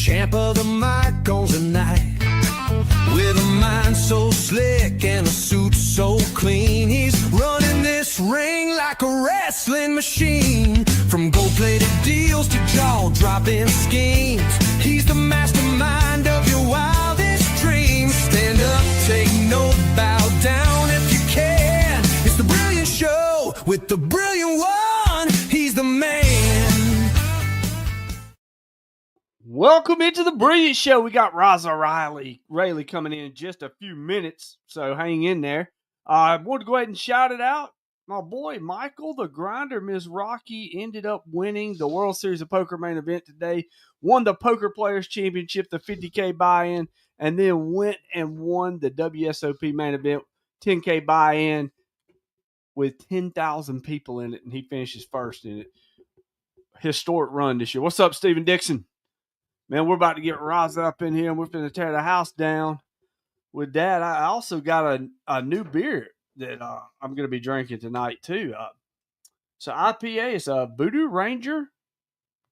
champ of the mic on tonight. With a mind so slick and a suit so clean, he's running this ring like a wrestling machine. From gold-plated deals to jaw-dropping schemes, he's the mastermind of your wildest dreams. Stand up, take note, bow down if you can. It's the Brilliant Show with the Brilliant One. He's the man. Welcome into the Brilliant Show. We got Raza Rayleigh coming in just a few minutes, so hang in there. I want to go ahead and shout it out. My boy Michael the Grinder, Ms. Rocky, ended up winning the World Series of Poker main event today. Won the Poker Players Championship, the 50K buy-in, and then went and won the WSOP main event, 10K buy-in, with 10,000 people in it, and he finishes first in it. Historic run this year. What's up, Stephen Dixon? Man, we're about to get Raza up in here, and we're going to tear the house down. With that, I also got a new beer that I'm going to be drinking tonight, too. So IPA is a Voodoo Ranger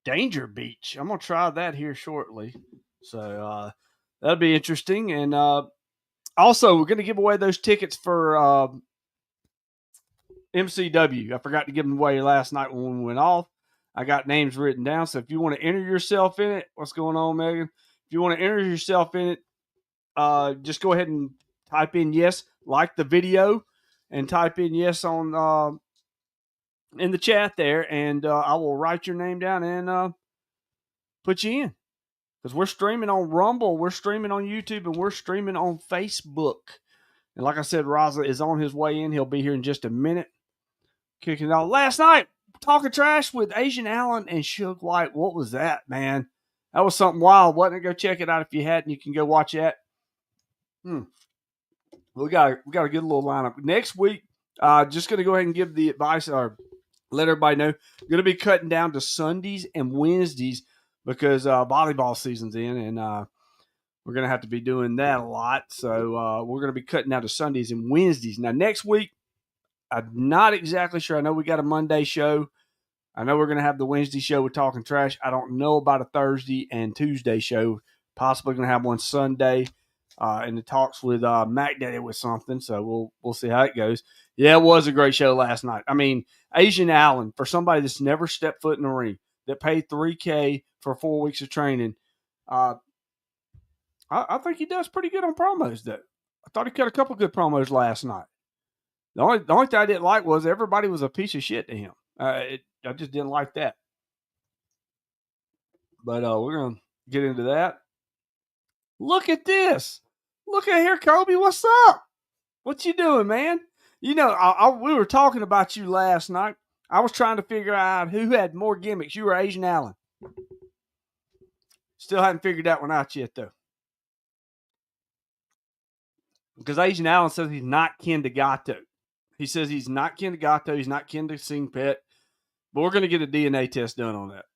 Danger Beach. I'm going to try that here shortly. So that'll be interesting. And also, we're going to give away those tickets for MCW. I forgot to give them away last night when we went off. I got names written down, so if you want to enter yourself in it, what's going on, Megan? If you want to enter yourself in it, just go ahead and type in yes, like the video, and type in yes on in the chat there, and I will write your name down and put you in. Because we're streaming on Rumble, we're streaming on YouTube, and we're streaming on Facebook. And like I said, Raza is on his way in. He'll be here in just a minute. Kicking it off. Last night, talking trash with Asian Allen and Suge White. What was that, man? That was something wild, wasn't it? Go check it out if you hadn't. You can go watch that. We got a good little lineup. Next week, just going to go ahead and give the advice or let everybody know. Going to be cutting down to Sundays and Wednesdays because volleyball season's in, and we're going to have to be doing that a lot. So we're going to be cutting down to Sundays and Wednesdays. Now, next week, I'm not exactly sure. I know we got a Monday show. I know we're going to have the Wednesday show with Talking Trash. I don't know about a Thursday and Tuesday show. Possibly going to have one Sunday in the talks with Mac Daddy with something. So we'll see how it goes. Yeah, it was a great show last night. I mean, Asian Allen, for somebody that's never stepped foot in the ring, that paid $3K for 4 weeks of training, I think he does pretty good on promos, though. I thought he cut a couple good promos last night. The only thing I didn't like was everybody was a piece of shit to him. I just didn't like that. But we're going to get into that. Look at this. Look at here, Kobe. What's up? What you doing, man? You know, we were talking about you last night. I was trying to figure out who had more gimmicks. You or Asian Allen. Still haven't figured that one out yet, though. Because Asian Allen says he's not kin to Gato. He says he's not kin to Gato. He's not kin to Sing Pet. But we're going to get a DNA test done on that.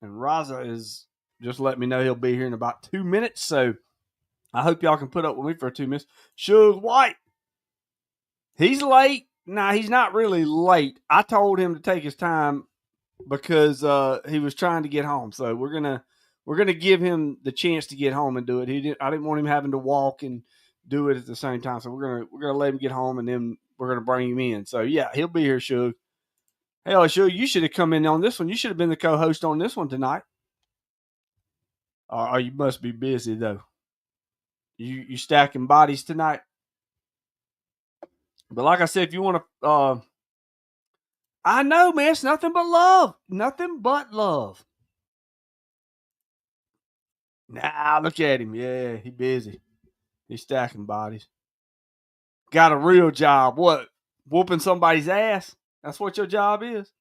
And Raza is just letting me know he'll be here in about 2 minutes. So I hope y'all can put up with me for 2 minutes. Suge White. He's late. Nah, he's not really late. I told him to take his time because he was trying to get home. So we're gonna give him the chance to get home and do it. I didn't want him having to walk and do it at the same time. So we're gonna let him get home and then we're gonna bring him in. So yeah, he'll be here, Suge. Hell, Suge, you should have come in on this one. You should have been the co-host on this one tonight. You must be busy though. You stacking bodies tonight. But like I said, if you want to, I know, man, it's nothing but love. Nothing but love. Nah, look at him. Yeah, he busy. He's stacking bodies. Got a real job. What? Whooping somebody's ass? That's what your job is?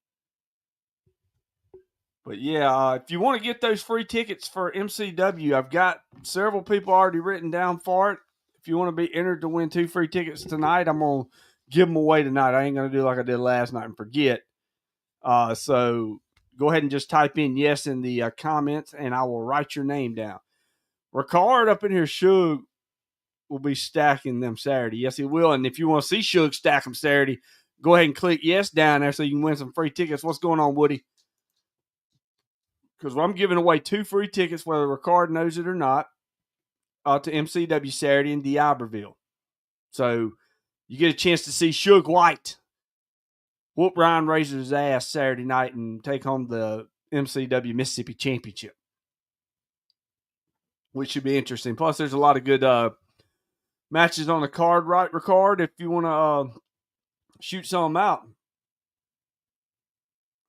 But yeah, if you want to get those free tickets for MCW, I've got several people already written down for it. If you want to be entered to win 2 free tickets tonight, I'm going to give them away tonight. I ain't going to do like I did last night and forget. So go ahead and just type in yes in the comments, and I will write your name down. Ricard up in here, Suge, will be stacking them Saturday. Yes, he will. And if you want to see Suge stack them Saturday, go ahead and click yes down there so you can win some free tickets. What's going on, Woody? because I'm giving away 2 free tickets, whether Ricard knows it or not, to MCW Saturday in D'Iberville. So you get a chance to see Suge White whoop Ryan Razor's ass Saturday night and take home the MCW Mississippi Championship, which should be interesting. Plus, there's a lot of good matches on the card, right, Ricard, if you want to shoot some out.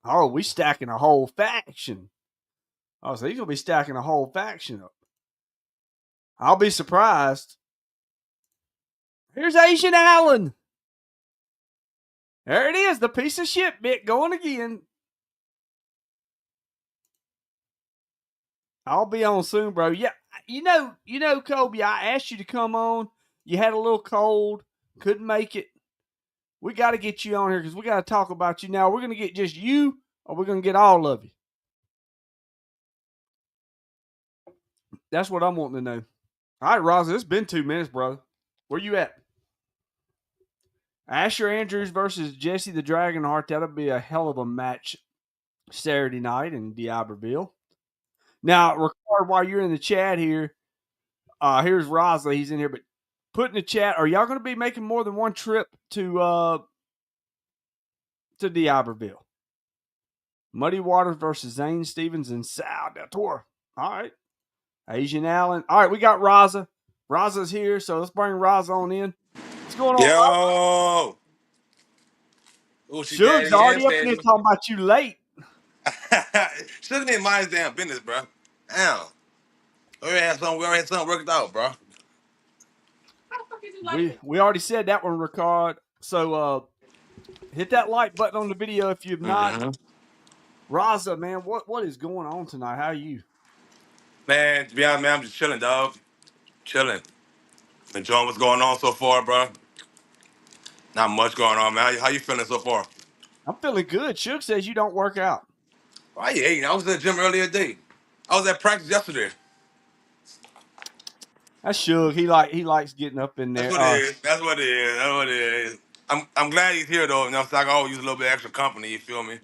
Oh, we stacking a whole faction. Oh, so he's going to be stacking a whole faction up. I'll be surprised. Here's Asian Allen. There it is, the piece of shit bit going again. I'll be on soon, bro. Yeah, you know, Kobe, I asked you to come on. You had a little cold, couldn't make it. We got to get you on here because we got to talk about you now. We're going to get just you, or we're going to get all of you. That's what I'm wanting to know. All right, Raza, it's been 2 minutes, brother. Where you at? Asher Andrews versus Jesse the Dragonheart. That'll be a hell of a match Saturday night in D'Iberville. Now, Ricard, while you're in the chat here, here's Raza. He's in here, but put in the chat, are y'all going to be making more than one trip to D'Iberville? Muddy Waters versus Zane Stevens and Sal Del Toro. All right. Asian Allen. All right, we got Raza. Raza's here, so let's bring Raza on in. What's going on, Raza? Yo, Uchi Suge's Daddy and already up in here Steady. talking about you late. Shouldn't even mind his damn business, bro. Damn. We already had something worked out, bro. We already said that one, Ricard. So hit that like button on the video if you've not. Mm-hmm. Raza, man, what is going on tonight? How are you? Man, to be honest, man, I'm just chilling, dog. Chilling. Enjoying what's going on so far, bro. Not much going on, man. How you feeling so far? I'm feeling good. Suge says you don't work out. Why you hating? I was at the gym earlier today. I was at practice yesterday. That's Suge. He likes getting up in That's there. what it is. That's what it is. That's what it is. I'm glad he's here though. You know, so I can always use a little bit extra company. You feel me?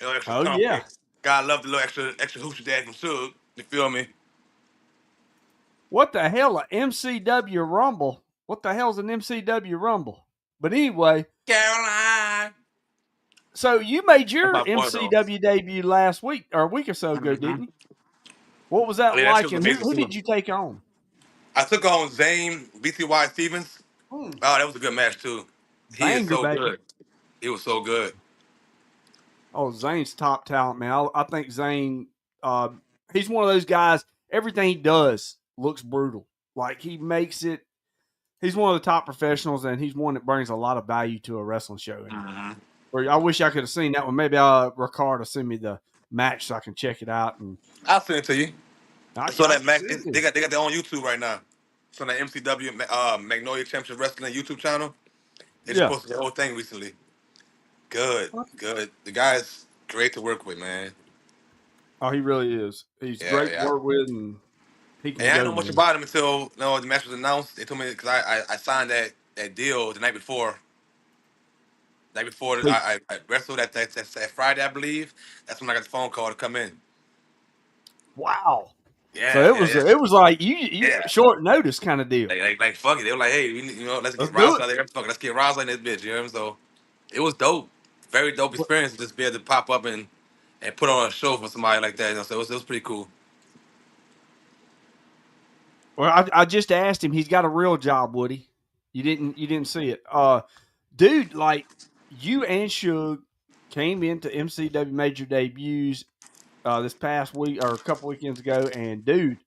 A little extra Oh company. yeah. God love the little extra hoochie dad from Suge. You feel me? What the hell, a MCW Rumble? What the hell's an MCW Rumble? But anyway, Caroline. so you made That's your my boy though. MCW debut last week or a week or so ago, Mm-hmm. didn't you? What was that Yeah, that shit like, was and amazing who too. did you take on? I took on Zane BTY Stevens. Oh, that was a good match too. He is Banger, so baby. good. He was so good. Oh, Zane's top talent, man. I think Zane, he's one of those guys, everything he does looks brutal. Like he makes it, he's one of the top professionals, and he's one that brings a lot of value to a wrestling show. Mm-hmm. Or I wish I could have seen that one. Maybe Ricard will send me the match so I can check it out. And I'll send it to you. I So that match, should. they got their own YouTube right now. So on the MCW Magnolia Championship Wrestling YouTube channel, they just Yeah. posted the whole thing recently. Good, good. The guy's great to work with, man. Oh, he really is. He's Yeah, great to yeah. work with, and he can And I didn't go, know much man. about him until the match was announced. They told me because I signed that deal the night before. Night before Who- I wrestled that Friday, I believe. That's when I got the phone call to come in. Wow. So Yeah, yeah, yeah. it was like you Yeah. short notice kind of deal. Like fuck it. They were like, hey, let's Let's get do Rouse it. out there. Fuck it, let's get Rouse in this bitch. You know what I mean? So it was dope. Very dope experience to just be able to pop up and put on a show for somebody like that. You know, so it was pretty cool. Well, I just asked him. He's got a real job, Woody. You didn't see it, dude. Like you and Suge came into MCW major debuts this past week or a couple weekends ago, and dude,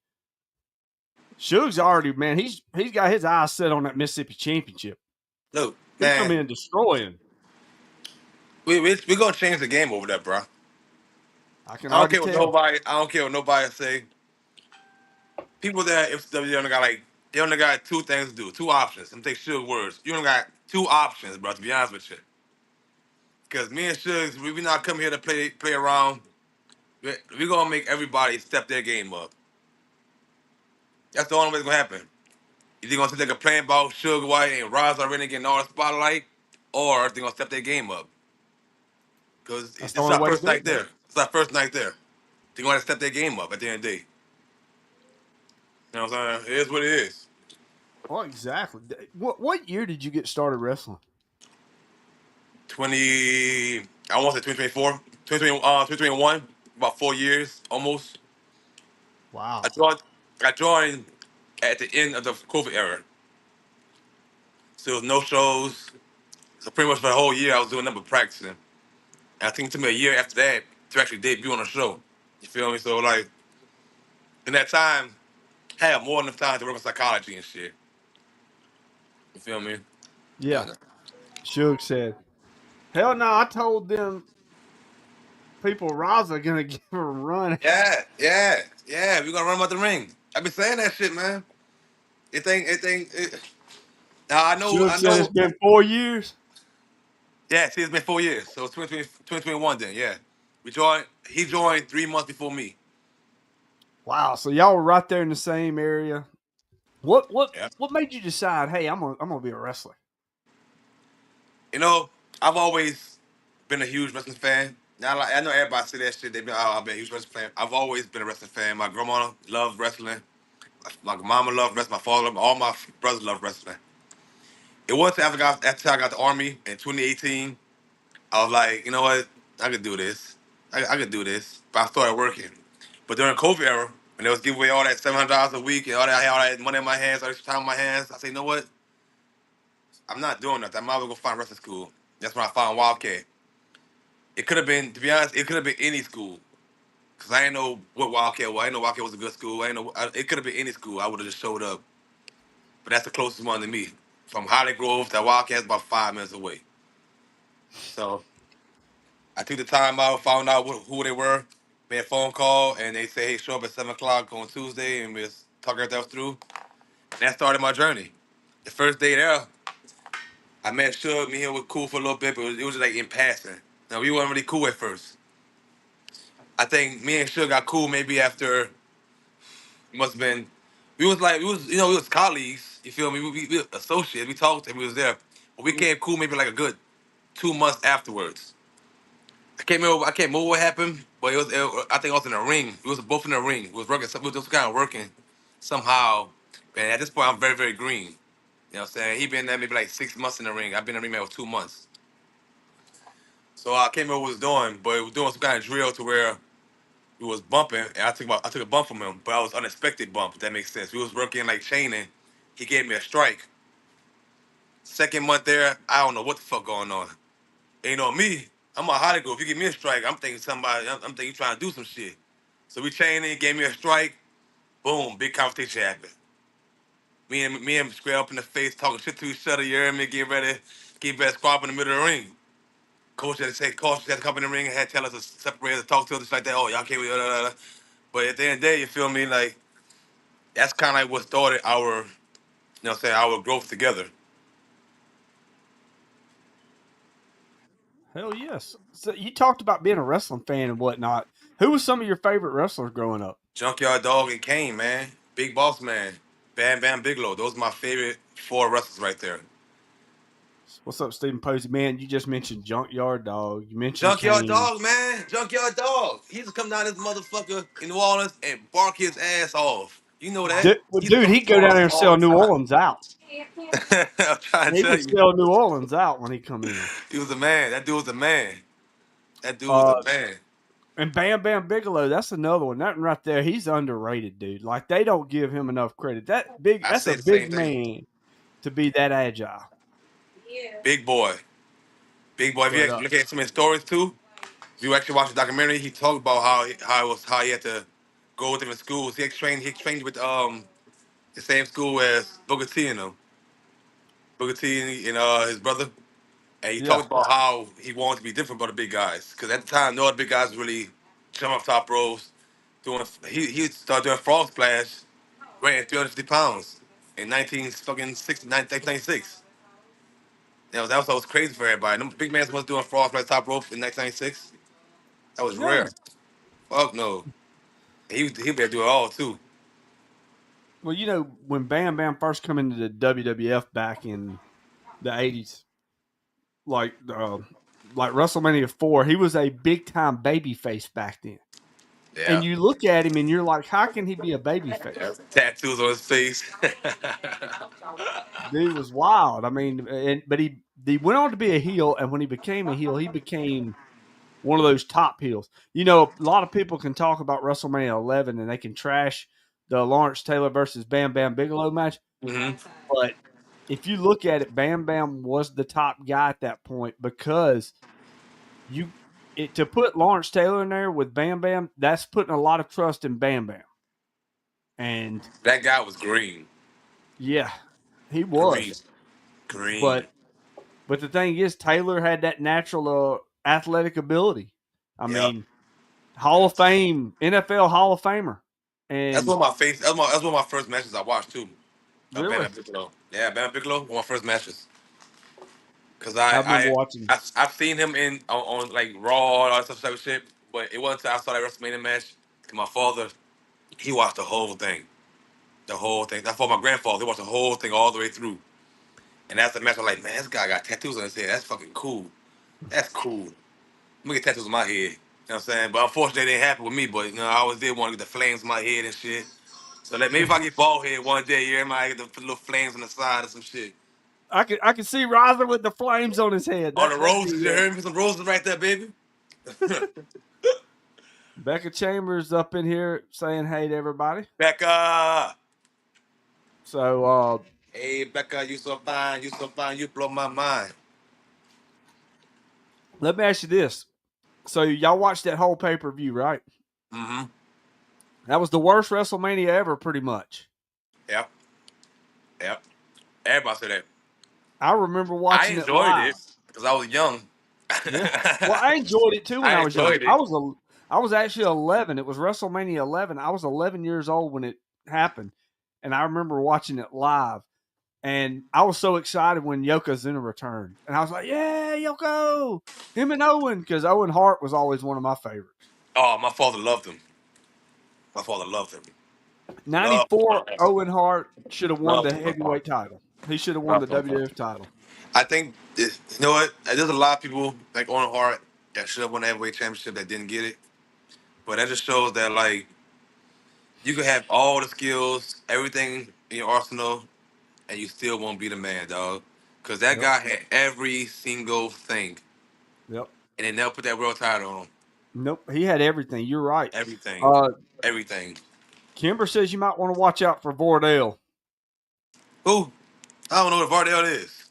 Suge's already, man. He's got his eyes set on that Mississippi Championship. Look, He come man, in destroying. we gonna change the game over there, bro. I can I don't already care what tell. nobody. I don't care what nobody say. People that MCW they only got two things to do, two options. I'm take Suge words. You only got two options, bro. To be honest with you, because me and Suge, we not come here to play around. We gonna make everybody step their game up. That's the only way it's gonna happen. Either gonna take a playing ball, Sugar White and Raza Rayleigh getting all the spotlight, or they gonna step their game up. Cause That's the it's only our way to first do it, night man. there. It's our first night there. They're gonna have to step their game up at the end of the day. You know what I'm saying? It is what it is. Well, exactly. What year did you get started wrestling? 20, I want to say 2024, 2021, about 4 years almost. I Wow. joined, I joined at the end of the COVID era. So there was no shows. So pretty much for the whole year, I was doing nothing but practicing. And I think it took me a year after that to actually debut on a show. You feel me? So like in that time, I had more than enough time to work on psychology and shit. You feel me? Yeah. Yeah. Suge said, "Hell no!" I told them people Raza gonna give her a run. Yeah. We're gonna run them out the ring. I've been saying that shit, man. Now Suge I said it's know. been 4 years. Yeah, see, it's been 4 years. So it's 2021 then, yeah. He joined 3 months before me. Wow. So y'all were right there in the same area. What what Yeah. what made you decide? Hey, I'm gonna be a wrestler. You know, I've always been a huge wrestling fan. Now, like, I know everybody say that shit. They been, oh, I've been a huge wrestling fan. I've always been a wrestling fan. My grandma loved wrestling. My mama loved wrestling. My father, all my brothers loved wrestling. It wasn't after I got the army in 2018. I was like, you know what? I could do this. I could do this. But I started working. But during COVID era, when they was giving away all that $700 a week and I had all that money in my hands, all this time in my hands, I said, you know what? I'm not doing nothing. I might as well go find wrestling school. That's when I found Wildcat. It could have been, to be honest, it could have been any school. Cause I didn't know what Wildcat was. I didn't know Wildcat was a good school. It could have been any school. I would have just showed up. But that's the closest one to me. From Holly Grove to Wildcat is about 5 minutes away. So I took the time out, found out who they were, made a phone call, and they say, hey, show up at 7 o'clock on Tuesday, and we just talk everything through. And that started my journey. The first day there, I met Suge. Me and him was cool for a little bit, but it was just like in passing. Now, we weren't really cool at first. I think me and Suge got cool maybe after, it must have been, we was colleagues, you feel me? We were associates, we talked and we was there. But we came cool maybe like a good 2 months afterwards. I can't remember what happened, but I think I was in a ring. We was both in the ring. We was working. We was just kind of working somehow. And at this point, I'm very, very green. You know what I'm saying? He been there maybe like 6 months in the ring. I've been in the ring maybe 2 months. So I can't remember what we was doing, but we was doing some kind of drill to where we was bumping, and I took a bump from him, but I was unexpected bump. If that makes sense. We was working like chaining. He gave me a strike. Second month there, I don't know what the fuck going on. And you know me, I'm a hot girl. If you give me a strike, I'm thinking I'm thinking you trying to do some shit. So we chained in, gave me a strike. Boom, big competition happened. Me and him square up in the face, talking shit to each other. You hear me? Get ready to squab in the middle of the ring. Coach had to come in the ring and had to tell us to separate, to talk to us just like that. Oh, y'all can't. But at the end of the day, you feel me? Like that's kind of like what started our growth together. Hell yes. So you talked about being a wrestling fan and whatnot. Who was some of your favorite wrestlers growing up? Junkyard Dog and Kane, man. Big Boss Man. Bam Bam Bigelow. Those are my favorite four wrestlers right there. What's up, Stephen Posey? Man, you just mentioned Junkyard Dog. You mentioned Junkyard Kane. Dog, man. Junkyard Dog. He used to come down this motherfucker in New Orleans and bark his ass off. You know that. He used to Dude, come he'd go to New down there Orleans and all sell the New time. Orleans out. I'm trying to He tell would you. sell New Orleans out when he come in. He was a man. That dude was a man. That dude was a Uh, man. and Bam Bam Bigelow, that's another one. That one right there, he's underrated, dude. Like they don't give him enough credit. I That's say a the big same thing. man to be that agile. Big boy. Big boy. If you But actually look at some of his stories too, if you actually watch the documentary, he talked about how he had to go with different schools. He trained with the same school as Booker T and them. Booker T and his brother. And he yeah, talked about how he wanted to be different from the big guys. Because at the time, no other big guys really jump off top ropes. He started doing frog splash, weighing 350 pounds in 1996. That was crazy for everybody. Them big man was doing frog splash top rope in 1996. That was yeah. rare. Fuck no. He better do it all too. Well, you know when Bam Bam first come into the WWF back in the '80s, like WrestleMania 4, he was a big time baby face back then. Yeah. And you look at him and you're like, how can he be a baby face? Tattoos on his face. Dude was wild. I mean, but he went on to be a heel, and when he became a heel, he became one of those top heels. You know, a lot of people can talk about WrestleMania 11 and they can trash the Lawrence Taylor versus Bam Bam Bigelow match, hmm but if you look at it, Bam Bam was the top guy at that point because to put Lawrence Taylor in there with Bam Bam, that's putting a lot of trust in Bam Bam. And That guy was green. yeah, he Green. was. Green. But the thing is, Taylor had that natural athletic ability. I Yep. mean, Hall of Fame, NFL Hall of Famer. That's And one of my face. That's one of my first matches I watched too. Of really, Bam Bigelow. Yeah, Bam Bigelow, one of my first matches. Cause I remember watching. I've seen him on like Raw and all that stuff type of shit. But it wasn't until I saw that WrestleMania match. My father, he watched the whole thing. The whole thing. That's for my grandfather. He watched the whole thing all the way through. And that's the match. I'm like, man, this guy got tattoos on his head. That's fucking cool. That's cool. Let me get tattoos on my head. You know what I'm saying? But unfortunately, it didn't happen with me. But you know, I always did want to get the flames on my head and shit. So that maybe if I get bald head one day, you might get the little flames on the side or some shit. I could see Raza with the flames on his head. On the That'd roses, be you heard me? Some roses right there, baby. Becca Chambers up in here saying hey to everybody. Becca. So Hey, Becca, you so fine. You so fine. You blow my mind. let me ask you this. So y'all watched that whole pay-per-view, right? Mm-hmm. That was the worst WrestleMania ever, pretty much. Yep. Yep. Everybody said that. I remember I watching it enjoyed live. it because I was young. Yeah. Well, I enjoyed it too when I I was young. enjoyed it. I was actually 11. It was WrestleMania 11. I was 11 years old when it happened, and I remember watching it live. And I was so excited when Yokozuna returned, and I was like, "Yeah, Yoko, him and Owen," because Owen Hart was always one of my favorites. Oh, my father loved him. My father loved him. Loved '94, him. Owen Hart should have won the Loved him. heavyweight title. He should have won the Loved him. WWF title. I think, you know what? There's a lot of people like Owen Hart that should have won the heavyweight championship that didn't get it. But that just shows that, like, you can have all the skills, everything in your arsenal, and you still won't be the man, dog. Because that Yep, guy had every single thing, yep. and they never put that world title on him. Nope, he had everything. You're right. Everything. Uh, Everything. Kimber says you might want to watch out for Vordell. Who? I don't know what Vardell is.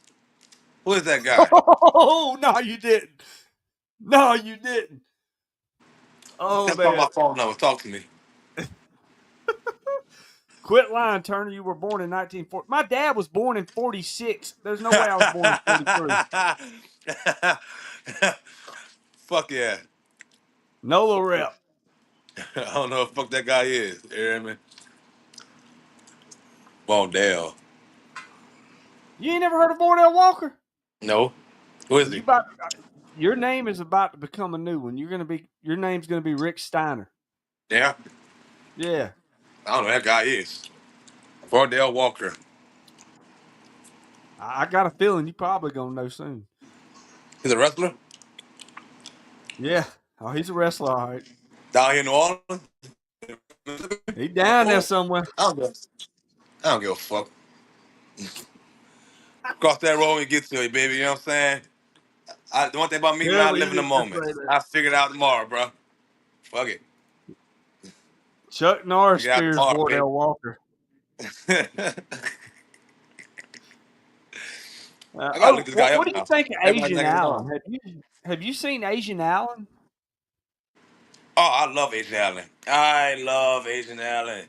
Who is that guy? Oh no, you didn't. No, you didn't. Oh That's not man, my phone number. Talk to me. quit lying, Turner. You were born in 1940. My dad was born in 46. There's no way I was born in 43. Fuck yeah. Nolo rep. I don't know what the fuck that guy is. You hear me? Vardell. You ain't never heard of Vordell Walker? No. Who is You he? about your name is about to become a new one. Your name's gonna be Rick Steiner. Yeah. Yeah, I don't know who that guy is. Vardell Walker. I got a feeling you probably gonna know soon. He's a wrestler? Yeah. Oh, he's a wrestler, all right. Down here in New Orleans? He down there somewhere. I don't give, I don't give a fuck. Cross that road and get to it, baby. You know what I'm saying? The one thing about me, man, I Careful, you live in the didn't just moment. say that. I figure it out tomorrow, bro. Fuck it. Chuck Norris Figure it out fears tomorrow, Vordell Walker. baby. I gotta look this guy What up do you now. think of Everybody's Asian like, Allen? no. Have you seen Asian Allen? Oh, I love Asian Allen. I love Asian Allen.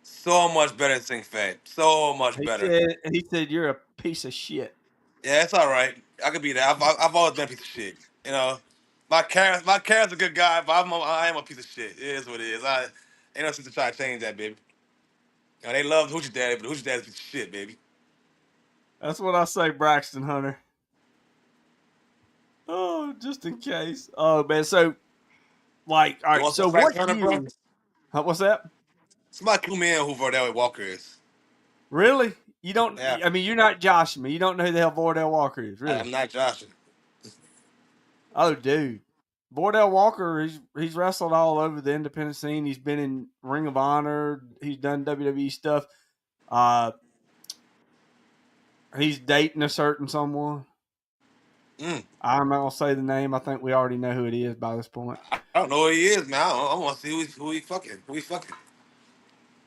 So much better than Sing Fat. So much better. He said you're a piece of shit. Yeah, it's all right. I could be that. I've always been a piece of shit. You know, my Karen's a good guy, but I am a piece of shit. It is what it is. I ain't no sense to try to change that, baby. You know, they love Hoochie Daddy, but Hoochie Daddy's a piece of shit, baby. That's what I say, Braxton Hunter. Oh, just in case. Oh man, so like, all You right. want some So Frank what Turner, bro? year? What's that? Somebody clue me in who Vardell Walker is. Really? You don't? Yeah, I mean, you're not joshing me. You don't know who the hell Vordell Walker is, really? I'm not Joshing. Oh, dude. Bordell Walker, he's wrestled all over the independent scene. He's been in Ring of Honor. He's done WWE stuff. He's dating a certain someone. Mm. I'm not gonna say the name. I think we already know who it is by this point. I don't know who he is, man. I want to see who he fucking. Who he fucking.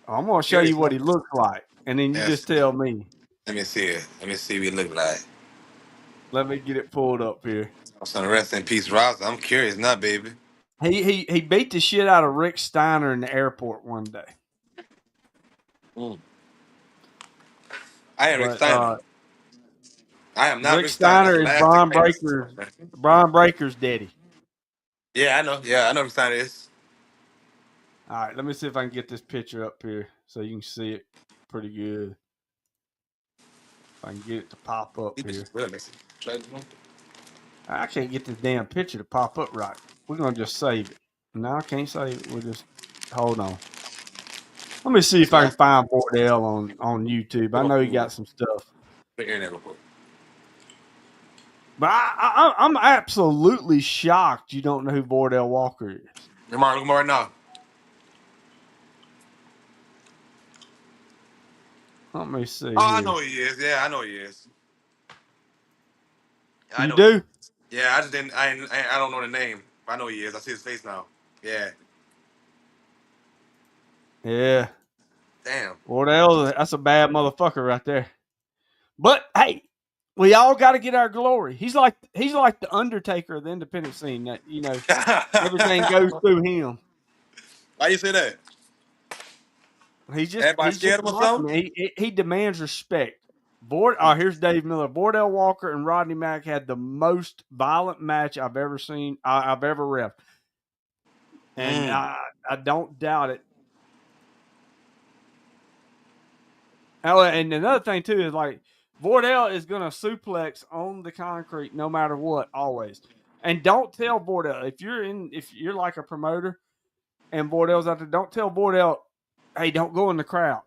I'm gonna show you Curious, what man. he looks like, and then you Yes. just tell me. Let me see it. Let me see what he look like. Let me get it pulled up here. I'm saying rest in peace, Raza. I'm curious now, baby. He beat the shit out of Rick Steiner in the airport one day. Mm. I ain't Rick But Steiner. I am not Rick Rick Steiner. That's Steiner the is last thing I ever said, man. Brian Breaker's daddy. Yeah, I know. Yeah, I know Rick Steiner is. All right, let me see if I can get this picture up here so you can see it pretty good. If I can get it to pop up He bitch here. is real, listen. Try to- I can't get this damn picture to pop up right. We're gonna just save it. No, I can't save it. We'll just hold on. Let me see if I can Last find Bordell on YouTube. I Come know he on, got some stuff, the internet real quick. but I'm absolutely shocked you don't know who Bordell Walker is. Come on, look at him right now. Let me see Oh, I know here. who he is. Yeah, I know who he is. I You know. do? Yeah, I just didn't. I don't know the name. I know who he is. I see his face now. Yeah. Yeah. Damn. Bordell, that's a bad motherfucker right there. But hey, we all got to get our glory. He's like the Undertaker of the independent scene. That everything goes through him. Why you say that? Everybody He's just scared a him or macho something? man. He demands respect. Here's Dave Miller. Bordell Walker and Rodney Mack had the most violent match I've ever seen. I've ever ref, and Mm. I don't doubt it. Oh, and another thing too is like Bordell is gonna suplex on the concrete no matter what, always. And don't tell Bordell if you're like a promoter and Bordell's out there, don't tell Bordell, hey, don't go in the crowd.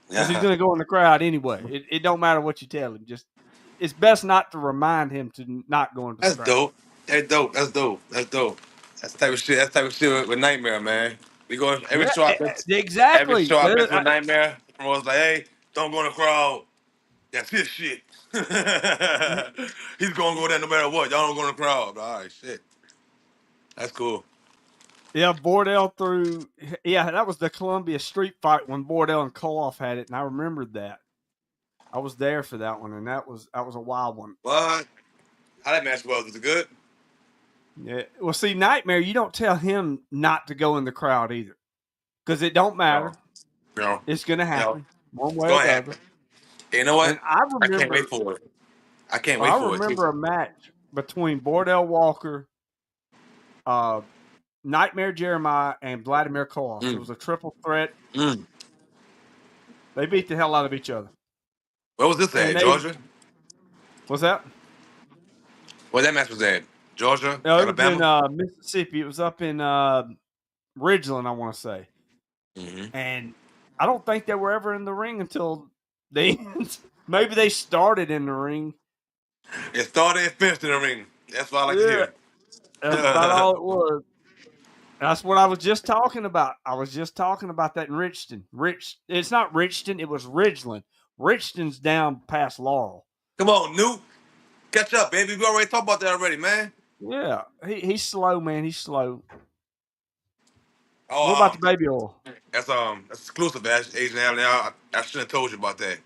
Because he's Yeah. going to go in the crowd anyway. It don't matter what you tell him. Just it's best not to remind him to not go into the That's crowd. dope. That's dope. That's dope. That's dope. That's the type of shit. That's the type of shit with Nightmare, man. We go every Yeah, show I miss. Every exactly. show I miss with Nightmare. The promoter's like, hey, don't go in the crowd. That's his shit. He's gonna go there no matter what. Y'all don't go in the crowd. All right, shit. That's cool. Yeah, Bordell threw. Yeah, that was the Columbia Street fight when Bordell and Koloff had it, and I remembered that. I was there for that one, and that was a wild one. What? How that match was? Was it good? Yeah. Well, see, Nightmare, you don't tell him not to go in the crowd either, because it don't No. matter. No. It's going to No. happen one It's way or gonna the other. happen. You know what? And I I can't wait remember for it. I can't wait I for it. remember a match between Bordell Walker, uh, Nightmare Jeremiah, and Vladimir Koloff. It Mm. was a triple threat. Mm. They beat the hell out of each other. Where was this And at? they Georgia? was that? Where that match was at? Georgia? No, it was in Alabama? Mississippi. It was up in Ridgeland, I want to say. Mm-hmm. And I don't think they were ever in the ring until the end. Maybe they started in the ring. It started and finished in the ring. That's what I like to Yeah, hear. that's about all it was. That's what I was just talking about. I was just talking about that in Richton. It's not Richton. It was Ridgeland. Richton's down past Laurel. Come on, Newt. Catch up, baby. We already talked about that already, man. Yeah, he's slow, man. He's slow. What Oh, about the baby oil? that's exclusive, Asian Alley. I shouldn't have told you about that.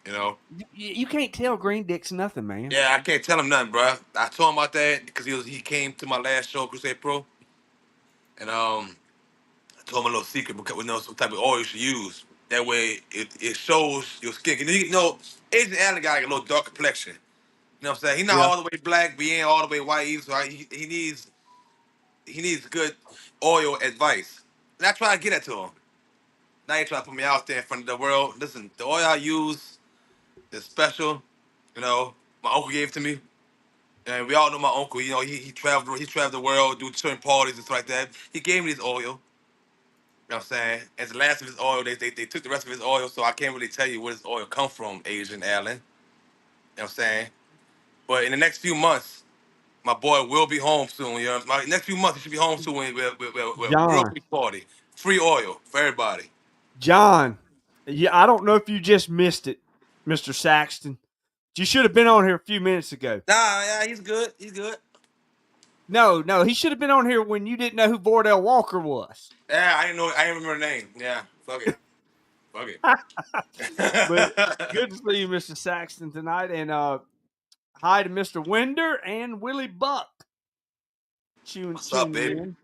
You know. You can't tell Green Dicks nothing, man. Yeah, I can't tell him nothing, bro. I told him about that because he came to my last show, Crusade Pro, and I told him a little secret because we know some type of oil you should use. That way, it shows your skin. Asian Alley got like a little dark complexion. You know what I'm saying? He's not Yeah, all the way black, but he ain't all the way white either. So he needs good oil advice. And I try to get that to him. Now you try to put me out there in front of the world. Listen, the oil I use is special. You know, my uncle gave it to me. And we all know my uncle. You know, he traveled the world, do certain parties and stuff like that. He gave me this oil. You know what I'm saying? As the last of his oil, they took the rest of his oil, so I can't really tell you where this oil come from, Asian Allen. You know what I'm saying? But in the next few months, My boy will be home soon. You know, like next few months he should be home soon with a real John, big party. Free oil for everybody. John, yeah, I don't know if you just missed it, Mr. Saxton. You should have been on here a few minutes ago. Nah, yeah, he's good. He's good. No, he should have been on here when you didn't know who Vordell Walker was. Yeah, I didn't know. I didn't remember the name. Yeah, fuck it. Fuck But it. good to see you, Mr. Saxton, tonight. And hi to Mr. Winder and Willie Buck What's up, tuning baby? in.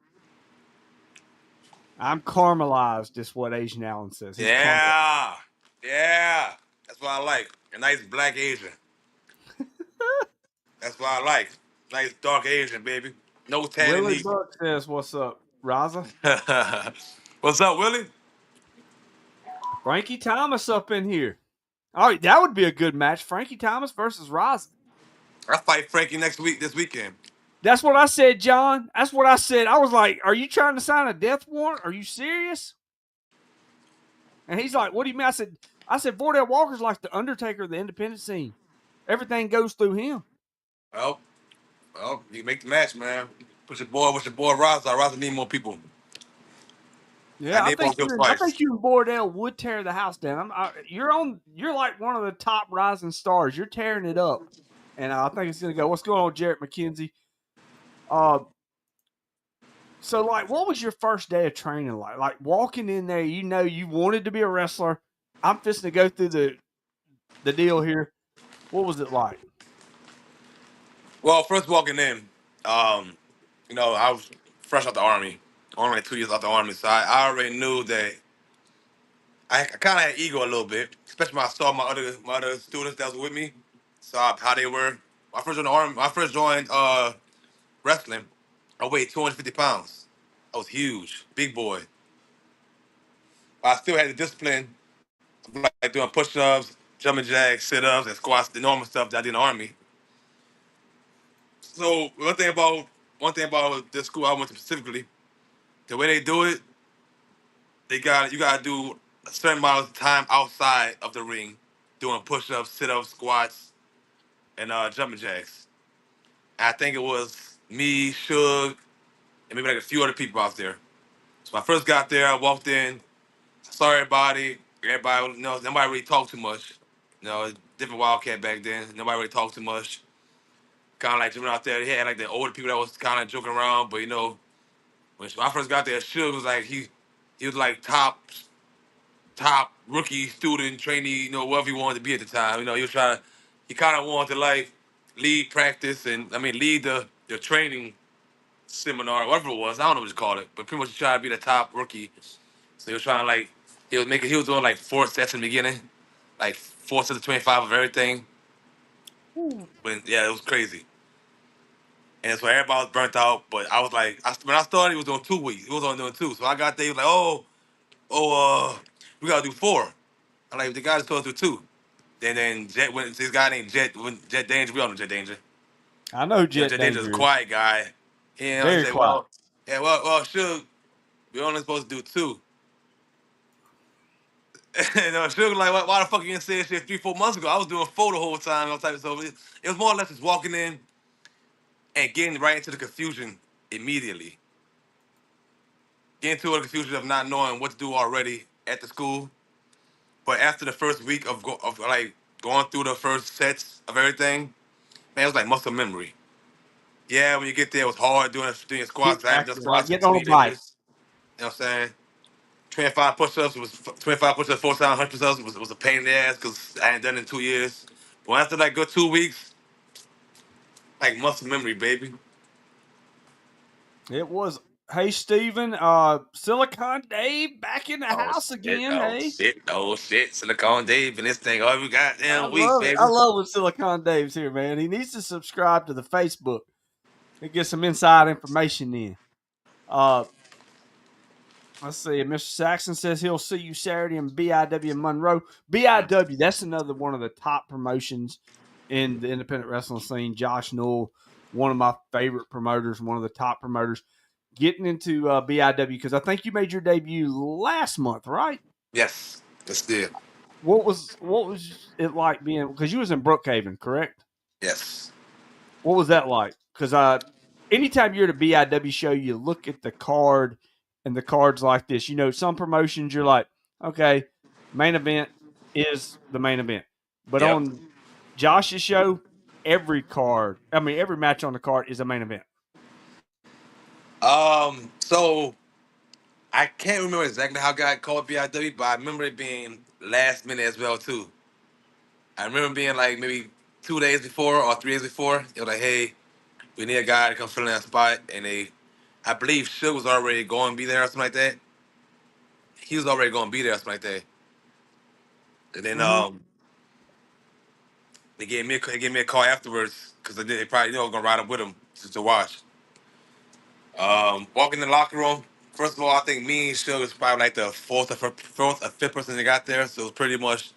I'm caramelized, is what Asian Allen says. He's caramelized. Yeah, yeah. That's what I like. A nice black Asian. That's what I like. Nice dark Asian, baby. No tanning Willie needed. Buck says, "What's up, Raza?" What's up, Willie? Frankie Thomas up in here. Oh, that would be a good match. Frankie Thomas versus Raza. I fight Frankie this weekend. That's what I said, John. That's what I said. I was like, "Are you trying to sign a death warrant? Are you serious?" And he's like, "What do you mean?" I said, Vordell Walker's like the Undertaker of the independent scene. Everything goes through him. Well, you make the match, man. With your boy Raza. Raza need more people. I Yeah, I need more think good I fights. think you and Vordell would tear the house down. You're like one of the top rising stars. You're tearing it up, and I think it's gonna go. What's going on, Jarrett McKenzie? So like, what was your first day of training like? Like walking in there, you know, you wanted to be a wrestler. I'm fixing to go through the deal here. What was it like? Well, first walking in, I was fresh out the army, only like 2 years out the army, so I already knew that I kind of had ego a little bit, especially when I saw my other students that was with me, saw how they were. When I first joined wrestling, I weighed 250 pounds. I was huge, big boy. But I still had the discipline of like doing push-ups, jumping jacks, sit-ups, and squats, the normal stuff that I did in the army. So one thing about the school I went to specifically, the way they do it, you gotta do a certain amount of time outside of the ring, doing push-ups, sit-ups, squats, and jumping jacks. And I think it was me, Suge, and maybe like a few other people out there. So when I first got there, I walked in, saw everybody. Everybody, nobody really talked too much. Different Wildcat back then. Nobody really talked too much. Kind of like jumping out there. He had like the older people that was kind of joking around, but when I first got there, Suge was like he was like top rookie student trainee, whatever he wanted to be at the time. He kind of wanted to like lead practice and lead the training seminar, whatever it was. I don't know what you called it, but pretty much he tried to be the top rookie. So he was trying to like he was doing like 4 sets in the beginning, like 4 sets of 25 of everything. Ooh. But yeah, it was crazy. And so everybody was burnt out, but I was like, when I started, he was doing 2 weeks. He was only doing two. So I got there, he was like, we gotta do four. I'm like, the guy just told us to do two. Then Jet went. This guy named Jet Danger. We all know Jet Danger. I know Jet Jet Danger is a Danger is quiet guy. He very said, quiet. well, yeah, Suge, we only supposed to do two. Suge like, why the fuck you didn't say this shit 3-4 months ago? I was doing four the whole time. All type of stuff. It was more or less just walking in and getting right into the confusion immediately. Getting to the confusion of not knowing what to do already at the school. But after the first week of like going through the first sets of everything, man, it was like muscle memory. Yeah, when you get there, it was hard doing squats. I haven't done Exactly. Like squats in getting on a 2 bike. years. You know what I'm saying? 25 push-ups 4 times 100 push-ups was a pain in the ass because I hadn't done it in 2 years. But after like good 2 weeks, like muscle memory, baby. It was. Hey, Steven, Silicon Dave back in the Oh house shit! again. Oh Hey, shit! Oh shit! Silicon Dave and this thing every I goddamn week, love it. baby. I love when Silicon Dave's here, man. He needs to subscribe to the Facebook and get some inside information in. Uh, let's see. Mr. Saxon says he'll see you Saturday in BIW in Monroe. BIW, that's another one of the top promotions in the independent wrestling scene. Josh Newell, one of my favorite promoters, one of the top promoters. Getting into BIW because I think you made your debut last month, right? Yes, that's it. What was it like being because you was in Brookhaven, correct? Yes. What was that like? because anytime you're at a BIW show, you look at the card, and the card's like this. Some promotions you're like, okay, main event is the main event, but Yep. on Josh's show, every match on the card is a main event. So I can't remember exactly how I got called BIW, but I remember it being last minute as well too. I remember being like maybe 2 days before or 3 days before. They were like, "Hey, we need a guy to come fill in that spot," and I believe Suge was already going to be there or something like that. He was already going to be there or something like that. And then Mm-hmm. they gave me a call afterwards because they probably was gonna ride up with him to watch. Walking in the locker room. First of all, I think me and Suge was probably like the fourth or fifth person that got there. So it was pretty much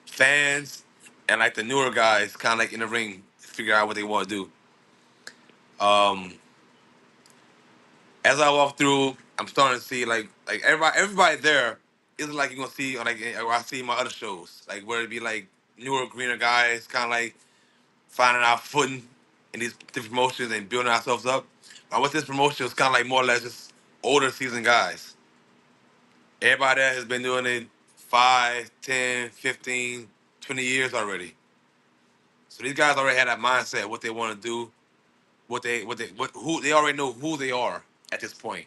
fans and like the newer guys, kind of like in the ring, figure out what they want to do. As I walk through, I'm starting to see like everybody there isn't like you're gonna see on like or I see in my other shows, like where it be like newer, greener guys, kind of like finding our footing in these different promotions and building ourselves up. But with this promotion, it's kind of like more or less just older seasoned guys. Everybody there has been doing it 5, 10, 15, 20 years already. So these guys already had that mindset, what they want to do, who they already know who they are at this point.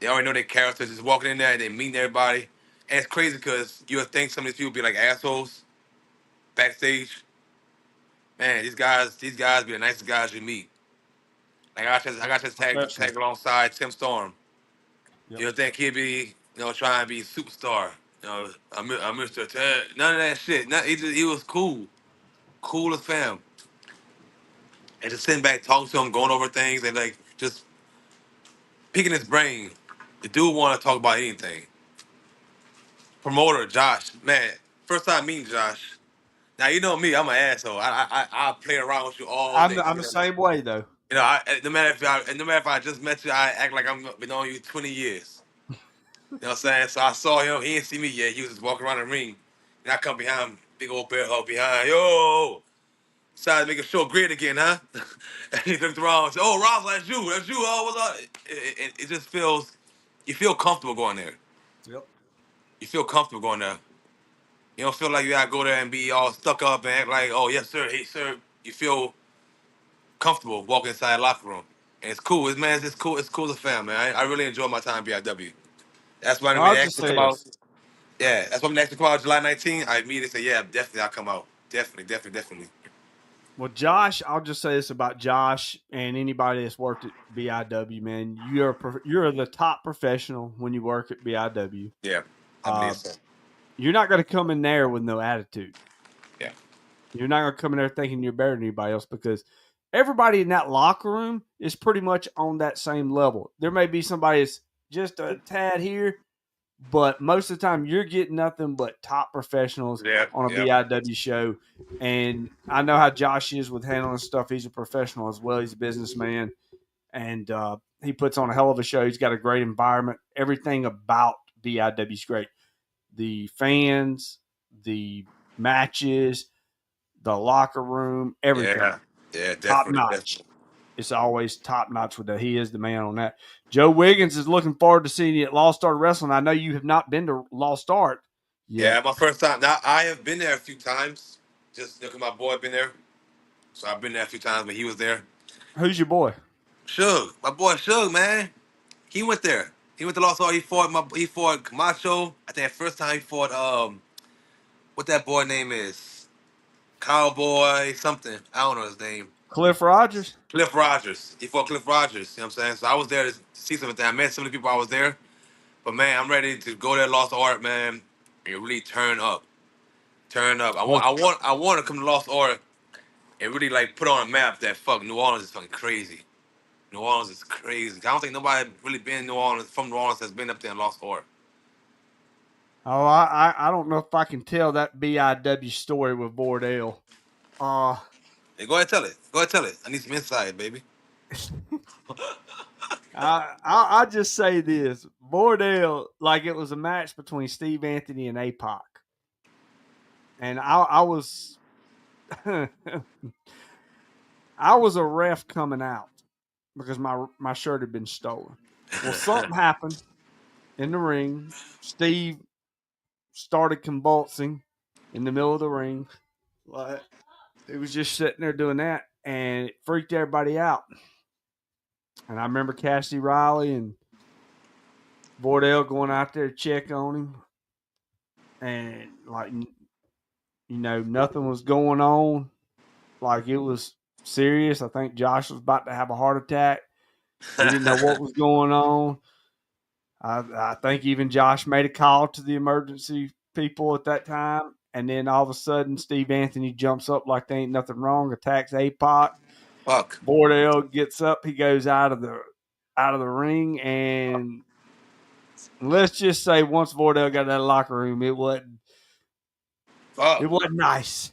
They already know their characters. Just walking in there and they meeting everybody. And it's crazy because you would think some of these people be like assholes backstage. Man, these guys be the nicest guys you meet. Like I got just tag Especially. alongside Tim Storm. Yep. You know, think he'd be, trying to be a superstar. I'm Mr. Ted. None of that shit. He was cool as fam. And just sitting back talking to him, going over things, and like just picking his brain. The dude want to talk about anything. Promoter Josh, man, first time meeting Josh. Now you know me, I'm an asshole. I play around with you all day. I'm the same way though. No matter if I just met you, I act like I've been on you 20 years. You know what I'm saying? So I saw him. He didn't see me yet. He was just walking around the ring. And I come behind him, big old bear hug behind. Yo, decided to make a show great again, huh? And he looked around and said, "Oh, Ross, that's you. That's you. Oh, what's up?" It just feels, you feel comfortable going there. Yep. You feel comfortable going there. You don't feel like you gotta go there and be all stuck up and act like, "Oh, yes, sir. Hey, sir." You feel comfortable walking inside the locker room. And it's cool. It's cool. It's cool as a fam, man. I really enjoy my time at BIW. That's why when I'll they just asked me to say come out. this. Yeah, that's why when they asked me to come out July 19th, I immediately said, yeah, definitely I'll come out. Definitely, definitely, definitely. Well, Josh, I'll just say this about Josh and anybody that's worked at BIW, man. You're the top professional when you work at BIW. Yeah, I believe Uh, so. you're not going to come in there with no attitude. Yeah. You're not going to come in there thinking you're better than anybody else because everybody in that locker room is pretty much on that same level. There may be somebody that's just a tad here, but most of the time you're getting nothing but top professionals Yeah, on a yeah, BIW show. And I know how Josh is with handling stuff. He's a professional as well. He's a businessman, and he puts on a hell of a show. He's got a great environment. Everything about BIW is great. The fans, the matches, the locker room, everything yeah, yeah, top definitely, notch. definitely. It's always top notch with that. He is the man on that. Joe Wiggins is looking forward to seeing you at Lost Art Wrestling. I know you have not been to Lost Art yet. Yeah, my first time. Now, I have been there a few times. Just look at my boy been there. So I've been there a few times, but he was there. Who's your boy? Suge, my boy Suge, man. He went there. He went to Lost Art. He fought Camacho. I think the first time he fought what that boy name is. Cowboy something. I don't know his name. Cliff Rogers? Cliff Rogers. He fought Cliff Rogers. You know what I'm saying? So I was there to see some of that. I met some of the people I was there. But man, I'm ready to go there, Lost Art, man, and really turn up. Turn up. I Well, want I want I want to come to Lost Art and really like put on a map that fuck New Orleans is fucking crazy. New Orleans is crazy. I don't think nobody really been in New Orleans from New Orleans has been up there in Lost Art. I don't know if I can tell that BIW story with Bordell. Uh, Hey, go ahead tell it. Go ahead tell it. I need some insight, baby. I just say this. Bordell, like it was a match between Steve Anthony and APOC. And I was I was a ref coming out because my shirt had been stolen. Well, something happened in the ring. Steve started convulsing in the middle of the ring. Like, he was just sitting there doing that, and it freaked everybody out. And I remember Cassidy Riley and Bordell going out there to check on him, and like nothing was going on. Like, it was serious. I think Josh was about to have a heart attack. He didn't know what was going on. I think even Josh made a call to the emergency people at that time, and then all of a sudden, Steve Anthony jumps up like there ain't nothing wrong, attacks APOC. Fuck. Bordell gets up, he goes out of the ring, and let's just say once Bordell got in that locker room, it wasn't Fuck. nice.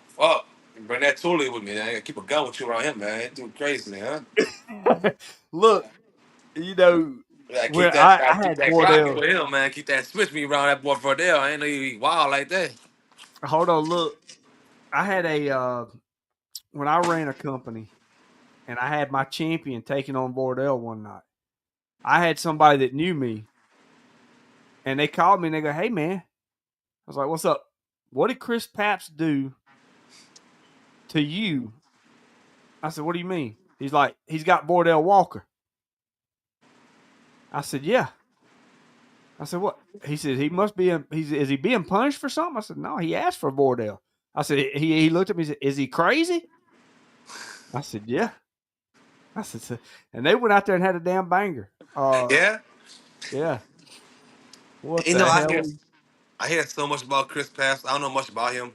Fuck. Bring that Thule with me, man. I gotta keep a gun with you around him, man. Dude, crazy, huh? Look, you know, when I Gotta keep had that Glocky Bordell. with him, man. Keep that switch me around that boy Fordell. I ain't know you wild like that. Hold on, look, I had when I ran a company, and I had my champion taking on Bordell one night. I had somebody that knew me, and they called me and they go, "Hey, man," I was like, "What's up? What did Chris Pabst do to you?" I said, "What do you mean?" He's like, "He's got Bordell Walker." I said, "Yeah." I said, "What?" He said, "He must be. Is he being punished for something?" I said, "No, he asked for Bordell." I said, "He looked at me and said, is he crazy?" I said, "Yeah." I said, and they went out there and had a damn banger. Yeah? Yeah. What You know, the hell? I hear so much about Chris Pass. I don't know much about him.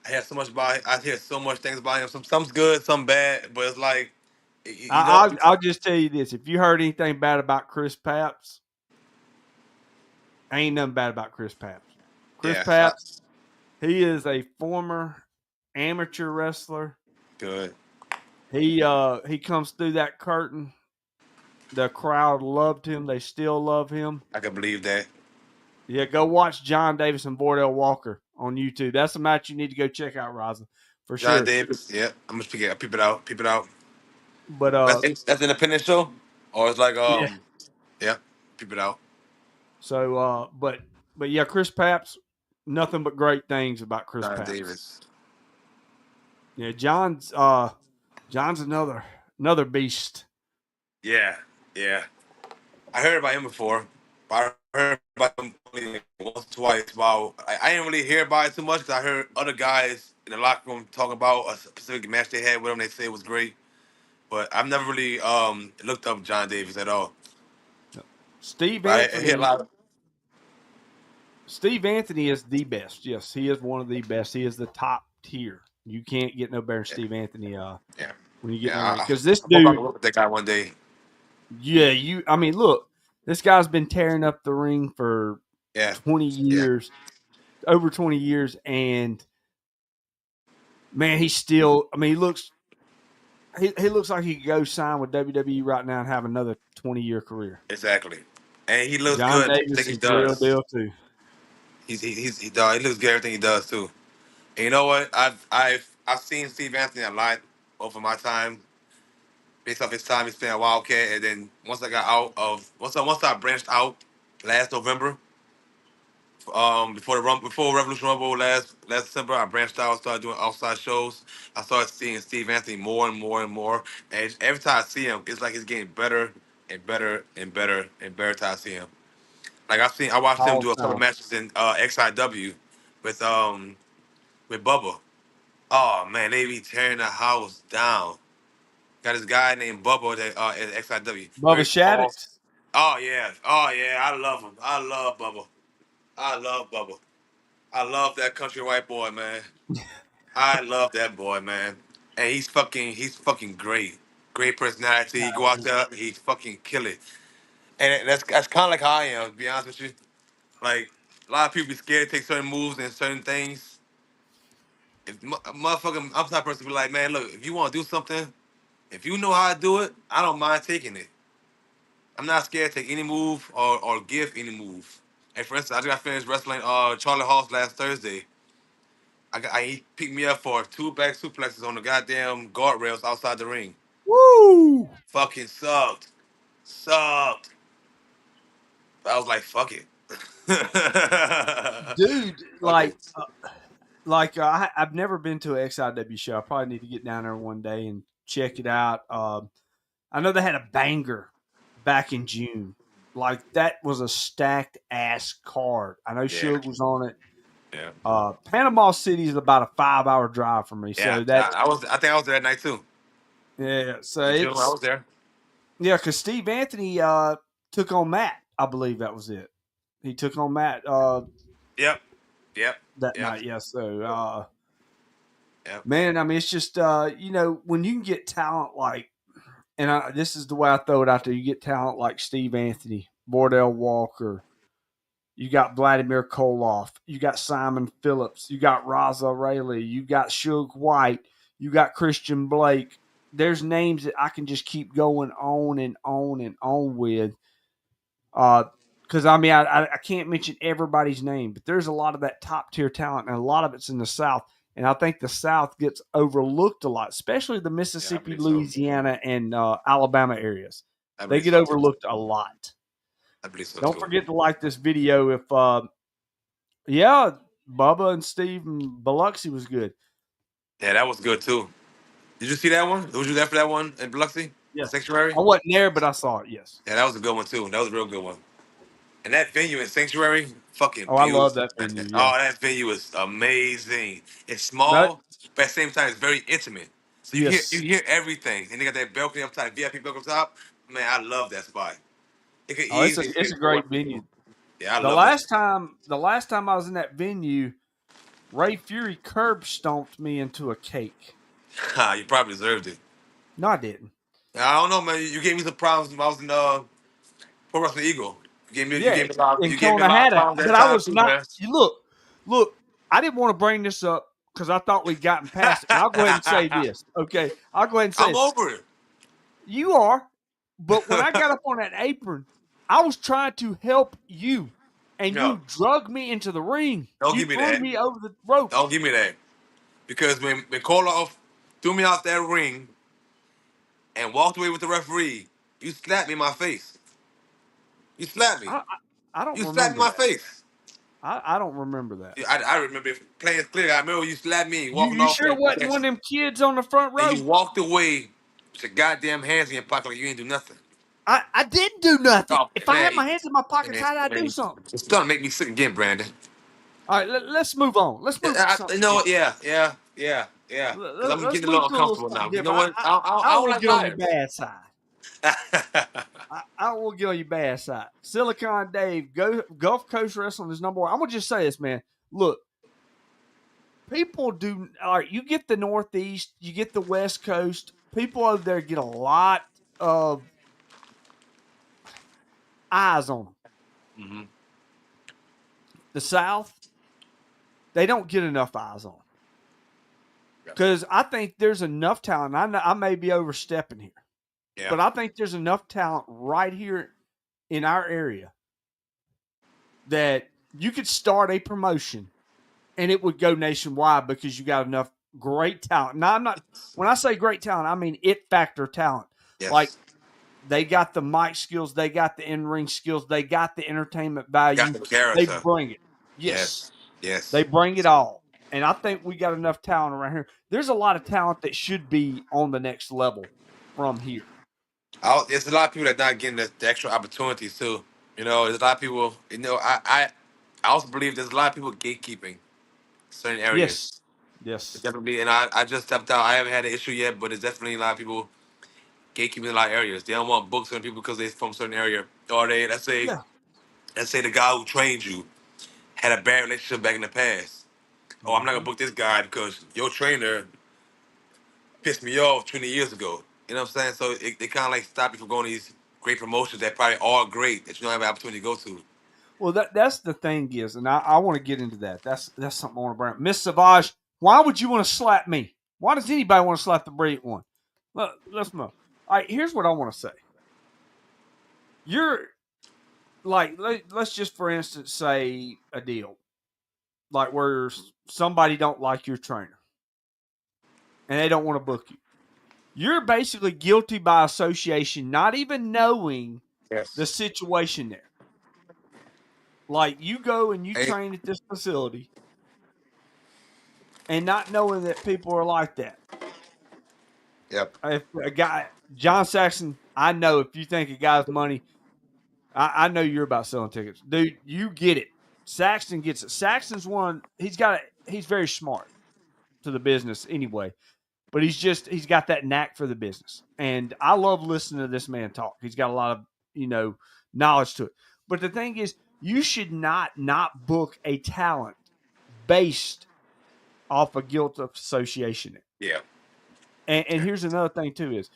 I hear so much things about him. Some's good, some bad, but it's like you know, I'll just tell you this: if you heard anything bad about Chris Paps, ain't nothing bad about Chris Paps. Chris yeah, Paps, he is a former amateur wrestler. good. He comes through that curtain. The crowd loved him. They still love him. I can believe that. Yeah, go watch John Davis and Bordell Walker on YouTube. That's a match you need to go check out, Raza, for John sure. Davis, yeah. I'm just peep it out, peep it out. But That's an independent show, or it's like yeah. yeah, peep it out. So but yeah, Chris Paps, nothing but great things about Chris John Paps. Davis. Yeah, John's another beast. Yeah, yeah. I heard about him before, but I heard about him only once, twice. Wow, I didn't really hear about it too much because I heard other guys in the locker room talking about a specific match they had with him. They say it was great, but I've never really looked up John Davis at all. Steve But I hear a Anthony lot. Of, Steve Anthony is the best. Yes, he is one of the best. He is the top tier. You can't get no better than Steve Anthony yeah, when you get in yeah. the ring. Because this I hope I dude, can work with that guy one day. yeah, I mean, look, this guy's been tearing up the ring for Yeah, 20 yeah. years, over 20 years, and man, he's still. I mean, he looks like he could go sign with WWE right now and have another 20-year career. Exactly. And he looks John good. I think Davis he is the real does. deal too. He looks good. Everything he does too. And you know what? I've seen Steve Anthony a lot over my time, based off his time he spent at Wildcat. And then once I branched out last November, before Revolution Rumble last December, I branched out, started doing outside shows. I started seeing Steve Anthony more and more and more. And every time I see him, it's like he's getting better and better and better and better. Time I see him. Like I watched him All do a the couple time. matches in XIW with with Bubba. Oh man, they be tearing the house down. Got this guy named Bubba that at XIW. Bubba Very tall. Shaddix. Oh yeah, I love him. I love Bubba. I love Bubba. I love that country white boy, man. I love that boy, man. And he's fucking great. Great personality. He go out there, he fucking kill it. And that's kind of like how I am, to be honest with you. Like a lot of people be scared to take certain moves and certain things. If motherfucking, I'm the type of person to be like, man, look, if you want to do something, if you know how to do it, I don't mind taking it. I'm not scared to take any move or give any move. And for instance, I just got finished wrestling Charlie Hoss last Thursday, He picked me up for 2 back suplexes on the goddamn guardrails outside the ring. Woo, Fucking sucked. Sucked. But I was like, fuck it. dude! Fuck it. I've never been to an XIW show. I probably need to get down there one day and check it out. I know they had a banger back in June. Like that was a stacked ass card. I know Yeah. Suge was on it. Yeah. Panama City is about a 5-hour drive from me, Yeah. so that's I think I was there that night too. yeah. So In June, I it's was there. yeah, because Steve Anthony took on Matt. I believe that was it. He took on Matt Yep. Yep. that Yep. night. Yeah. So Yep. man, I mean, it's just when you can get talent like, and this is the way I throw it out there. You get talent like Steve Anthony, Bordell Walker. You got Vladimir Koloff. You got Simon Phillips. You got Raza Rayleigh. You got Suge White. You got Christian Blake. There's names that I can just keep going on and on and on with. Because I can't mention everybody's name, but there's a lot of that top tier talent, and a lot of it's in the South. And I think the South gets overlooked a lot, especially the Yeah, I Mississippi, believe so. And Alabama areas. I They believe get so too. overlooked a lot. I believe so Don't too. forget to like this video if yeah, Bubba and Steve and Biloxi was good. Yeah, that was good too. Did you see that one? Was you there for that one in Biloxi? Yeah. Sanctuary? I wasn't there, but I saw it, yes. Yeah, that was a good one too. That was a real good one. And that venue in Sanctuary, fucking Oh, I love beautiful. that venue, yeah. Oh, that venue is amazing. It's That small, but at the same time, it's very intimate. So you yes. hear everything, and they got that balcony up top, VIP balcony up top. Man, I love that spot. It could Oh, easily it's fit a four great venue. people. Yeah, I The love that. last time I was in that venue, Ray Fury curb stomped me into a cake. You probably deserved it. No, I didn't. I don't know, man. You gave me some problems when I was in Pro Wrestling Eagle. Yeah, in you gave me a Kona lot of had it, problems but that I time was too, not. man. You look. I didn't want to bring this up because I thought we'd gotten past it. But I'll go ahead and say this. Okay, I'll go ahead and say I'm this. over it. You are, but when I got up on that apron, I was trying to help you, and No, you drug me into the ring. don't You give me threw that. me over the ropes. Don't give me that. Because when Koloff threw me out that ring and walked away with the referee, you slapped me in my face. You slapped me. I, I don't You slapped me remember in my that. face. I don't remember that. I remember it plain and clear. I remember you slapped me You walking you off sure it that wasn't one of them kids on the front and row? you walked away with your goddamn hands in your pocket like you ain't do nothing. I didn't do nothing. Oh If I had man, my hands in my pockets, man, how did I do man. something? It's starting to make me sick again, Brandon. All right, let's move on. Let's move to You something know what? different. Yeah. Because I'm Let's getting a move little to a little uncomfortable something now. You know different. what? I I don't don't want to like get on your liars. bad side. I don't want to get on your bad side. Silicon Dave, Gulf Coast Wrestling is number one. I'm gonna just say this, man. Look, people do. All right, you get the Northeast, you get the West Coast. People over there get a lot of eyes on them. hmm The South, they don't get enough eyes on Yeah. because I think there's enough talent. I may be overstepping here, Yeah. but I think there's enough talent right here in our area that you could start a promotion and it would go nationwide because you got enough great talent. Now, I'm not, when I say great talent, I mean it factor talent. Like Yes. they got the mic skills, they got the in ring skills, they got the entertainment Got value. the They character. bring it. Yes, Yes. Yes. they bring it all. And I think we got enough talent around here. There's a lot of talent that should be on the next level from here. There's a lot of people that not getting the extra opportunities too. You know, there's a lot of people. You know, I also believe there's a lot of people gatekeeping certain areas. Yes. Yes. Definitely, and I just stepped out. I haven't had an issue yet, but there's definitely a lot of people gatekeeping in a lot of areas. They don't want books on people because they're from a certain area, or they Yeah. let's say the guy who trained you had a bad relationship back in the past. Oh, I'm not gonna Mhm. book this guy because your trainer pissed me off 20 years ago. You know what I'm saying? So they kind of like stop you from going to these great promotions that probably are great that you don't have an opportunity to go to. Well, that's the thing is, and I want to get into that. That's something I want to bring up. Miss Savage, why would you want to slap me? Why does anybody want to slap the brilliant one? Let's move. All right, here's what I want to say. You're like, let's just for instance say a deal. like where somebody don't like your trainer and they don't want to book you. You're basically guilty by association, not even knowing the Yes. situation there. Like you go and you Hey, train at this facility and not knowing that people are like that. yep. If a guy, John Saxon, I know if you think a guy's money, I know you're about selling tickets, dude. You get it. Saxton gets it. Saxton's one. He's very smart to the business anyway, but he's got that knack for the business, and I love listening to this man talk. He's got a lot of knowledge to it. But the thing is, you should not book a talent based off of guilt of association. Yeah. And here's another thing too is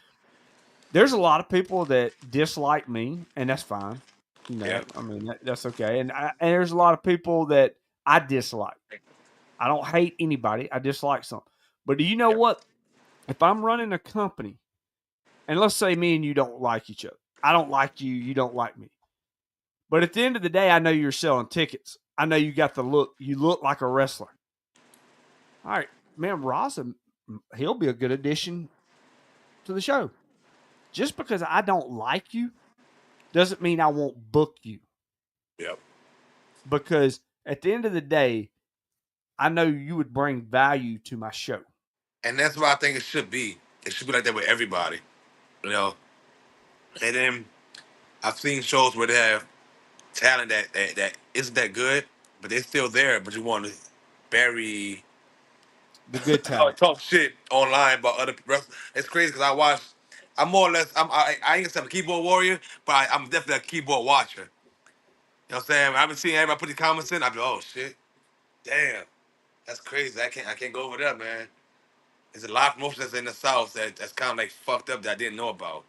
there's a lot of people that dislike me, and that's fine. Yeah. I mean that's okay. And there's a lot of people that I dislike. I don't hate anybody. I dislike some. But do you know Yeah. what? If I'm running a company, and let's say me and you don't like each other, I don't like you, you don't like me. But at the end of the day, I know you're selling tickets. I know you got the look. You look like a wrestler. All right, man, Raza, he'll be a good addition to the show. Just because I don't like you doesn't mean I won't book you. Yep. Because at the end of the day, I know you would bring value to my show. And that's what I think it should be. It should be like that with everybody, you know. And then I've seen shows where they have talent that isn't that good, but they're still there. But you want to bury The good talent. talk shit online about other wrestlers. It's crazy because I watch. I'm more or less. I ain't gonna say I'm a keyboard warrior, but I'm definitely a keyboard watcher. You know what I'm saying? I've been seeing everybody put the comments in. I be, oh shit, damn, that's crazy. I can't go over there, man. There's a lot of promotions that's in the South that's kind of like fucked up that I didn't know about.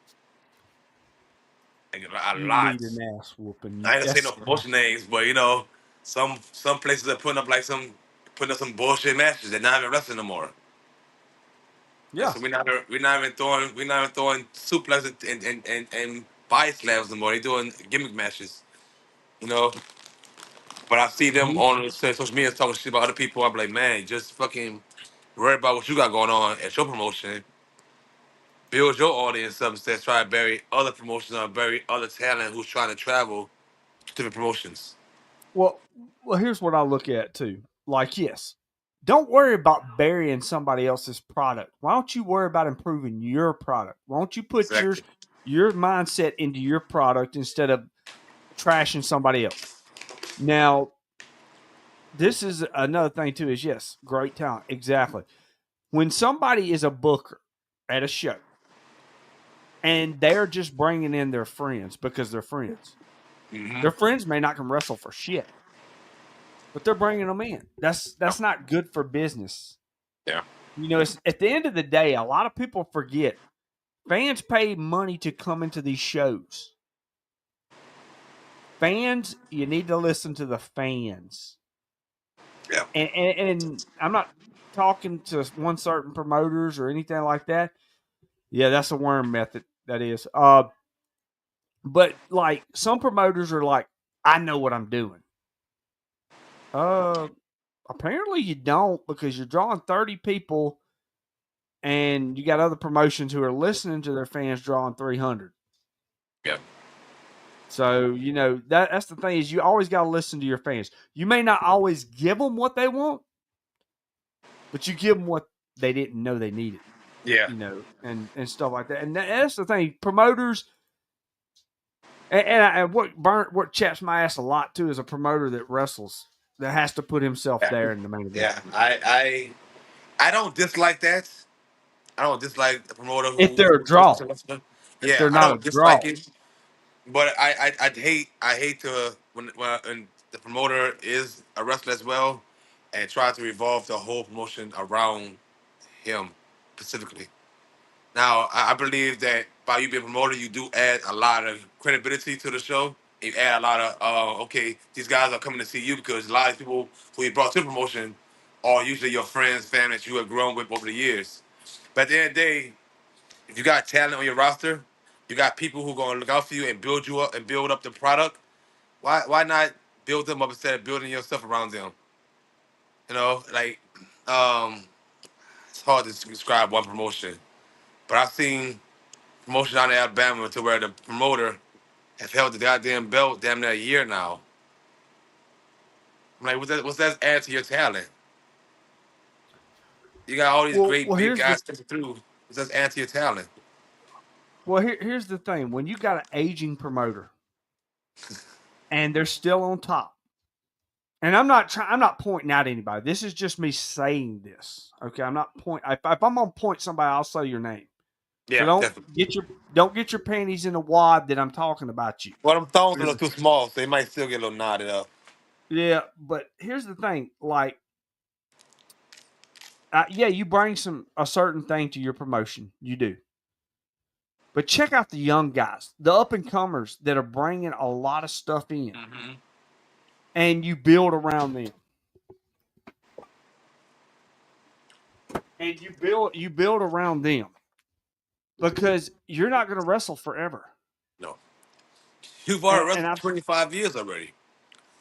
Like, a You lot. need an ass whooping. I ain't gonna say no That's promotion names, but some places are putting up some bullshit matches. They're not even wrestling no more. And yeah. so we're not even throwing suplexes and body slams no more. They're doing gimmick matches, you know. But I see them Mhm. on social media talking shit about other people. I'm like, man, just fucking worry about what you got going on at your promotion. Build your audience up instead of try to bury other promotions or bury other talent who's trying to travel to different promotions. Well, here's what I look at too. Like, yes, don't worry about burying somebody else's product. Why don't you worry about improving your product? Why don't you put Exactly. your mindset into your product instead of trashing somebody else? Now, this is another thing too. Is yes, great talent, exactly. When somebody is a booker at a show and they're just bringing in their friends because they're friends, Hmm. their friends may not come wrestle for shit, but they're bringing them in. That's not good for business. Yeah. It's at the end of the day, a lot of people forget fans pay money to come into these shows. Fans, you need to listen to the fans. Yeah. And I'm not talking to one certain promoters or anything like that. Yeah, that's a worm method. That is. But like some promoters are like, I know what I'm doing. Uh, Apparently you don't because you're drawing 30 people and you got other promotions who are listening to their fans drawing 300. Yeah. So, that's the thing is you always got to listen to your fans. You may not always give them what they want, but you give them what they didn't know they needed, Yeah. and stuff like that. And that's the thing. Promoters, and what chaps my ass a lot too is a promoter that wrestles that has to put himself Yeah. there in the main event. Yeah. I don't dislike that. I don't dislike the promoter If who they're a puts draw, the wrestler. if Yeah, they're I not a don't dislike draw, it, but I hate to when the promoter is a wrestler as well, and try to revolve the whole promotion around him specifically. Now, I believe that by you being a promoter, you do add a lot of credibility to the show. You add a lot of, okay, these guys are coming to see you because a lot of people who you brought to the promotion are usually your friends, family that you have grown with over the years. But at the end of the day, if you got talent on your roster, you got people who are going to look out for you and build you up and build up the product. Why not build them up instead of building yourself around them? You know, like um, it's hard to describe one promotion, but I've seen promotion down in Alabama to where the promoter has held the goddamn belt damn near a year now. I'm like, what's that add to your talent? You got all these great Well, big here's the guys stepping through. What's that add to your talent? here's the thing: when you got an aging promoter and they're still on top, and I'm not pointing out anybody. This is just me saying this. Okay, I'm not point. If I'm gonna point somebody, I'll say your name. So Yeah, definitely. don't get your panties in a wad that I'm talking about you. Well, them thongs are a Because little too small, so they might still get a little knotted up. yeah, but here's the thing: like, yeah, you bring a certain thing to your promotion, you do. But check out the young guys, the up and comers that are bringing a lot of stuff in, Mm-hmm. and you build around them, and you build around them because you're not going to wrestle forever. No, you've already And wrestled I 25 years already.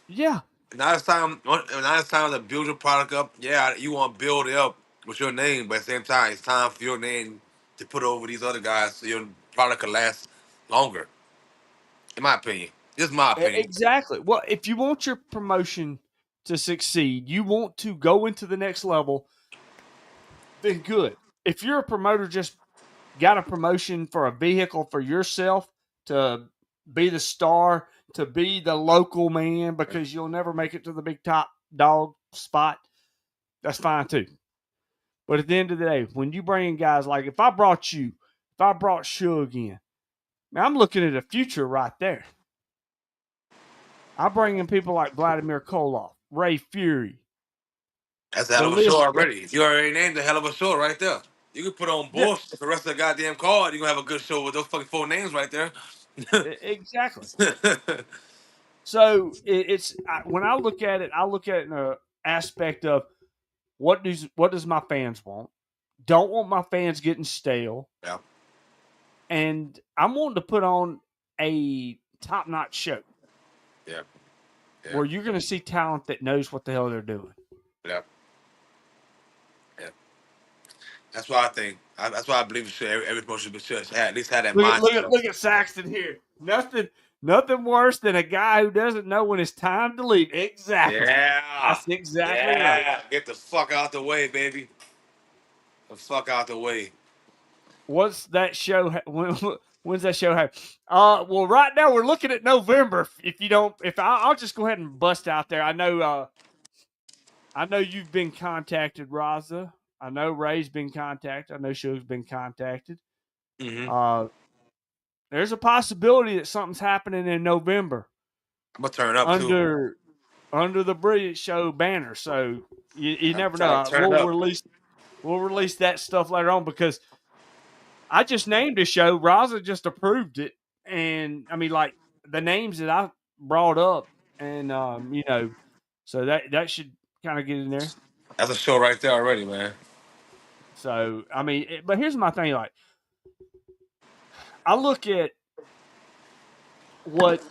yeah, Now it's time. Now it's time to build your product up. Yeah, you want to build it up with your name, but at the same time, it's time for your name to put over these other guys so your product can last longer. In my opinion, just my opinion. exactly. Well, if you want your promotion to succeed, you want to go into the next level, then good. If you're a promoter just got a promotion for a vehicle for yourself to be the star, to be the local man because you'll never make it to the big top dog spot, that's fine too. But at the end of the day, when you bring in guys like if I brought Suge in, now I'm looking at a future right there. I bring in people like Vladimir Koloff, Ray Fury. That's a hell The of a show list, already. You already named a hell of a show right there. You can put on yeah, bullshit for the rest of the goddamn card. You gonna have a good show with those fucking four names right there. exactly. So when I look at it, I look at it in a aspect of what does my fans want? Don't want my fans getting stale, Yeah, and I'm wanting to put on a top notch show yeah, yeah, where you're going to see talent that knows what the hell they're doing. yeah, yeah. That's why I think. That's why I believe every promotion should at least have that mindset. Look at Saxton here. Nothing worse than a guy who doesn't know when it's time to leave. Exactly. Yeah, That's exactly right. yeah. Get the fuck out the way, baby. The fuck out the way. What's that show? When's that show happen? Well, right now we're looking at November. If you don't, if I'll just go ahead and bust out there. I know you've been contacted, Raza. I know Ray's been contacted. I know Suge's been contacted. Mm-hmm. Uh, there's a possibility that something's happening in November I'm gonna turn up too. under under the Brilliant Show banner. So you I'm never know. trying to turn it up. We'll release that stuff later on because I just named a show. Raza just approved it, and I mean, like the names that I brought up, and so that should kind of get in there. That's a show right there already, man. So I mean, but here's my thing: like I look at what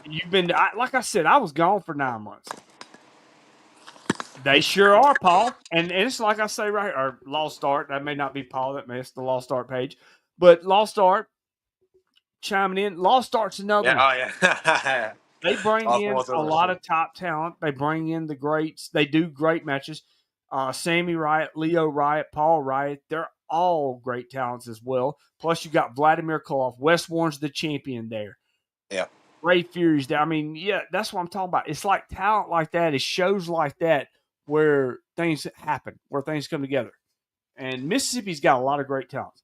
you've been. Like I said, I was gone for 9 months. They sure are, Paul, and it's like I say right here, or Lost Art. That may not be Paul. That may it's the Lost Art page, but Lost Art chiming in. Lost Art's another Yeah. one. Oh yeah. They bring All in four a of lot them. of top talent. They bring in the greats. They do great matches. Sammy Riot, Leo Riot, Paul Riot. They're all great talents as well. Plus, you got Vladimir Koloff. Wes Warren's the champion there. Yeah. Ray Fury's there. I mean, yeah, that's what I'm talking about. It's like talent like that. It's shows like that where things happen, where things come together. And Mississippi's got a lot of great talents.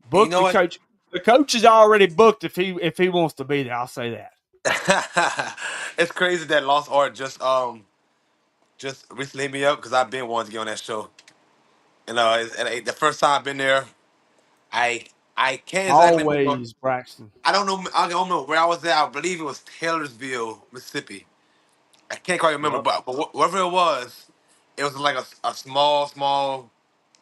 And you Book know the what? coach. The coach is already booked if he wants to be there. I'll say that. It's crazy that Lost Art just recently hit me up because I've been wanting to get on that show. And the first time I've been there, I I can't exactly remember. Always, Braxton. I don't know. I don't know where I was at. I believe it was Taylorsville, Mississippi. I can't quite remember, Yep. but wherever it was like a small.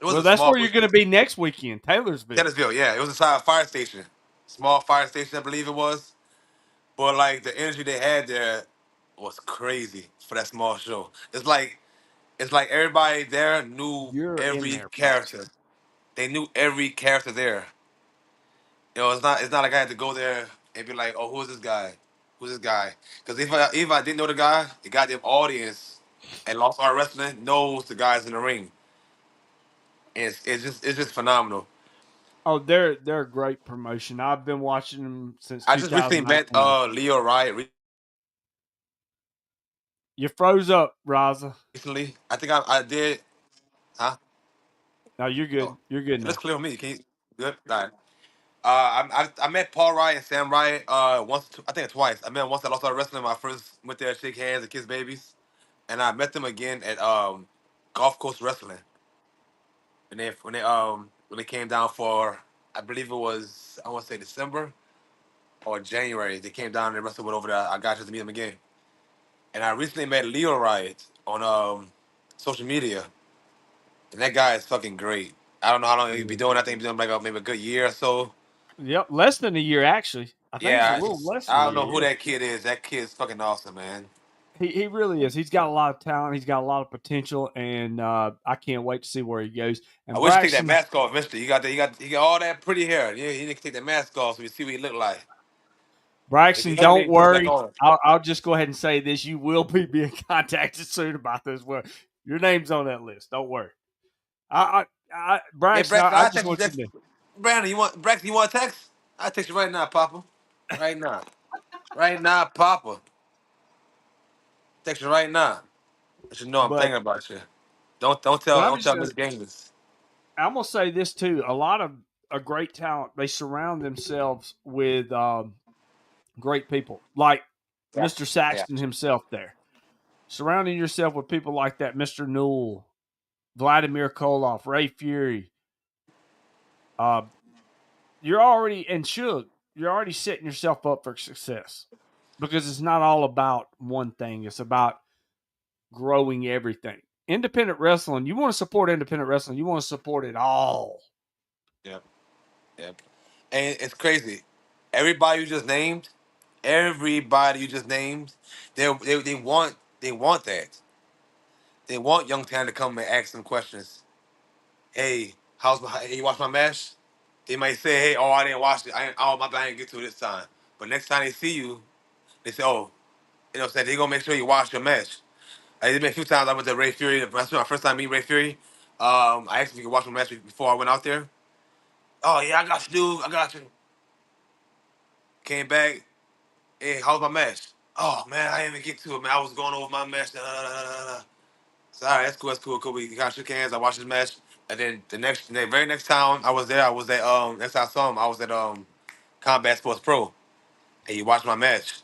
It was Well, a that's small where you're going to be next weekend, Taylorsville. Taylorsville. Yeah, it was inside a fire station, small fire station, I believe it was. But like the energy they had there was crazy for that small show. It's like it's like everybody there knew You're in every there, character. Braxton. They knew every character there. It's not like I had to go there and be like, oh, who's this guy? Who's this guy? Because if I didn't know the goddamn audience and Lost Art Wrestling knows the guys in the ring. And it's just phenomenal. Oh, they're a great promotion. I've been watching them since I just recently met 2019. Leo Riot You froze up, Raza. recently. I think I did. Huh? No, you're Oh, good. You're good it looks now. clear on me. Can you good? All right. I met Paul Riot and Sam Riot once, I think twice. I met them once at Lost Art Wrestling when I first went there to shake hands and kiss babies, and I met them again at Gulf Coast Wrestling. And when they came down for, I believe it was, I want to say December or January, they came down and wrestled with over there. I got to meet them again. And I recently met Leo Riot on social media, and that guy is fucking great. I don't know how long he'll be doing. I think he's doing like maybe a good year or so. Yep, less than a year actually. I think it's a Yeah, little less than I a don't year. know who Yeah, that kid is. That kid's fucking awesome, man. he really is. He's got a lot of talent. He's got a lot of potential, and I can't wait to see where he goes. I And wish he take that Braxton, mask off eventually. He got all that pretty hair. Yeah, he need to take that mask off so we see what he look like. If he doesn't, Don't he put it back worry. on. I'll just go ahead and say this: you will be being contacted soon about this. Well, your name's on that list. Don't worry. Hey, Braxton, Braxton, I I just text you. want you to know. Brandon, Braxton? You want a text? I text you right now, Papa. Right now, right now, Papa. Text you right now. I should know I'm But thinking about you. Don't but tell I'm don't just tell gonna Miss Gamers. I'm gonna say this too. A lot of a great talent. They surround themselves with great people, like Yeah, Mr. yeah. Saxton himself. There, surrounding yourself with people like that, Mr. Newell, Vladimir Koloff, Ray Fury. Uh, you're already and Suge. You're already setting yourself up for success because it's not all about one thing. It's about growing everything. Independent wrestling. You want to support independent wrestling. You want to support it all. Yep, yep. And it's crazy. Everybody you just named, everybody you just named, they want that. They want young talent to come and ask them questions. Hey, hey, you watch my match? They might say, hey, oh, I didn't watch it. My bad, I didn't get to it this time. But next time they see you, they say, oh, what I'm saying, they gonna make sure you watch your match. There's been a few times I went to Ray Fury. That's my first time meeting Ray Fury. I asked if he could watch my match before I went out there. Oh yeah, I got you, dude. I got you. Came back. Hey, how's my match? Oh man, I didn't even get to it, man. I was going over my match. Da, da, da, da, da. So, all right, that's cool. That's cool. Cool. We got shook hands. I watched his match, and then the very next time I was there, I was at next time I saw him, I was at Combat Sports Pro, and he watched my match.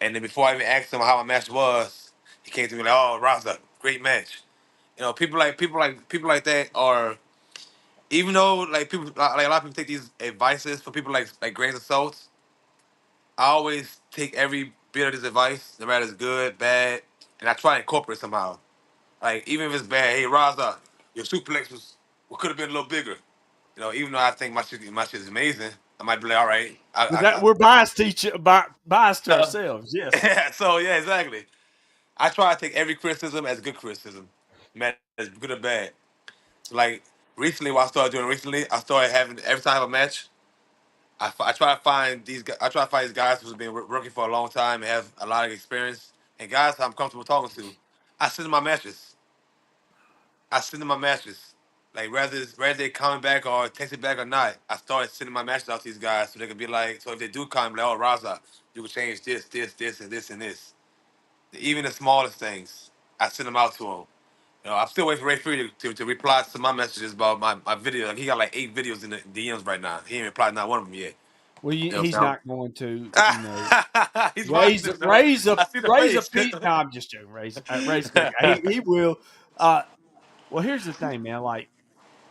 And then before I even asked him how my match was, he came to me like, "Oh, Raza, great match." People like that are, even though like people like a lot of people take these advices for people like grains of salt. I always take every bit of this advice, no matter if it's good, bad, and I try to incorporate somehow. Like even if it's bad, hey Raza, your suplex could have been a little bigger. Even though I think my shit is amazing, I might be like, all right, But that we're biased to biased to I ourselves. Yes. yeah. So yeah, exactly. I try to take every criticism as good criticism, man, as good or bad. So like recently, what I started doing recently, I started having every time I have a match. I try to find I try to find these guys who've been working for a long time and have a lot of experience, and guys I'm comfortable talking to. I send them my matches. I send them my matches. Like whether they coming back or texting back or not, I started sending my matches out to these guys so they could be like, so if they do come, like, oh Raza, you can change this, and this and this. Even the smallest things, I send them out to them. I'm still waiting for Ray Free to reply to my messages about my video. Like, he got like 8 videos in the DMs right now. He ain't replied not one of them yet. Well, You know he's what not going to. I'm saying? He's watching this though. I see the Raise a face. Pete. No, I'm just joking. Raise a good guy. He will. Uh, well, here's the thing, man. Like,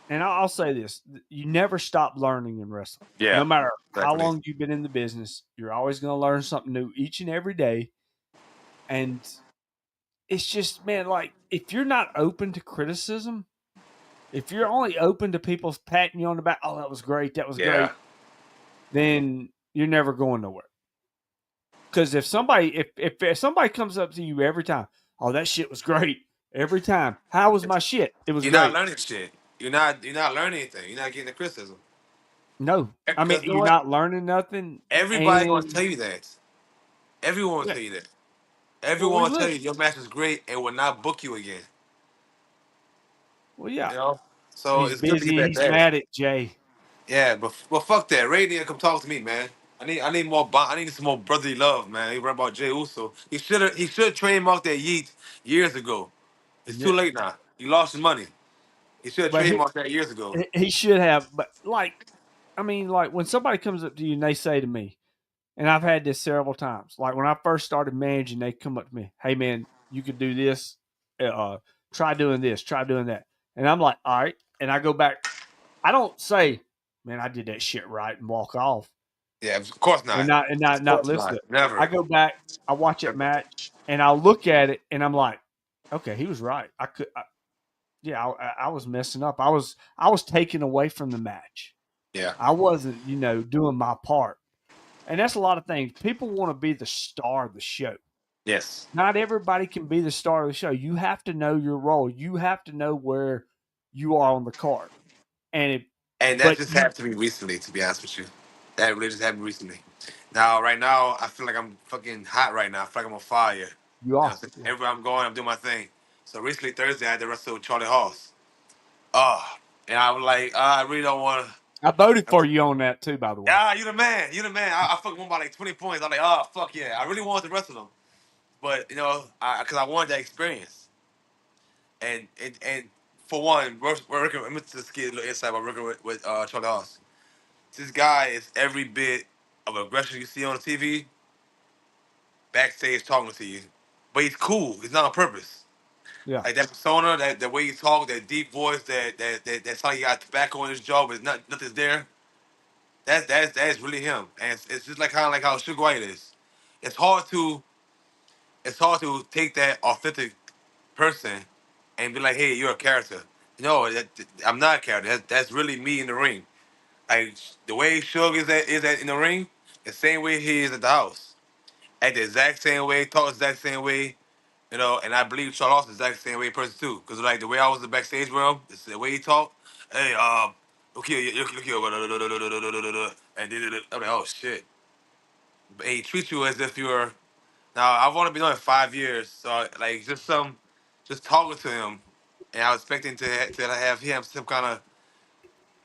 and I'll say this: you never stop learning in wrestling. Yeah, No matter how exactly. long you've been in the business, you're always going to learn something new each and every day. And it's just, man, like if you're not open to criticism, if you're only open to people patting you on the back, oh, that was great, Yeah, then you're never going nowhere. Because if somebody comes up to you every time, oh, that shit was great, every time. How was my shit? It was You're not great. learning shit. You're not learning anything. You're not getting the criticism. No, I mean Because you know you're what? not learning nothing, Everybody gonna and tell you that. Everyone will yeah, tell you that. well, Everyone we will tell live. you your match is great and will not book you again. Well, yeah, You know? So he's it's good to get busy and that he's bag. mad at Jay. Yeah, but fuck that. Ray didn't come talk to me, man. I need more I need some more brotherly love, man. He read about Jay Uso. He should have trademarked that yeet years ago. It's too Yeah, late now. He lost his money. He should have but trademarked that years ago. he should have. But like, I mean, like when somebody comes up to you and they say to me, and I've had this several times. Like when I first started managing, they come up to me, "Hey man, you could do this. Uh, try doing this. Try doing that." And I'm like, "All right." And I go back. I don't say, "Man, I did that shit right," and walk off, Yeah, of course and not. not listen to it. I Never. go back. I watch that match, and I look at it, and I'm like, "Okay, he was right. I could, yeah, I was messing up. I was taken away from the match. Yeah. I wasn't, doing my part." And that's a lot of things. People want to be the star of the show. Yes. Not everybody can be the star of the show. You have to know your role. You have to know where you are on the card. And if, And that but just you happened to me recently, to be honest with you. That really just happened recently. Now, right now, I feel like I'm fucking hot right now. I feel like I'm on fire. You you know, are. so Yeah. everywhere I'm going, I'm doing my thing. So recently, Thursday, I had to wrestle with Charlie Hoss. Oh, and I was like, I really don't want I voted to. for you on that too, by the way. Ah, you the man. You the man. I fucking won by like 20 points. I'm like, oh, fuck yeah. I really wanted to wrestle him. But, because I wanted that experience. And for one, we're working, let me just get a little insight about working with Charlie Hoss. This guy is every bit of aggression you see on the TV, backstage talking to you. But he's cool. He's not on purpose. Yeah. Like that persona, that the way he talk, that deep voice, that's like he got tobacco in his jaw, but nothing's there. That's really him. And it's just like kind of like how Sugar White is. It's hard to it's hard to take that authentic person and be like, hey, you're a character. No, I'm not a character. That's really me in the ring. Like the way Suge is at in the ring, the same way he is at the house. Act the exact same way, talk the exact same way, and I believe Charles is the exact same way person too. Cause like the way I was in the backstage with him, the way he talked, hey, look here, look here, and I'm like, oh shit. But he treats you as if you're now I've only been on it 5 years, so like just talking to him, and I was expecting to have him some kind of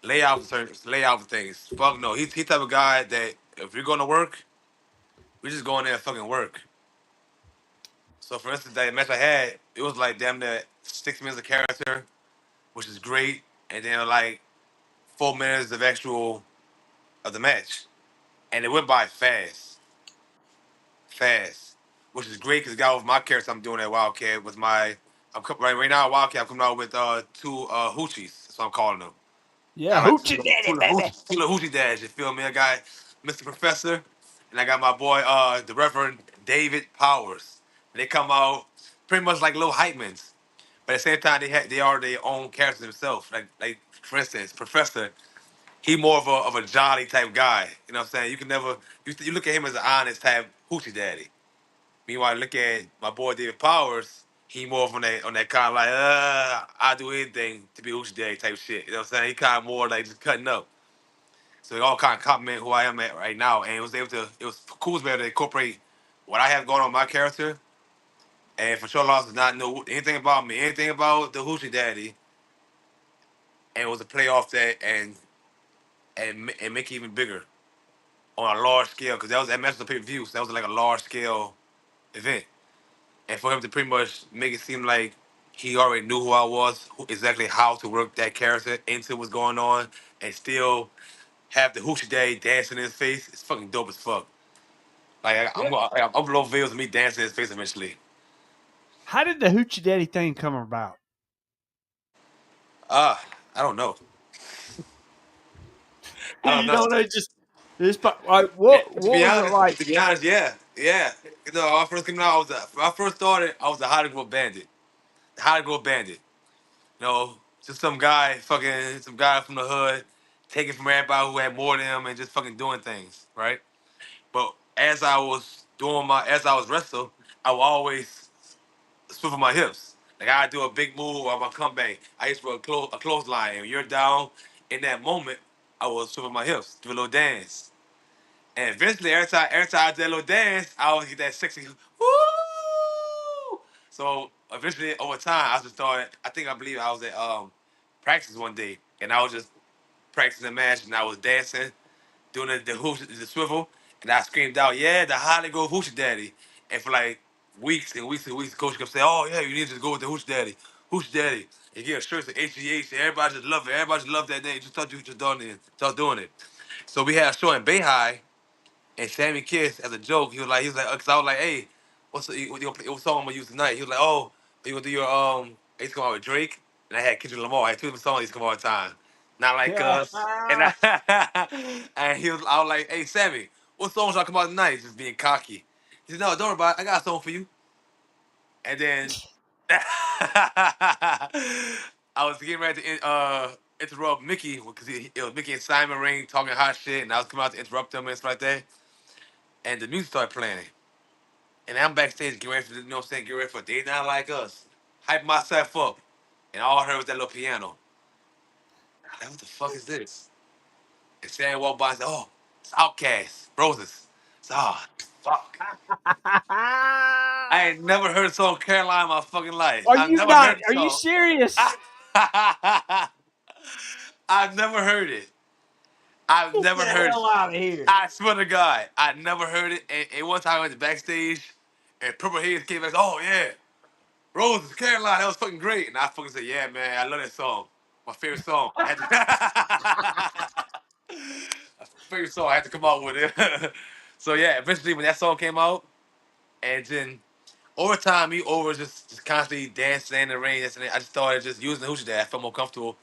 layout for things. Fuck no, he's type of guy that if you're going to work, we just go in there and fucking work. So for instance, that match I had, it was like damn near 6 minutes of character, which is great, and then like 4 minutes of actual of the match, and it went by fast, which is great because got with my character I'm doing at Wildcat with my right now at Wildcat I'm coming out with two hoochies, that's what I'm calling them. I Yeah. got like Hoochie daddy, baby. two little hoochie dads. You feel me? I got Mr. Professor, and I got my boy, the Reverend David Powers. They come out pretty much like little hype men, but at the same time they are their own characters themselves. Like for instance, Professor, he more of a jolly type guy. You know what I'm saying? You can never you look at him as an honest type hoochie daddy. Meanwhile, look at my boy David Powers. He more of on that kind of like I do anything to be hoochie daddy type shit. You know what I'm saying? He kind of more like just cutting up. So it all kind of compliment who I am at right now, and it was cool to be able to incorporate what I have going on with my character, and for sure Loss does not know anything about me, anything about the Hoochie Daddy, and it was a play off that and make it even bigger on a large scale because that match was a pay per view, so that was like a large scale event, and for him to pretty much make it seem like he already knew who I was, exactly how to work that character into what's going on, and still have the Hoochie Daddy dancing in his face, it's fucking dope as fuck. Like Yeah. I'm below videos of me dancing in his face eventually. How did the hoochie daddy thing come about? Uh, I don't know. I don't You know. know, they just like Yeah, what was it like? to be honest, yeah, yeah. When I first came out, when I first started, I was a how to grow bandit. How to grow bandit. Just some guy from the hood, taking from everybody who had more than him and just fucking doing things, right? But as I was wrestling, I would always swivel my hips. Like I do a big move or my comeback. I used to a clothesline, and you're down. In that moment, I was swivel my hips, do a little dance, and eventually, every time I did a little dance, I always get that sexy woo. So eventually, over time, I just started. I believe I was at practice one day, and I was just practicing the match, and I was dancing, doing the swivel, and I screamed out, "Yeah, the Holly go hoochie daddy!" And for like weeks and weeks and weeks, the coach kept saying, "Oh yeah, you need to go with the hoochie daddy." And get a shirt to HGH, and everybody just loved it. Everybody just loved that name. Just thought you just done it, start doing it. So we had a show in Bay High, and Sammy Kiss, as a joke, cause I was like, "Hey, what song I'm gonna use tonight?" He was like, "Oh, you gonna do your I used to come out with Drake, and I had Kendrick Lamar. I had two different songs used to come all the time, not like us." And I was like, "Hey, Sammy, what songs y'all come out tonight?" Just being cocky. He said, "No, don't worry about it. I got a song for you." And then I was getting ready to interrupt Mickey because it was Mickey and Simon Ring talking hot shit, and I was coming out to interrupt them and stuff like that. And the music started playing. And I'm backstage getting ready for, you know what I'm saying, getting ready for They Not Like Us. Hype myself up. And all I heard was that little piano. Like, what the fuck is this? And Sam walked by and said, "Oh, it's Outkast, Roses." So, oh, fuck. I ain't never heard a song Caroline in my fucking life. Are I've you never not? heard the Are you song. serious? I've never heard it. I've Get the never heard it. hell out of here. I swear to God, I never heard it. And one time I went to backstage, and Purple Haze came back. "Oh yeah, Rose, Caroline, that was fucking great." And I fucking said, "Yeah, man, I love that song. My favorite song. I had to My favorite song. I had to come out with it." So yeah, eventually when that song came out, and then over time, me over just constantly dancing in the rain, this and that, I just started just using the hoochie daddy. I felt more comfortable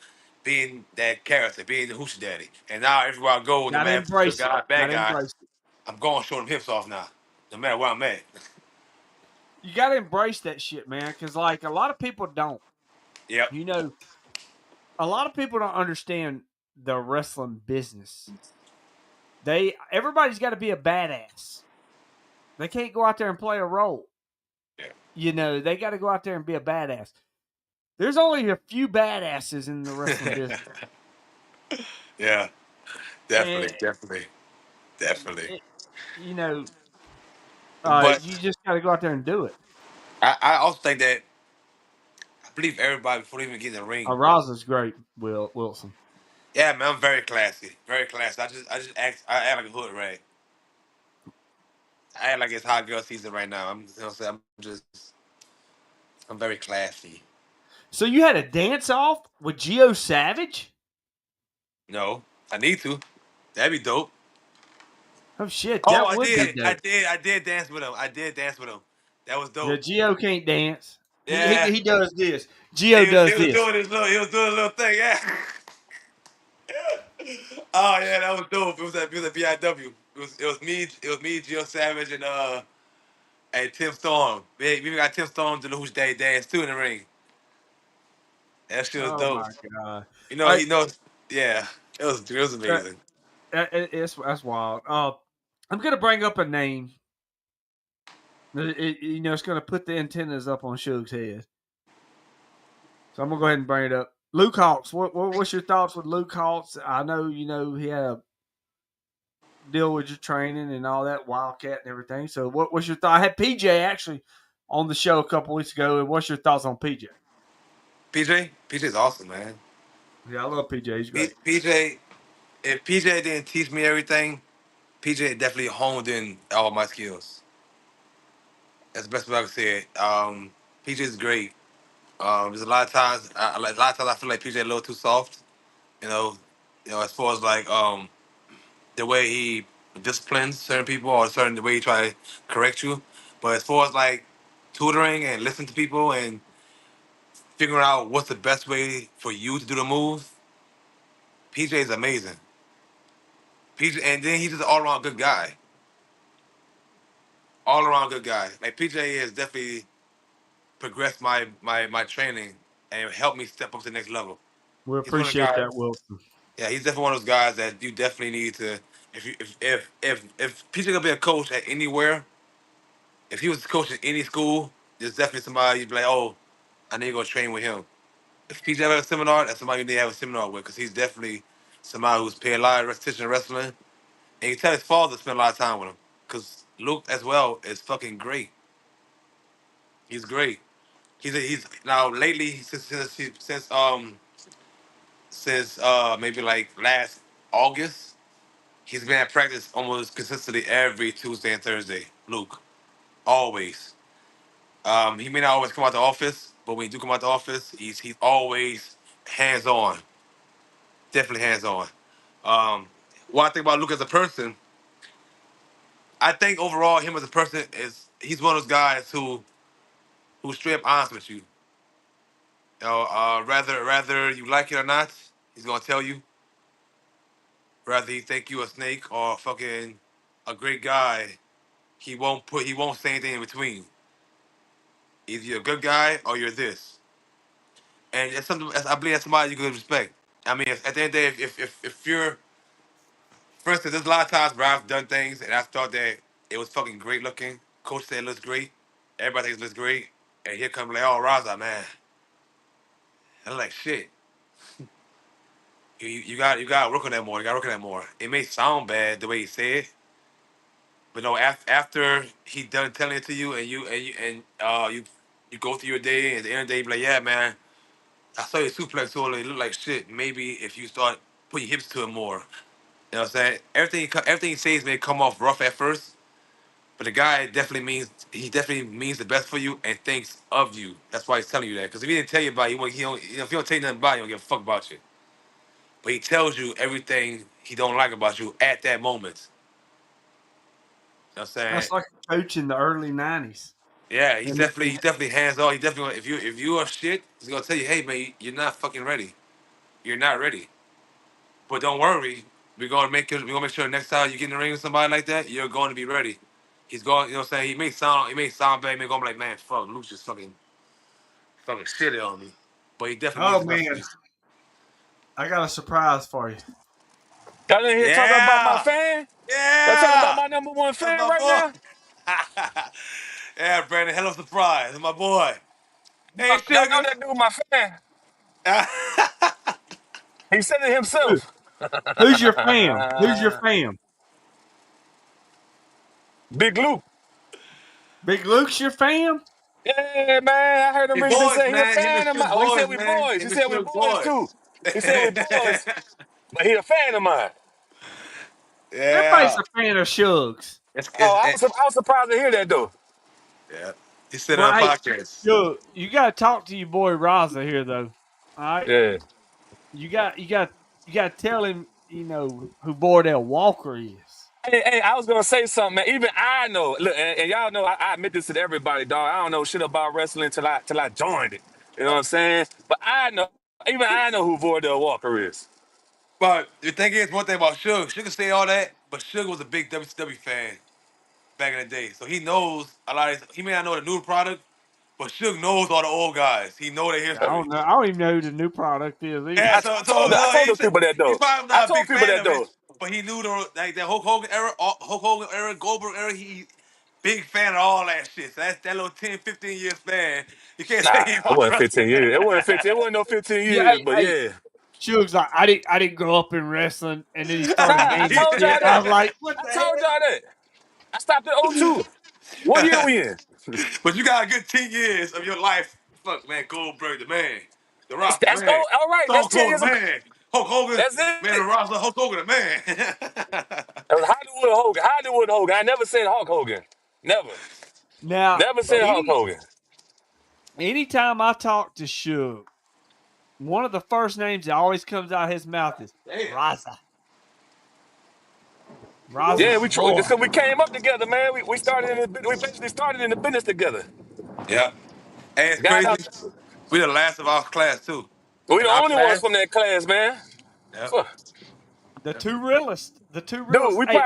being that character, being the hoochie daddy. And now everywhere I go, no Gotta matter if it's a good embrace it. guy, bad Gotta guy, embrace it. I'm going to show them hips off now, no matter where I'm at. You gotta embrace that shit, man. Because like a lot of people don't. Yep. You know, a lot of people don't understand the wrestling business. Everybody's got to be a badass. They can't go out there and play a role. Yeah. You know, they got to go out there and be a badass. There's only a few badasses in the wrestling business, Yeah. and Definitely. Definitely. Definitely. it, you know, But you just got to go out there and do it. I also think that I believe everybody before they even get in the ring. Raza's great, Will Wilson. Yeah, man, I'm very classy. Very classy. I act like a hood rat. I act like it's hot girl season right now. I'm very classy. So you had a dance off with Geo Savage? No, I need to. That'd be dope. Oh shit, Oh, that would be dope. I did dance with him. I did dance with him. That was Yeah, dope. Geo can't dance. Yeah, He does this. Geo he does was this. doing he was doing a little thing. Yeah. Oh yeah, that was dope. It was at BIW. It was me, Jill Savage, and Tim Storm. We even got Tim Storm to the Who's Day dance too in the ring. That shit was Oh dope. my god! You know, I, he knows. Yeah, it was uh, amazing. that's wild. I'm gonna bring up a name. You know, it's gonna put the antennas up on Suge's head. So I'm gonna go ahead and bring it up. Luke Hawks. What's your thoughts with Luke Hawks? I know you know he had a deal with your training and all that Wildcat and everything. So what's your thought? I had PJ actually on the show a couple weeks ago. And what's your thoughts on PJ? PJ's awesome, man. Yeah, I love PJ. He's great. PJ, if PJ didn't teach me everything, PJ definitely honed in all my skills. That's the best way I can say it. PJ's great. There's a lot of times, a lot of times I feel like PJ a little too soft. You know, as far as like the way he disciplines certain people or certain the way he try to correct you. But as far as like tutoring and listening to people and figuring out what's the best way for you to do the move, PJ is amazing. PJ, and then he's just an all around good guy. All around good guy. Like PJ has definitely progressed my training and helped me step up to the next level. We He's one of the appreciate guys. that, Wilson. Yeah, he's definitely one of those guys that you definitely need to. If you if PJ gonna be a coach at anywhere, if he was coaching any school, there's definitely somebody you'd be like, oh, I need to go train with him. If he's ever a seminar, that's somebody you need to have a seminar with, because he's definitely somebody who's paid a lot of attention to wrestling. And you tell his father to spend a lot of time with him, because Luke as well is fucking great. He's great. He's now lately since maybe like last August, he's been at practice almost consistently every Tuesday and Thursday. Luke, always. He may not always come out the office, but when he do come out the office, he's always hands on, definitely hands on. Um, what I think about Luke as a person, I think overall him as a person is he's one of those guys who's straight up honest with you. Rather you like it or not, he's gonna tell you. Rather he think you a snake or fucking a great guy, he won't say anything in between. Either you're a good guy or you're this. And it's something I believe that's somebody you can respect. I mean, at the end of the day, if you're, for instance, there's a lot of times where I've done things and I thought that it was fucking great looking. Coach said it looks great. Everybody thinks it looks great. And here comes like, oh, Raza, man. I'm like, shit. You got to work on that more. You got to work on that more. It may sound bad the way he said it, but no, after he done telling it to you and you go through your day and at the end of the day you be like, yeah, man, I saw your suplex tool and it looked like shit. Maybe if you start putting your hips to it more, you know what I'm saying? Everything he says may come off rough at first, but the guy definitely means the best for you and thinks of you. That's why he's telling you that. Because if he didn't tell you about it, he don't, if he don't tell you nothing about it, he don't give a fuck about you. But he tells you everything he don't like about you at that moment. You know what I'm saying? That's like a coach in the early '90s. Yeah, And he's definitely hands on. He definitely if you are shit, he's gonna tell you, hey man, you're not fucking ready. You're not ready. But don't worry, we're gonna make sure next time you get in the ring with somebody like that, you're going to be ready. He's going, you know what I'm saying? He may sound bad, he may go like, man, fuck, Luke's just fucking shit on me. But he definitely means oh the best for man, you. I got a surprise for you. Y'all in here talking about my Yeah! fan? Y'all talking about Yeah! my number one That's fan my right now? boy. Yeah, Brandon, hello surprise. That's my boy. Hey Y'all know sugar. that dude my fan. He said it Who- himself. Who's your fam? Who's your fam? Big Luke. Big Luke's your fam? Yeah, man. I heard him Hey recently boys, say he a man. Him and fan of mine. Suge Oh, he said boys, we man. boys. He Him and said we Suge boys too. boys. He said we boys, but he a fan of mine. Everybody's Yeah. a fan of Shugs. Oh, I was surprised to hear that though. Yeah. He said Well, on the hey, podcast. Shug, you got to talk to your boy Raza here, though. All right, Yeah. you got to tell him, who Bordell Walker is. Hey, I was gonna say something, man. Even I know. Look, and y'all know I admit this to everybody, dog. I don't know shit about wrestling till I joined it. You know what I'm saying? But I know, even I know who Vordell Walker is. But the thing is, one thing about Suge, Suge can say all that, but Suge was a big WCW fan back in the day. So he knows a lot of he may not know the new product, but Suge knows all the old guys. He know their I history. don't know. I don't even know who the new product is Yeah, either. I told those people that he's though. probably I not a told big people fan that of it, though. but he knew the like that Hulk Hogan era, Goldberg era. He big fan of all that shit. So that's that little 10, 15 year span. You can't say Nah, he it watched wasn't 15 wrestling. years. It wasn't 15. It wasn't no 15 Yeah, years. But hey, yeah. Shug's like, I didn't grow up in wrestling, and then he started Nah, I naming told shit. y'all I that. was like, what I the told hell? y'all that. I stopped at '02. What year we in? But you got a good 10 years of your life. Fuck man, Goldberg the man, The Rock the That's man, all right. That's Stone 10 Cold years the ago. man, Hulk Hogan That's man, the it. Rock Hulk Hogan the man. That was Hollywood Hogan. Hollywood Hogan. I never said Hulk Hogan. Never. Now, Never said Hulk Hogan. anytime I talk to Shug, one of the first names that always comes out of his mouth is Damn. Raza. Raza, Yeah, my boy. just because we came up together, man. We started in the, we basically started in the business together. Yeah. Hey, it's Got crazy. out. We the last of our class too. We In the our only ones class. from that class, man. Yep. Fuck. The two realists. The two Dude, realists. Hey,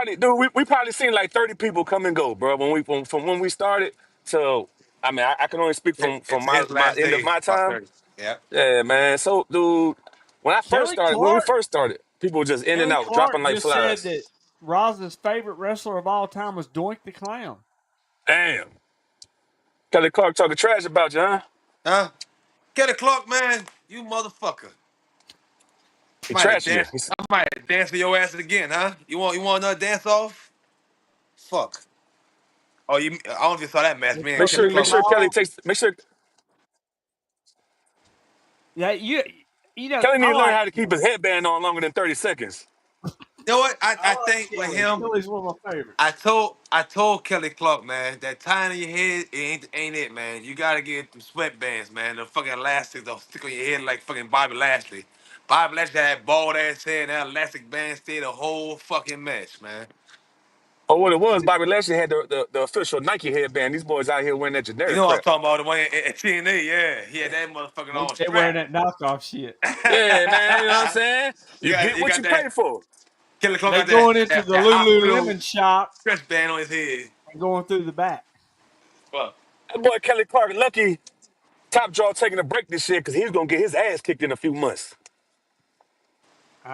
we probably seen like 30 people come and go, bro. From when we started to, I mean, I can only speak from It's his my last end of day, my about time. 30. Yeah. Yeah, man. So, dude, when we first started, people were just in and Kelly out, dropping Clark like just said flies. that Raza's favorite wrestler of all time was Doink the Clown. Damn. Kelly Clark talking trash about you, huh? Huh? Kelly Clark, man, you motherfucker. He Might have trashing you. dance. I might have dance for your ass again, huh? You want another dance off? Fuck. Oh, I don't know if you saw that match. The Me and Make Kelly sure, make Clark. sure Kelly Kelly Law. takes. Make sure Yeah, you know, Kelly need I to learn like how to keep his headband on longer than 30 seconds. You know what? I I like think with Kelly. him, Kelly's one of my favorites. I told Kelly Clark, man, that tying in your head ain't it, man. You gotta get them sweatbands, man. The fucking elastics don't stick on your head like fucking Bobby Lashley. Bobby Lashley had bald ass head and that elastic band stayed the whole fucking match, man. Or what it was, Bobby Lashley had the official Nike headband. These boys out here wearing that You generic know what I'm crap. talking about, the one at TNA, yeah. He had that motherfucking They on they wearing strap. that knockoff shit. Yeah, man. You know what I'm saying? you You got get you what got you that pay for. Kelly Clark They got that going into that, the that hospital Lululemon shop stretch band on his head. and going through the back. Fuck. That boy Kelly Clark lucky Top Draw taking a break this year because he's gonna get his ass kicked in a few months.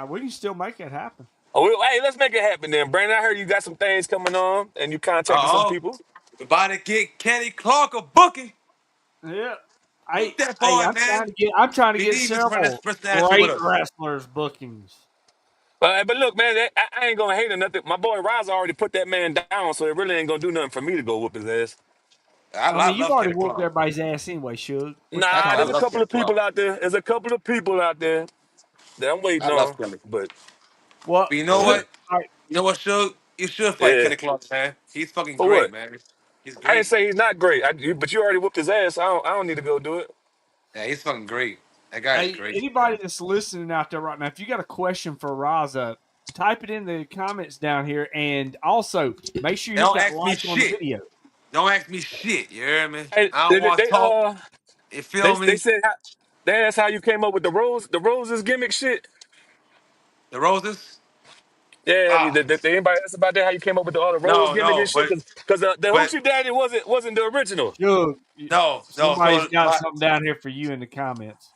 We can still make it happen. Oh, well, hey, let's make it happen then, Brandon. I heard you got some things coming on and you contacted some Uh-oh. people. We about to get Kelly Clark a booking. Yeah. Book that Hey, boy, man. I'm trying to We get need Mr. several Personality with great us. wrestlers bookings. But look, man, I ain't gonna hate or nothing. My boy Raza already put that man down, so it really ain't gonna do nothing for me to go whoop his ass. I I mean, you've love already Kelly whooped Clark. everybody's ass anyway, Suge. What you Nah, I there's a talking love couple Kelly of people Clark. out there. There's a couple of people out there that I'm waiting I love on. Kelly. But Well, But you know yeah, what? all right, You know what, Suge? You should fight yeah. Kelly Clark, man. He's fucking For great, what? man. He's I didn't great. say he's not great. But you already whooped his ass. I don't need to go do it. Yeah, he's fucking great. That guy is hey, great. anybody that's listening out there right now, if you got a question for Raza, type it in the comments down here, and also make sure you hit Don't that ask me like on the shit. video. Don't ask me shit. You hear me? Hey, I don't they want to they talk. uh You they feel they me? said that's how you came up with the roses gimmick shit. The roses? Yeah, Ah, anybody else about that? How you came up with all the rose no, gimmick and no, shit? Because the but hoochie daddy wasn't the original. Suge, no. somebody's So got something down here for you in the comments.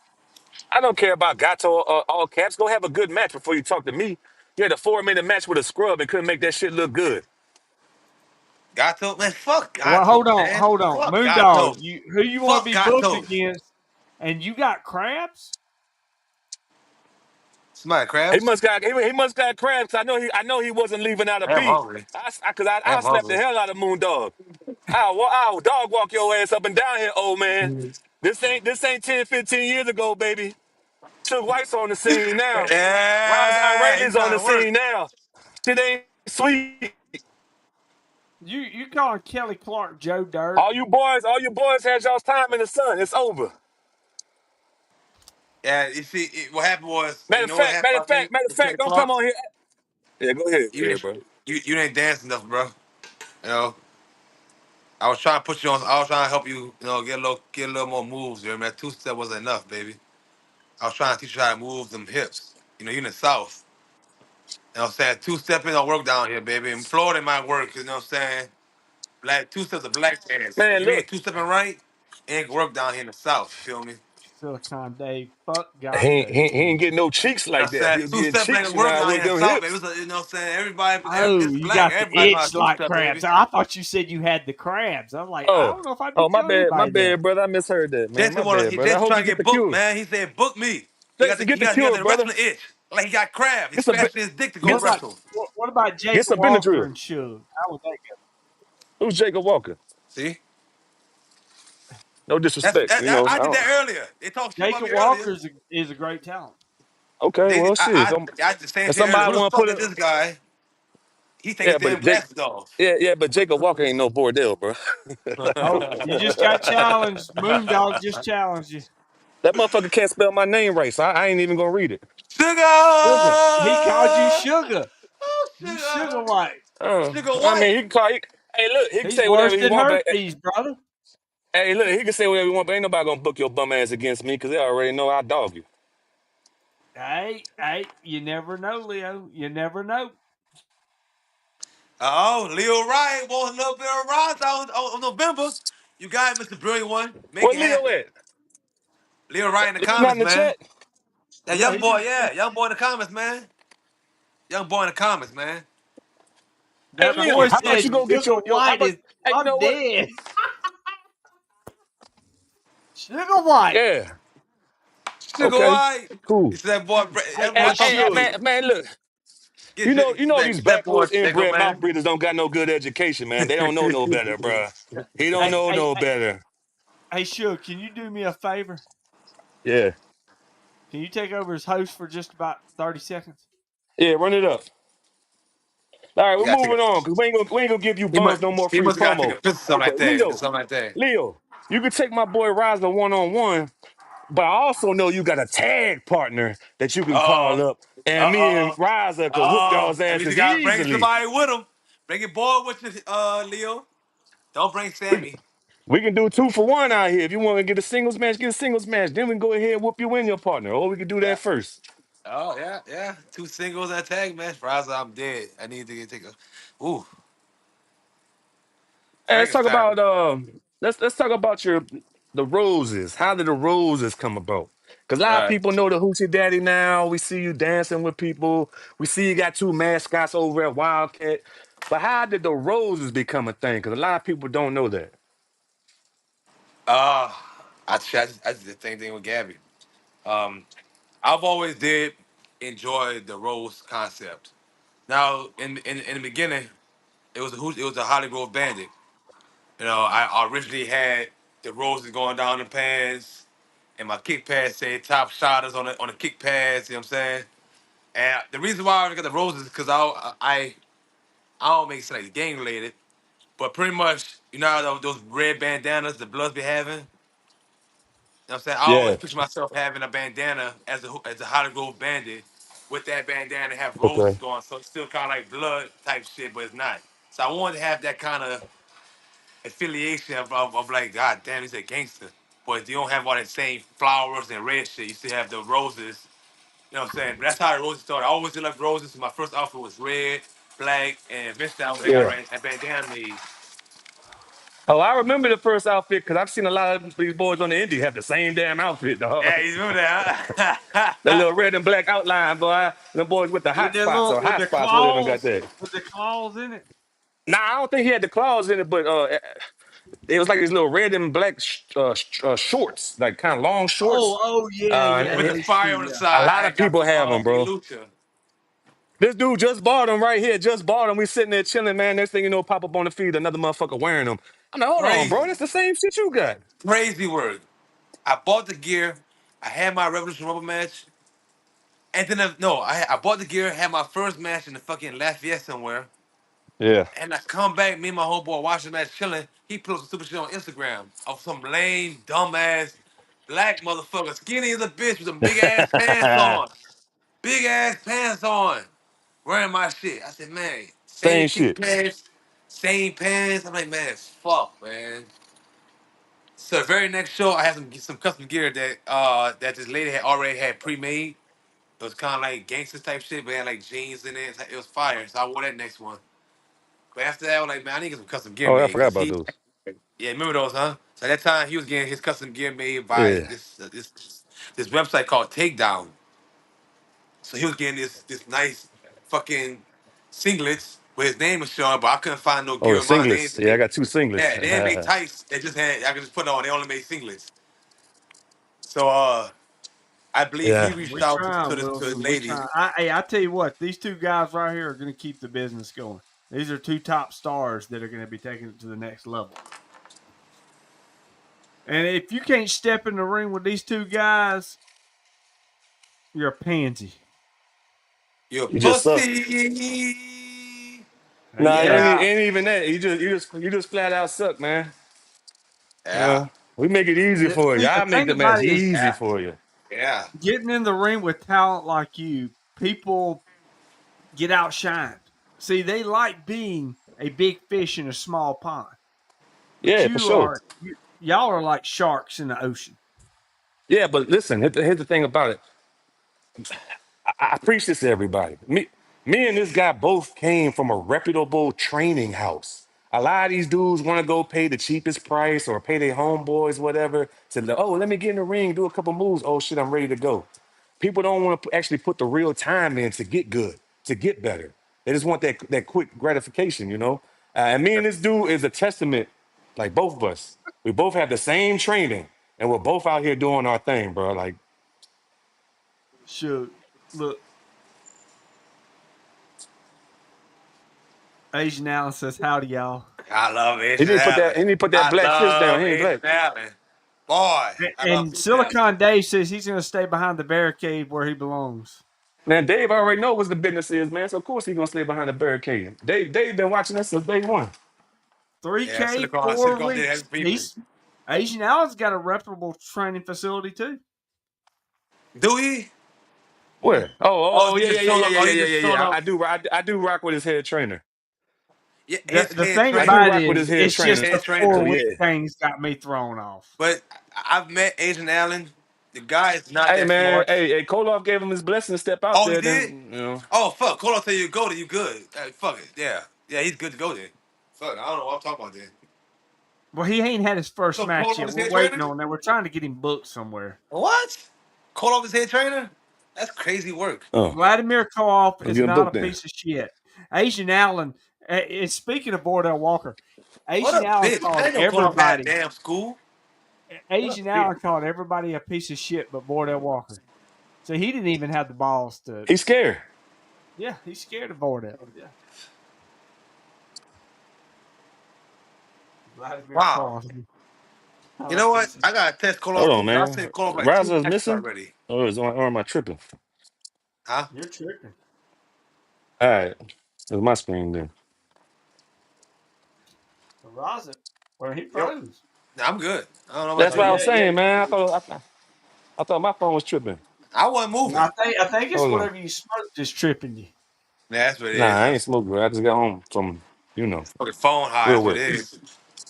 I don't care about Gato all caps. Go have a good match before you talk to me. You had a 4 minute match with a scrub and couldn't make that shit look good. Gato, man, fuck Well, Gato, man. hold on, Fuck Moondog. Gato. Who you want to Fuck be booked Gato. against? And you got crabs? Somebody He crabs? must got he must got crabs. I know he wasn't leaving out a I am beat. hungry. I I am slapped the hungry. hell out of Moondog. I'll dog walk your ass up and down here, old man. This ain't 10, 15 years ago, baby. Suge White's on the scene now. Raza Yeah, he's Rayleigh's on trying the to work. scene now. Shit ain't sweet. You calling Kelly Clark Joe Dirt? All you boys had y'all's time in the sun. It's over. Yeah, you see, what happened was, Matter you of know what fact, happened matter of about me fact, matter of with Kelly fact, don't come Clark? on here. Yeah, go You ahead, didn't, bro. you didn't dance enough, bro. You know, I was trying to put you on. I was trying to help you, get a little more moves. You know, that two step wasn't enough, baby. I was trying to teach you how to move them hips. You in the South. You know what I'm saying? Two stepping don't work down here, baby. In Florida, it might work. You know what I'm saying? Black two steps of black dance. If Man, you ain't look, two stepping right, it ain't gonna work down here in the South. You feel me? Silicon Dave, fuck he ain't, he, Gato. ain't- he ain't getting no cheeks I like that. said He was two getting stepping ain't cheeks, gonna work down with here in the them South, baby. hips. You know what I'm saying? Everybody, Oh, it's you black. got the Everybody know how itch to two like step, crabs. baby. I thought you said you had the crabs. I'm like, I Oh, don't know if I'd be oh, telling my anybody that. bad, brother. I misheard that, man. My bad, brother. I Jason hope trying you to get get the booked, cure. man. He said, book me. Jason, get the He got cure, the brother. wrestling itch. Like he got crabs. He's Get some, scratching his dick to go What get some, about wrestle. get Jacob some Walker Benadryl. and Suge? How would that go? Who's Jacob Walker? See? No disrespect, I I did don't. that earlier. They talked shit about Jacob me earlier. Walker is a great talent. Okay, well, shit. I did the same And shit earlier. somebody Who the want to fuck put is it. this guy? He think Yeah, his but damn Jake. glasses off. Yeah, but Jacob Walker ain't no Bordell, bro. Oh, you just got challenged. Moondog just challenged you. That motherfucker can't spell my name right, so I ain't even gonna read it. Sugar. He called you Sugar! sugar. Oh, You sugar sugar! white. Sugar I white! mean, he can call. Hey, look, he can He's say worse whatever he than want, but herpes, brother. hey, look, he can say whatever he want, but ain't nobody gonna book your bum ass against me because they already know I dog you. Hey, you never know, Leo. You never know. Oh, Leo Wright wants a little bit of Ross on November. You got it, Mr. Brilliant One. Make Where it Leo happen. at? Leo Wright in the Leo not in comments, the man. chat. That Yeah, young he's boy, in yeah. Young boy in the comments, man. Young boy in the comments, man. Hey, that Leo, boy how about said you go get sugar your how white about? is Hey, you I'm know what? dead. Sugar white. Yeah. Sugar Okay, White. cool. It's that boy. Hey, That boy hey, talking Hey, about Suge. me. man, look. Get, You know man, these get that boy backwards Sugar inbred mouth man. breathers don't got no good education, man. They don't know no better, bruh. He don't Hey, know hey, no hey, better. hey, Suge, can you do me a favor? Yeah, Can you take over as host for just about 30 seconds? yeah. Run it up. All right, You we're gotta take moving a. on because we ain't gonna give you He bums must. no more He free must have got to take promo. a picture, something Okay, like that. Leo, Something like that. Leo, you can take my boy Raza one on one, but I also know you got a tag partner that you can call Uh up, and me and oh. Raza could whoop y'all's That means you asses gotta bring easily. somebody with him. Bring your boy with you, Leo. Don't bring We, Sammy. we can do 2 for 1 out here. If you want to get a singles match, get a singles match. Then we can go ahead and whoop you in your partner, or we can do Yeah. that first. Oh yeah, yeah. Two singles and a tag match. Raza, I'm dead. I need to get take a. Ooh, Hey, let's talk Frankenstein. about let's talk about the roses. How did the roses come about? Because a All lot of right. people know the Hoochie Daddy now. We see you dancing with people. We see you got 2 mascots over at Wildcat. But how did the roses become a thing? Because a lot of people don't know that. Uh, I did the same thing with Gabby. Um, I've always did enjoy the rose concept. Now, in the beginning, it was a Holly Grove Bandit. You know, I originally had the roses going down the pads, and my kick pads said top shotters on the kick pads. You know what I'm saying? And the reason why I got the roses is because I don't make it like gang related, but pretty much you know how those red bandanas the Bloods be having. You know what I'm saying? I always Yeah. picture myself having a bandana as a Holly Grove bandit with that bandana have roses Okay. going, so it's still kind of like blood type shit, but it's not. So I wanted to have that kind of affiliation of like, God damn, he's a gangster. But you don't have all that same flowers and red shit. You still have the roses. You know what I'm saying? But that's how the roses started. I always did like roses. So my first outfit was red, black, and eventually I got Yeah. a bandana made. Oh, I remember the first outfit because I've seen a lot of these boys on the indie have the same damn outfit, dog. Yeah, you remember that? The Huh? little red and black outline, boy. The boys with the With hot that spots little, or hot spots, whatever got that. with the claws in it. Nah, I don't think he had the claws in it, but it was like these little red and black shorts, like kind of long Oh, shorts. oh, yeah, yeah, With the those two, fire on the yeah. A side, lot I of got people some have them, bro. Lucha. This dude just bought them right here. Just bought them. We sitting there chilling, man. Next thing you know, pop up on the feed, another motherfucker wearing them. I'm like, hold on, bro. Crazy. That's the same shit you got. Crazy word. I bought the gear. I had my Revolution Rumble match. And then, no, I bought the gear, had my first match in the fucking Lafayette somewhere. Yeah. And I come back, me and my homeboy watching the match chilling. He posted super shit on Instagram of some lame, dumbass black motherfucker, skinny as a bitch with some big ass pants on. Big ass pants on. Wearing my shit. I said, man, same Same kick shit. pads, same pants. I'm like, man, fuck, man. So the very next show, I had some custom gear that this lady had already had pre-made. It was kind of like gangster type shit, but it had like jeans in it. It was fire. So I wore that next one. But after that, I was like, man, I need to get some custom gear Oh, I made forgot because about those. yeah, remember those, huh? So at that time, he was getting his custom gear made by Yeah. this website called Takedown. So he was getting this nice fucking singlets where his name was showing, but I couldn't find no Oh, gear the of mine. They singlets. ain't Yeah, I make, got 2 singlets. yeah, they didn't make tights. They just had I could just put it on. They only made singlets. So I believe he Yeah. reached We out trying, to the Wilson. We lady. trying. Hey, I tell you what, these two guys right here are going to keep the business going. These are two top stars that are going to be taking it to the next level. And if you can't step in the ring with these two guys, you're a pansy. You're You just suck. pussy. Nah, it Yeah. Yeah, ain't even that. You just flat out suck, man. yeah, We make it easy for you. See, the I make thing the match about it is easy yeah, for you. yeah. getting in the ring with talent like you, people get outshined. See, they like being a big fish in a small pond, but Yeah, for sure. y'all are like sharks in the ocean. Yeah, but listen, here's the thing about it. I preach this to everybody. Me and this guy both came from a reputable training house. A lot of these dudes want to go pay the cheapest price or pay their homeboys, whatever. To oh, let me get in the ring, do a couple moves. Oh shit, I'm ready to go. People don't want to actually put the real time in to get good, to get better. They just want that quick gratification, you know. And me and this dude is a testament, like both of us. We both have the same training, and we're both out here doing our thing, bro. Like Shoot, look, Asian Allen says howdy, y'all. I love He Asian need to put that. Allen. He need to put that I black fist down. love He ain't Asian black. Allen. Boy, I love And Asian Allen. Silicon Dave says he's going to stay behind the barricade where he belongs. Man, Dave already know what the business is, man. So of course he gonna stay behind the barricade. Dave been watching us since day one. 3K, four Silicon did have weeks. people. Asian Allen's got a reputable training facility too. Do he? Yeah. Where? Oh, Oh, he yeah, yeah, just yeah, showed yeah, up. yeah, Oh, yeah, he yeah, just yeah, showed yeah. up. I do rock with his head trainer. Yeah, The his thing I do trainer. about it rock with his is, head it's just trainer. the Head trainer. So 4 week yeah. thing's got me thrown off. But I've met Asian Allen. The guy is not Hey that man, smart. hey, Koloff gave him his blessing to step out Oh, he there. did? Then you know, Oh, fuck. Cole, I'll tell you to go, then you good. Fuck it. Yeah. Yeah, he's good to go then. Fuck, I don't know what I'm talking about then. Well, he ain't had his first So Cole match off yet. his We're head waiting trainer? on that. We're trying to get him booked somewhere. What? Cole off his head trainer? That's crazy work. oh, Vladimir Koff let's is get him not a booked then. piece of shit. Asian Allen, is speaking of Bordell Walker, What Asian a Allen bitch. I called ain't know Cole off had a everybody. damn school. What Asian a bitch. Allen called everybody a piece of shit but Bordell Walker. So he didn't even have the balls to. He's scared. Yeah, he's scared of Bordell. Yeah, Vladimir Wow. Koff. You Not a know what? piece of. I gotta test Cole Hold off on, too. I man. sent Cole off like two Raza is matches missing, already. or am I tripping? Huh? You're tripping. All right, it's my screen then. Raza, well, he Yep. froze. Nah, I'm good. I don't know about That's Oh what I you. was yeah, yeah. saying, man. I thought my phone was tripping. I wasn't No, moving. I think it's Hold on. whatever you smoked is tripping you. Yeah, that's what it Nah, is. I ain't smoking, bro. I just got home from, Fucking phone high. real That's what work. it is.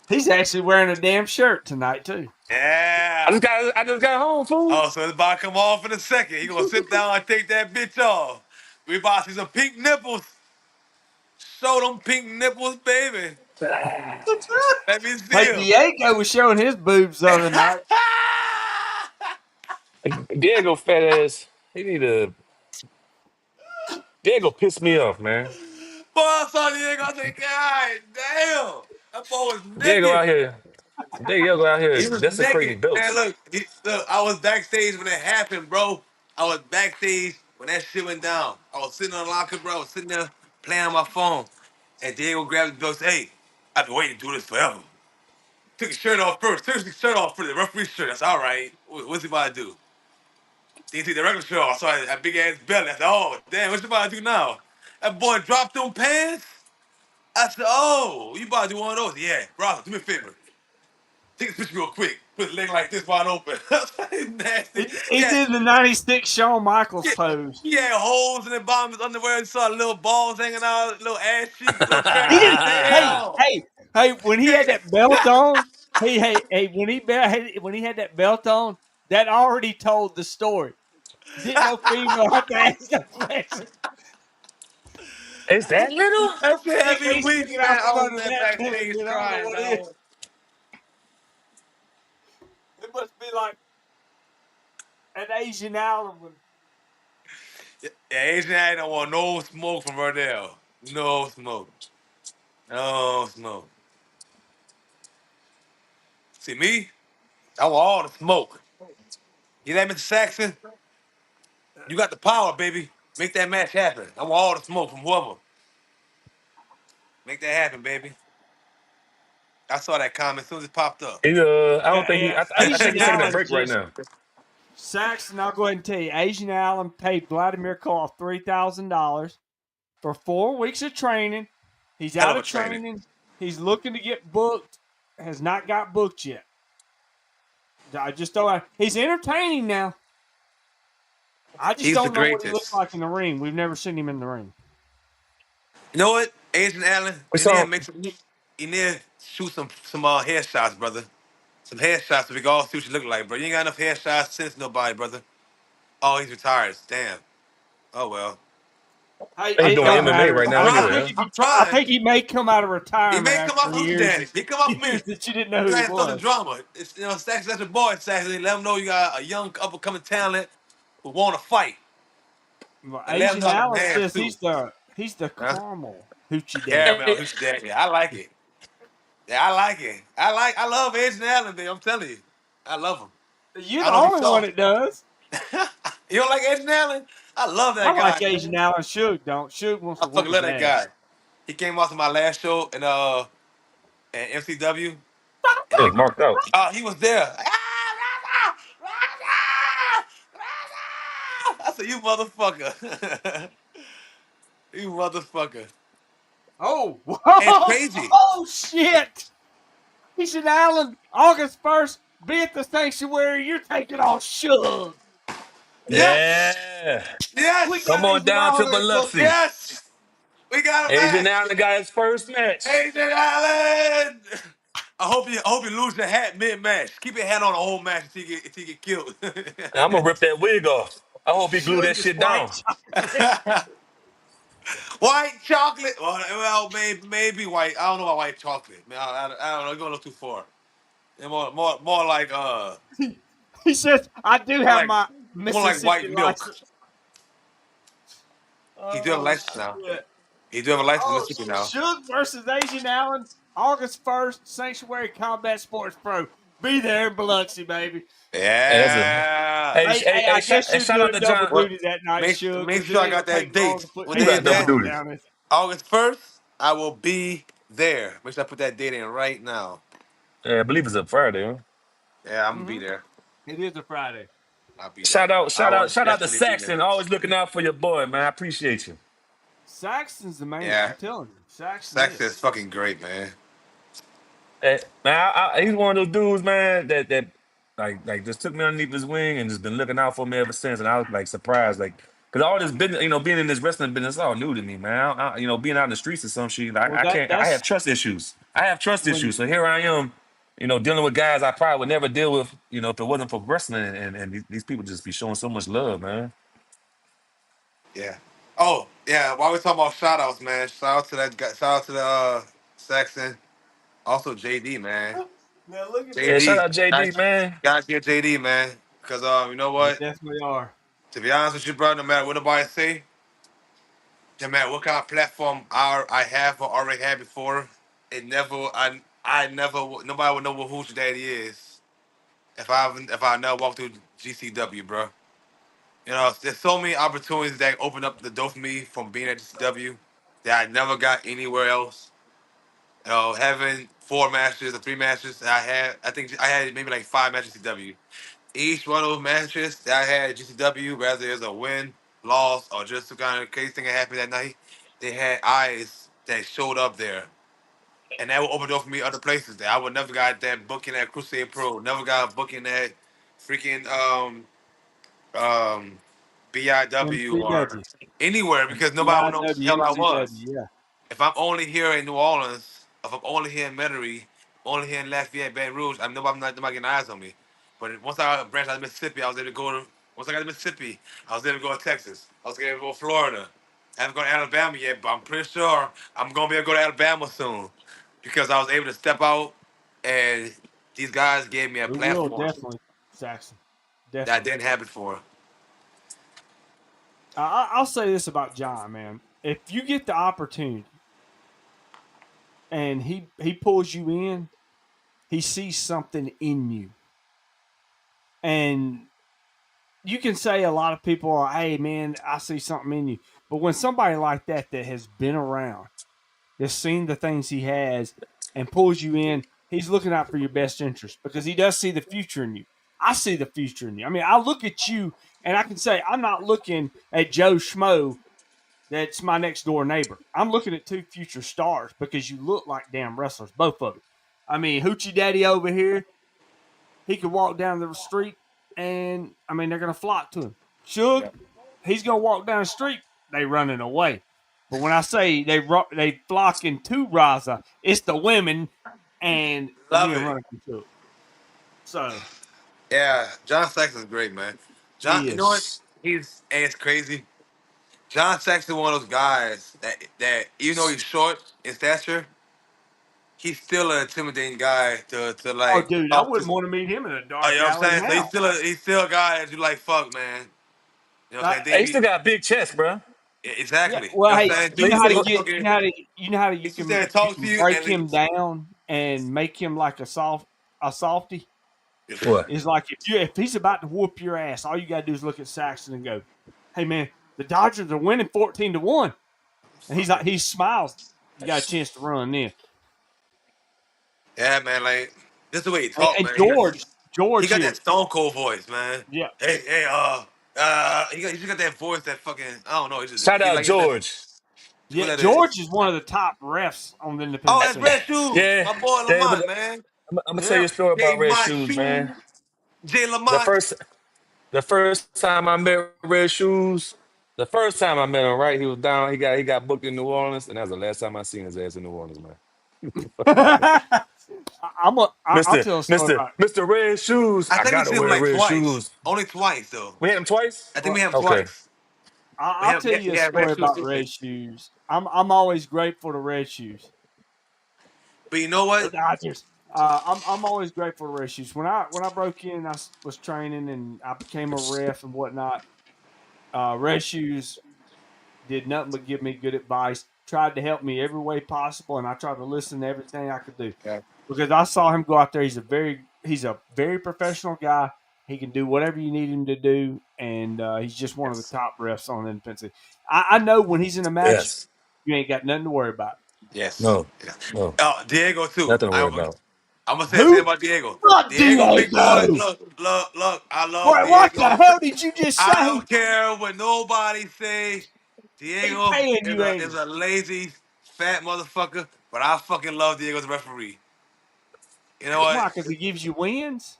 He's actually wearing a damn shirt tonight too. Yeah. I just got home, fool. Oh, so it's about to come off in a second. He gonna sit down and take that bitch off. We about to see some pink nipples. Show them pink nipples, baby. Let me see Hey, them. Diego was showing his boobs the other night. Diego fat ass. He need to. Diego pissed me off, man. Boy, I saw Diego. I said, God damn. That boy was Diego naked. out here. Diego out here He was naked. desecrating Man, belts. look, I was backstage when that happened, bro. I was backstage when that shit went down. I was sitting on the locker, bro. I was sitting there playing on my phone. And Diego grabbed the belt and said, hey, I've been waiting to do this forever. Took his shirt off first. Took his shirt off for the referee's shirt. I said, all right, what's he about to do? Then he took the regular shirt off. So I had a big ass belly. I said, oh, damn, what's he about to do now? That boy dropped them pants. I said, oh, you about to do one of those? Yeah, bro, do me a favor. Take a picture real quick. Put his leg like this wide open. It's nasty. He Yeah, did the '96 Shawn Michaels yeah. pose. He had holes in the bottom of his underwear and saw little balls hanging out, little ass cheeks, little fat. He I didn't. said, Hey, damn. hey, hey! When he had that belt on, hey! When he had that belt on, that already told the story. Didn't no female have to ask that question. Is that little? That shit had me He's weak, sticking man. out I from was under there that belly. backstage I don't know crying, what it is. dog. It must be like an Asian Allen one. Yeah, Asian I don't want no smoke from Verdell. No smoke. No smoke. See me? I want all the smoke. You that, Mr. Saxon? You got the power, baby. Make that match happen. I want all the smoke from whoever. Make that happen, baby. I saw that comment as soon as it popped up. I don't think he. I think Asian he's taking a Allen break right just now. Saxon. I'll go ahead and tell you, Asian Allen paid Vladimir Koff $3,000 for 4 weeks of training. He's Hell out of a of training. training. He's looking to get booked. Has not got booked yet. I just don't. He's entertaining now. I just He's the don't know what he looks greatest. like in the ring. We've never seen him in the ring. You know what, Asian Allen? We You need to saw. make some. You need to shoot some headshots, brother. Some headshots so we can all see what you look like, bro. You ain't got enough headshots since nobody, brother. Oh, he's retired. Damn. Oh well. Hey, He's it doing don't Trying. MMA matter. right I'm now I, I anyway. think trying. Huh? if you I'm try, I trying. think he may come out of He retirement may come off. after I'll do years, that. He come off me. years that you didn't know who he Trying to start the was. drama. It's Sax, that's your boy, Sax. Let him know you got a young up and coming talent who want to fight. Well, And let him Asian know I can Allen dance says too. he's the Huh? caramel hoochie Yeah, daddy. man, who's that? Yeah, I like it. Yeah, I like it. I love Asian Allen, man. I'm telling you. I love him. You're I the don't know if you only one saw. that does. You don't like Asian Allen? I love I that guy, like Asian man. Allen. Suge don't. Suge wants I to whoop fucking his love that ass. guy. He came out to my last show in MCW, and Look, marked out. he was there. Raza! Raza! Raza! I said, you motherfucker. You motherfucker. Oh, And it's whoa, crazy. oh shit! Asian Allen, August 1st, be at the sanctuary. You're taking on Suge. Yes! Yeah. We Yes! Come got on Asian down to Allen. Biloxi. Yes! We got a Asian match! Allen got his first match. Asian Allen! I hope you lose your hat mid-match. Keep your hat on the whole match until you get killed. I'm gonna rip that wig off. I hope he glue that Suge is shit white down. chocolate. White chocolate. Well, maybe white. I don't know about white chocolate. Man, I don't know. You're going a little too far. And more like He says, I do more have like my more like Mississippi white milk. license. He do have a Oh, license now. shit. He do have a license in Oh, Mississippi now. Suge versus Asian Allen, August 1st, Sanctuary Combat Sports Pro. Be there in Biloxi, baby. Hey, that's a Yeah. hey, Hey, hey, hey, hey, I shout, guess hey, you're shout out doing to double John. Well, duty that night, Suge, make because it sure I ain't got going to that take long to date. put What He day these is got double that? numbers duty. down there. August 1st. I will be there. Make sure I put that date in right now. Yeah, I believe it's a Friday, huh? Yeah, I'm gonna be Mm-hmm. there. It is a Friday. I'll be there. Shout out, I shout will out, shout out to definitely be there. Saxon. Always looking out for your boy, man. I appreciate you. Saxton's the man. Yeah. I'm telling you. Saxton Sex is. is fucking great, man. Hey, man, he's one of those dudes, man, that like just took me underneath his wing and just been looking out for me ever since. And I was like surprised, like, cause all this business, being in this wrestling business, is all new to me, man. Being out in the streets or some shit, like, Well, I can't. I that's have trust issues. I have trust when issues. So here I am, dealing with guys I probably would never deal with, if it wasn't for wrestling. And these people just be showing so much love, man. Yeah. Oh, yeah. While we're talking about shout outs, man. Shout out to that guy. Shout out to the Saxon. Also JD, man. now look at Yeah, that. shout JD. out JD, man. Gotta get JD, man. Because you know They what? definitely are. To be honest with you, bro, no matter what nobody say, no matter what kind of platform I have or already had before, it never I never nobody would know who your daddy is if I never walked through GCW, bro. There's so many opportunities that opened up the door for me from being at GCW that I never got anywhere else. Having 4 matches or 3 matches that I think I had maybe like 5 matches at GCW. Each one of those matches that I had at GCW, whether it's a win, loss, or just some kind of crazy thing that happened that night, they had eyes that showed up there. And that would open the door for me other places. That I would never got that booking at Crusade Pro, never got a booking at freaking um BIW or MCW. anywhere because nobody would know what the BIW, hell I MCW. was. Yeah. If I'm only here in New Orleans, if I'm only here in Metairie, only here in Lafayette, Baton Rouge, I'm not getting eyes on me. But once I branched out to Mississippi, I was able to go to. Once I got to Mississippi, I was able to go to Texas. I was able to go to Florida. I haven't gone to Alabama yet, but I'm pretty sure I'm gonna be able to go to Alabama soon because I was able to step out and these guys gave me a We will platform definitely, Saxon. that I Definitely. didn't have before. I'll say this about John, man. If you get the opportunity and he pulls you in, he sees something in you. And you can say a lot of people are, hey man, I see something in you. But when somebody like that has been around, has seen the things he has and pulls you in, he's looking out for your best interest because he does see the future in you. I see the future in you. I mean, I look at you and I can say, I'm not looking at Joe Schmo that's my next door neighbor. I'm looking at two future stars because you look like damn wrestlers, both of you. I mean, Hoochie Daddy over here, he could walk down the street and, I mean, they're going to flock to him. Suge, he's going to walk down the street, they running away. But when I say they flocking to Raza, it's the women and the Love men it. running from Suge. So Yeah, John Saxon's great, man. John, he you know what? is. And it's crazy. John Saxon one of those guys that even though he's short in stature, he's still an intimidating guy to Oh, like dude, I talk to. wouldn't want to meet him in a You dark know what I'm alley saying? So now. he's still a guy that you like fuck, man. You know what Uh, I'm saying? Hey, Then he still got a big chest, bro. Yeah, exactly. You well, know what hey, I'm saying? you Dude, know he's how to still get, fucking. you know how He's still there to you talk to can you break and him down and make him like a softy. What? Is like if he's about to whoop your ass, all you gotta do is look at Saxon and go, "Hey man, the Dodgers are winning 14-1," and he's like he smiles. You got a chance to run then. Yeah, man. Like this is the way he talk, And man. He George got that here, Stone Cold voice, man. yeah, Hey, he just got that voice that fucking I don't know. Shout He out like that. George. What yeah. that is? George is one of the top refs on the Oh, independent that's scene. Red Shoes, Yeah, my boy yeah, but Lamont, man. I'm gonna tell you Yeah, a story Jay about Red my Shoes, man. shoes, Jay The Lamont. first the first time I met Red Shoes, the first time I met him, right? He was down. He got booked in New Orleans, and that was the last time I seen his ass in New Orleans, man. I'll Mister tell a story Mister about. Mister Red Shoes. I I think we gotta see him wear like red twice, shoes. only twice though. We had him twice. I think we have him Okay. twice. I'll tell We you a had Red story Shoes about too. Red Shoes. I'm always grateful to Red Shoes. But you know The what? Dodgers. I'm always grateful to Red Shoes. When I broke in, was training and I became a ref and whatnot. Red Shoes did nothing but give me good advice. Tried to help me every way possible, and I tried to listen to everything I could do Yeah. because I saw him go out there. He's a very professional guy. He can do whatever you need him to do, and he's just one of the Yes. top refs on the independent. I know when he's in a match, Yes. you ain't got nothing to worry about. Yes. No. Yeah. No. Diego too. Nothing to worry about. I'm gonna say the same Who? about Diego. Not Diego, big boy. Diego. Look. I love Boy, what the Diego. hell did you just I say? don't care what nobody say. He Diego paying is you, a ain't is he? a lazy fat motherfucker, but I fucking love Diego as a referee. You know what? Why? Because he gives you wins.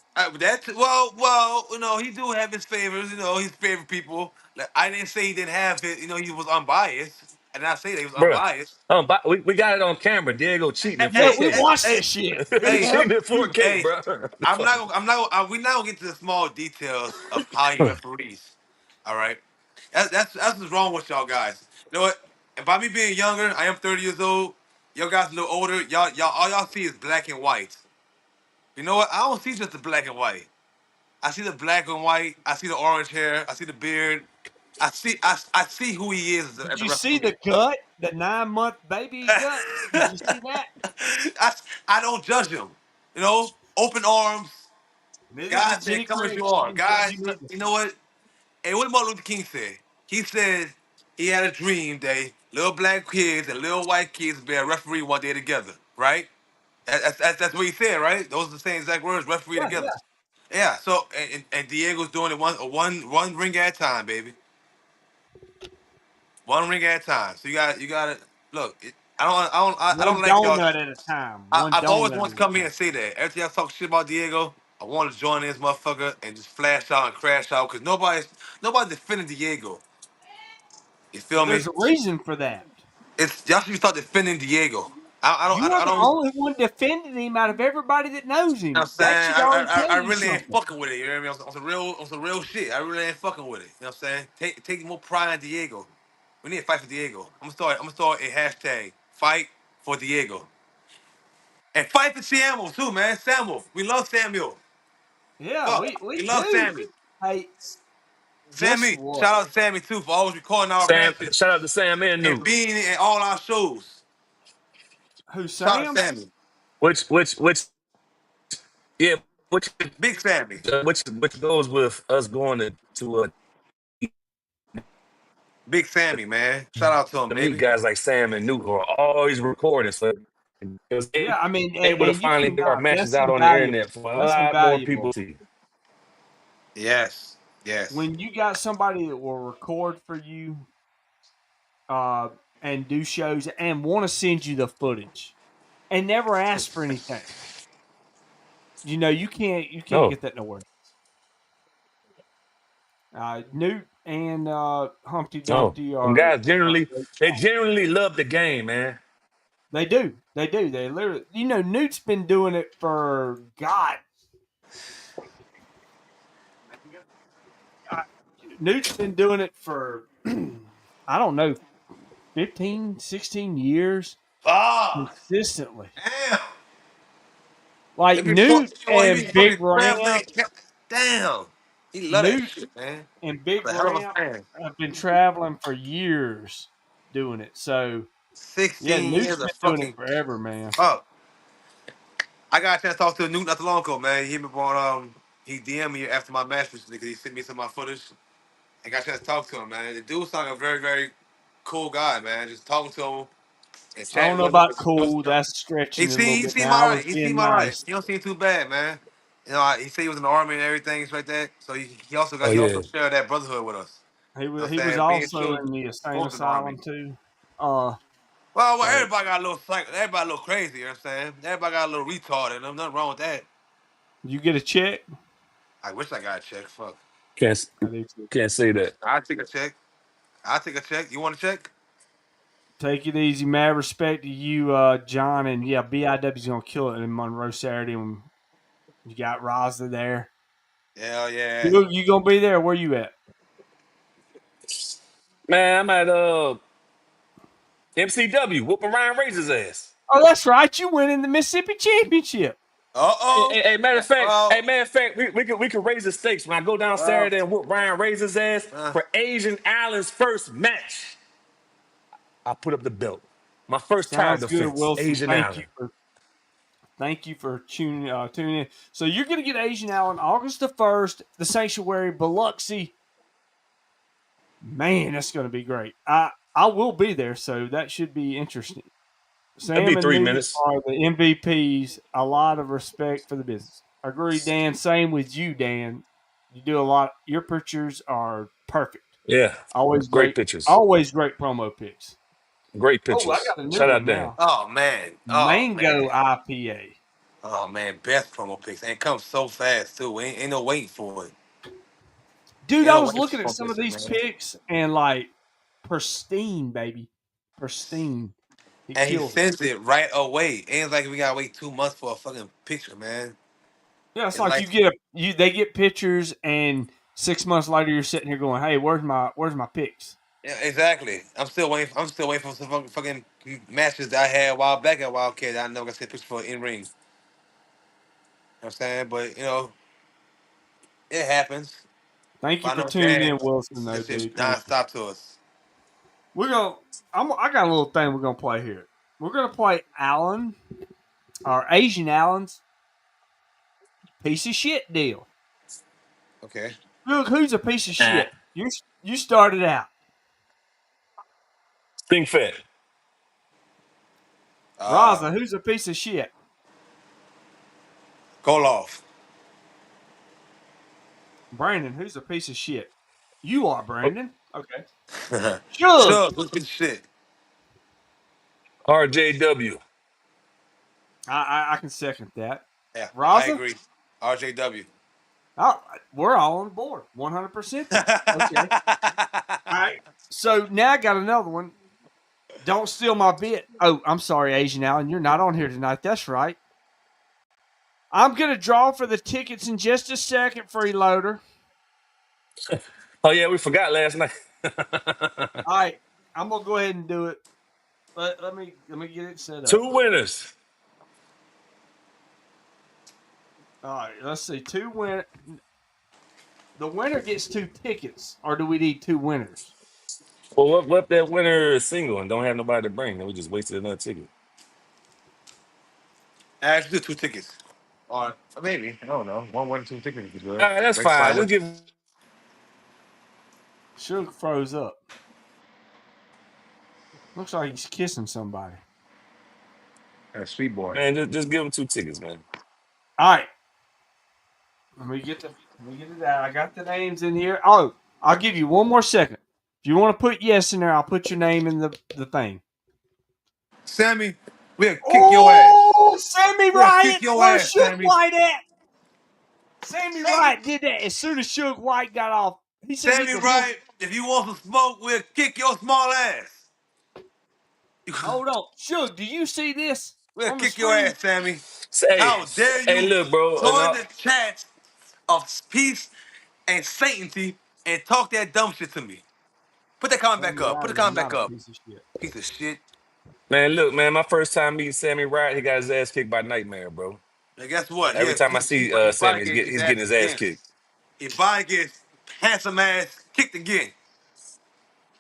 He do have his favors. His favorite people. Like, I didn't say he didn't have it. He was unbiased. I did not say that he was Bruh. unbiased. But we got it on camera. Diego cheating in Yeah, we 4K. watched Hey, this shit. Who hey, the hell Cheating in did you? 4K, hey. bro. We're not gonna get to the small details of how he referees. All right, that's what's wrong with y'all guys. You know what? And by me being younger, I am 30 years old. Y'all guys a little older. All y'all see is black and white. You know what? I don't see just the black and white. I see the black and white. I see the orange hair. I see the beard. I see who he is Did as a you see referee. the gut? The 9-month baby gut? Did you see that? I, I don't judge him. Open arms. Neither God did said, Jenny "Come as Kruger. you She are." didn't judge Guys, you neither. you know what? Hey, what Martin Luther King said? He said he had a dream that little black kids and little white kids be a referee one day together, right? That's what he said, right? Those are the same exact words, referee Yeah, together. yeah. Yeah, so, and Diego's doing it one ring at a time, baby. One ring at a time. So you got to look. I One don't like y'all. donut at a time. One I've always donut wanted to at a come here time. and say that. Every time I talk shit about Diego, I want to join this motherfucker and just flash out and crash out because nobody's defending Diego. You feel me? There's a reason for that. It's y'all should start defending Diego. You are I the don't. You know only one defending him out of everybody that knows what him. I'm That saying? should already I tell you really ain't something. fucking with it. You know what I mean? On some real shit. I really ain't fucking with it. You know what I'm saying? Take more pride in Diego. We need to fight for Diego. I'm gonna start a hashtag fight for Diego. And fight for Samuel too, man. Samuel. We love Samuel. Yeah, Fuck. we We love do. Sammy. Hey, guess Sammy, what? shout out to Sammy too for always recording our Sam, matches shout out to Sam and and Newt. being in all our shows. Who, Shout out to Sam? Sammy. Which yeah, which Big Sammy. which goes with us going Big Sammy, man. Shout out to him, to meet baby. guys like Sam and Newt who are always recording, so it was Yeah, I mean, able to and you finally get our cannot. matches That's out on the invaluable. internet for a That's lot more people invaluable. to see. Yes. Yes. When you got somebody that will record for you, uh, and do shows and want to send you the footage and never ask for anything. You can't No, get that nowhere. Newt and Humpty no. Dumpty Them are guys generally great they guys. generally love the game, man. They do. They do. They literally. Newt's been doing it for God. uh, Newt's been doing it for I don't know 15, 16 years Ah, consistently. damn. Like If you're short, Newt he and be Big fucking Ramp, traveling. Damn. He love that Newt shit, man. and Big The hell of a Ramp fan. have been traveling for years doing it. So yeah, 16 Newt's years of been doing it fucking. forever, man. Oh, I got a chance to talk to Newt not too long ago, man. He been on he DM'd me after my match recently because he sent me some of my footage. I got a chance to talk to him, man. The dude sounded like a very, very cool guy, man. Just talking to him and I don't chatting know with him. about cool. That's stretching it a little He bit. seemed Now I all was right. He being seemed all right. nice. He don't seem too bad, man. You know, he said he was in the army and everything, like that. So Oh he also yeah. shared that brotherhood with us. You know what He I'm was saying? Me and also Suge in the insane both in the army. asylum too. Uh, Well, so everybody got a little everybody a little crazy, you know what I'm saying? Everybody got a little retarded, and there's nothing wrong with that. you get a check. I wish I got a check. Fuck. Can't I do too. can't say that. I'll take a check. I'll take a check. You want a check? Take it easy, mad respect to you, John, and yeah, BIW's gonna kill it in Monroe Saturday when you got Raza there. Hell yeah. You gonna be there? Where you at? Man, I'm at MCW whooping Ryan Razor's ass. Oh, that's right. You win in the Mississippi Championship. Uh-oh. Well, Matter of fact, we could raise the stakes when I go down well, Saturday and whoop Ryan Razor's ass uh, for Asian Allen's first match. I put up the belt. My first title Sounds good, defense, Wilson. Asian Allen. Thank you for tuning in. So you're gonna get Asian Allen August the 1st, the Sanctuary, Biloxi. Man, that's gonna be great. I will be there, so that should be interesting. That'd Sam be and three me minutes. are the MVPs. A lot of respect for the business. Agree, Dan. Same with you, Dan. You do a lot. Your pictures are perfect. Yeah. Great pictures. Always great promo pics. Great Oh, I pictures. got a new Shout one out Dan. now. oh man. Oh man. Mango IPA. Oh man. Best promo picks. And it comes so fast too. Ain't no waiting for it. Dude, Ain't I no was waiting looking at for some of this, these man. pics and like pristine, baby. Pristine. It And he kills it. sends it right away. Ain't like we gotta wait 2 months for a fucking picture, man. Yeah, it's It's like like you get they get pictures and 6 months later you're sitting here going, "Hey, where's my pics?" yeah, exactly. I'm still waiting for some fucking matches that I had a while back at Wildcat that I never got to see a picture for in ring. You know what I'm saying? But it happens. Thank you But I for know tuning Dan, in, Wilson. Though, that shit's dude. Thank you. non-stop to us. We're gonna. I got a little thing we're gonna play here. We're gonna play Allen, our Asian Allen's piece of shit deal. Okay. Look, who's a piece of Ah. shit? You started out. Think fat. Uh, Raza, who's a piece of shit? Koloff. Brandon, who's a piece of shit? You are Oh, Brandon. Okay. Shug. Sure, good shit. RJW. I can second that. Yeah, I Raza. agree. RJW. Oh, we're all on board. 100% then. Okay. All right. So now I got another one. Don't steal my bit. Oh, I'm sorry, Asian Allen. You're not on here tonight. That's right. I'm going to draw for the tickets in just a second, freeloader. Oh yeah, we forgot last night. All right. I'm going to go ahead and do it. Let me get it set up. Two winners. All right. Let's see. Two win. The winner gets two tickets, or do we need two winners? Well, what if that winner is single and don't have nobody to bring? Then we just wasted another ticket. I actually do 2 tickets. Or maybe. I don't know. One, 2 tickets is good. All right, that's Bring fine. somebody We'll with give. Suge froze up. Looks like he's kissing somebody. a sweet boy. Man, just give them 2 tickets, man. All right. Let me get it out. I got the names in here. Oh, I'll give you one more second. If you want to put yes in there, I'll put your name in the thing. Sammy, we'll kick your ass. Oh, Sammy We'll kick Riot. your Where's ass, Suge Sammy. White at? Sammy Riot did that as soon as Suge White got off. He said he Sammy could whoop. Wright, if you want some smoke, we'll kick your small ass. Hold on. Suge, do you see this We'll on the kick your screen? ass, Sammy. Say, How dare hey, you look, bro. join the chat of peace and sanctity and talk that dumb shit to me? Put that comment back Sammy up. Put the Riot is comment back not a up. piece of shit. Piece of shit. Man, look, man. My first time meeting Sammy Wright, he got his ass kicked by Nightmare, bro. And guess what? Every time I see He Sammy, probably get his he's ass getting his kicked ass again. kicked. He probably gets handsome ass kicked again.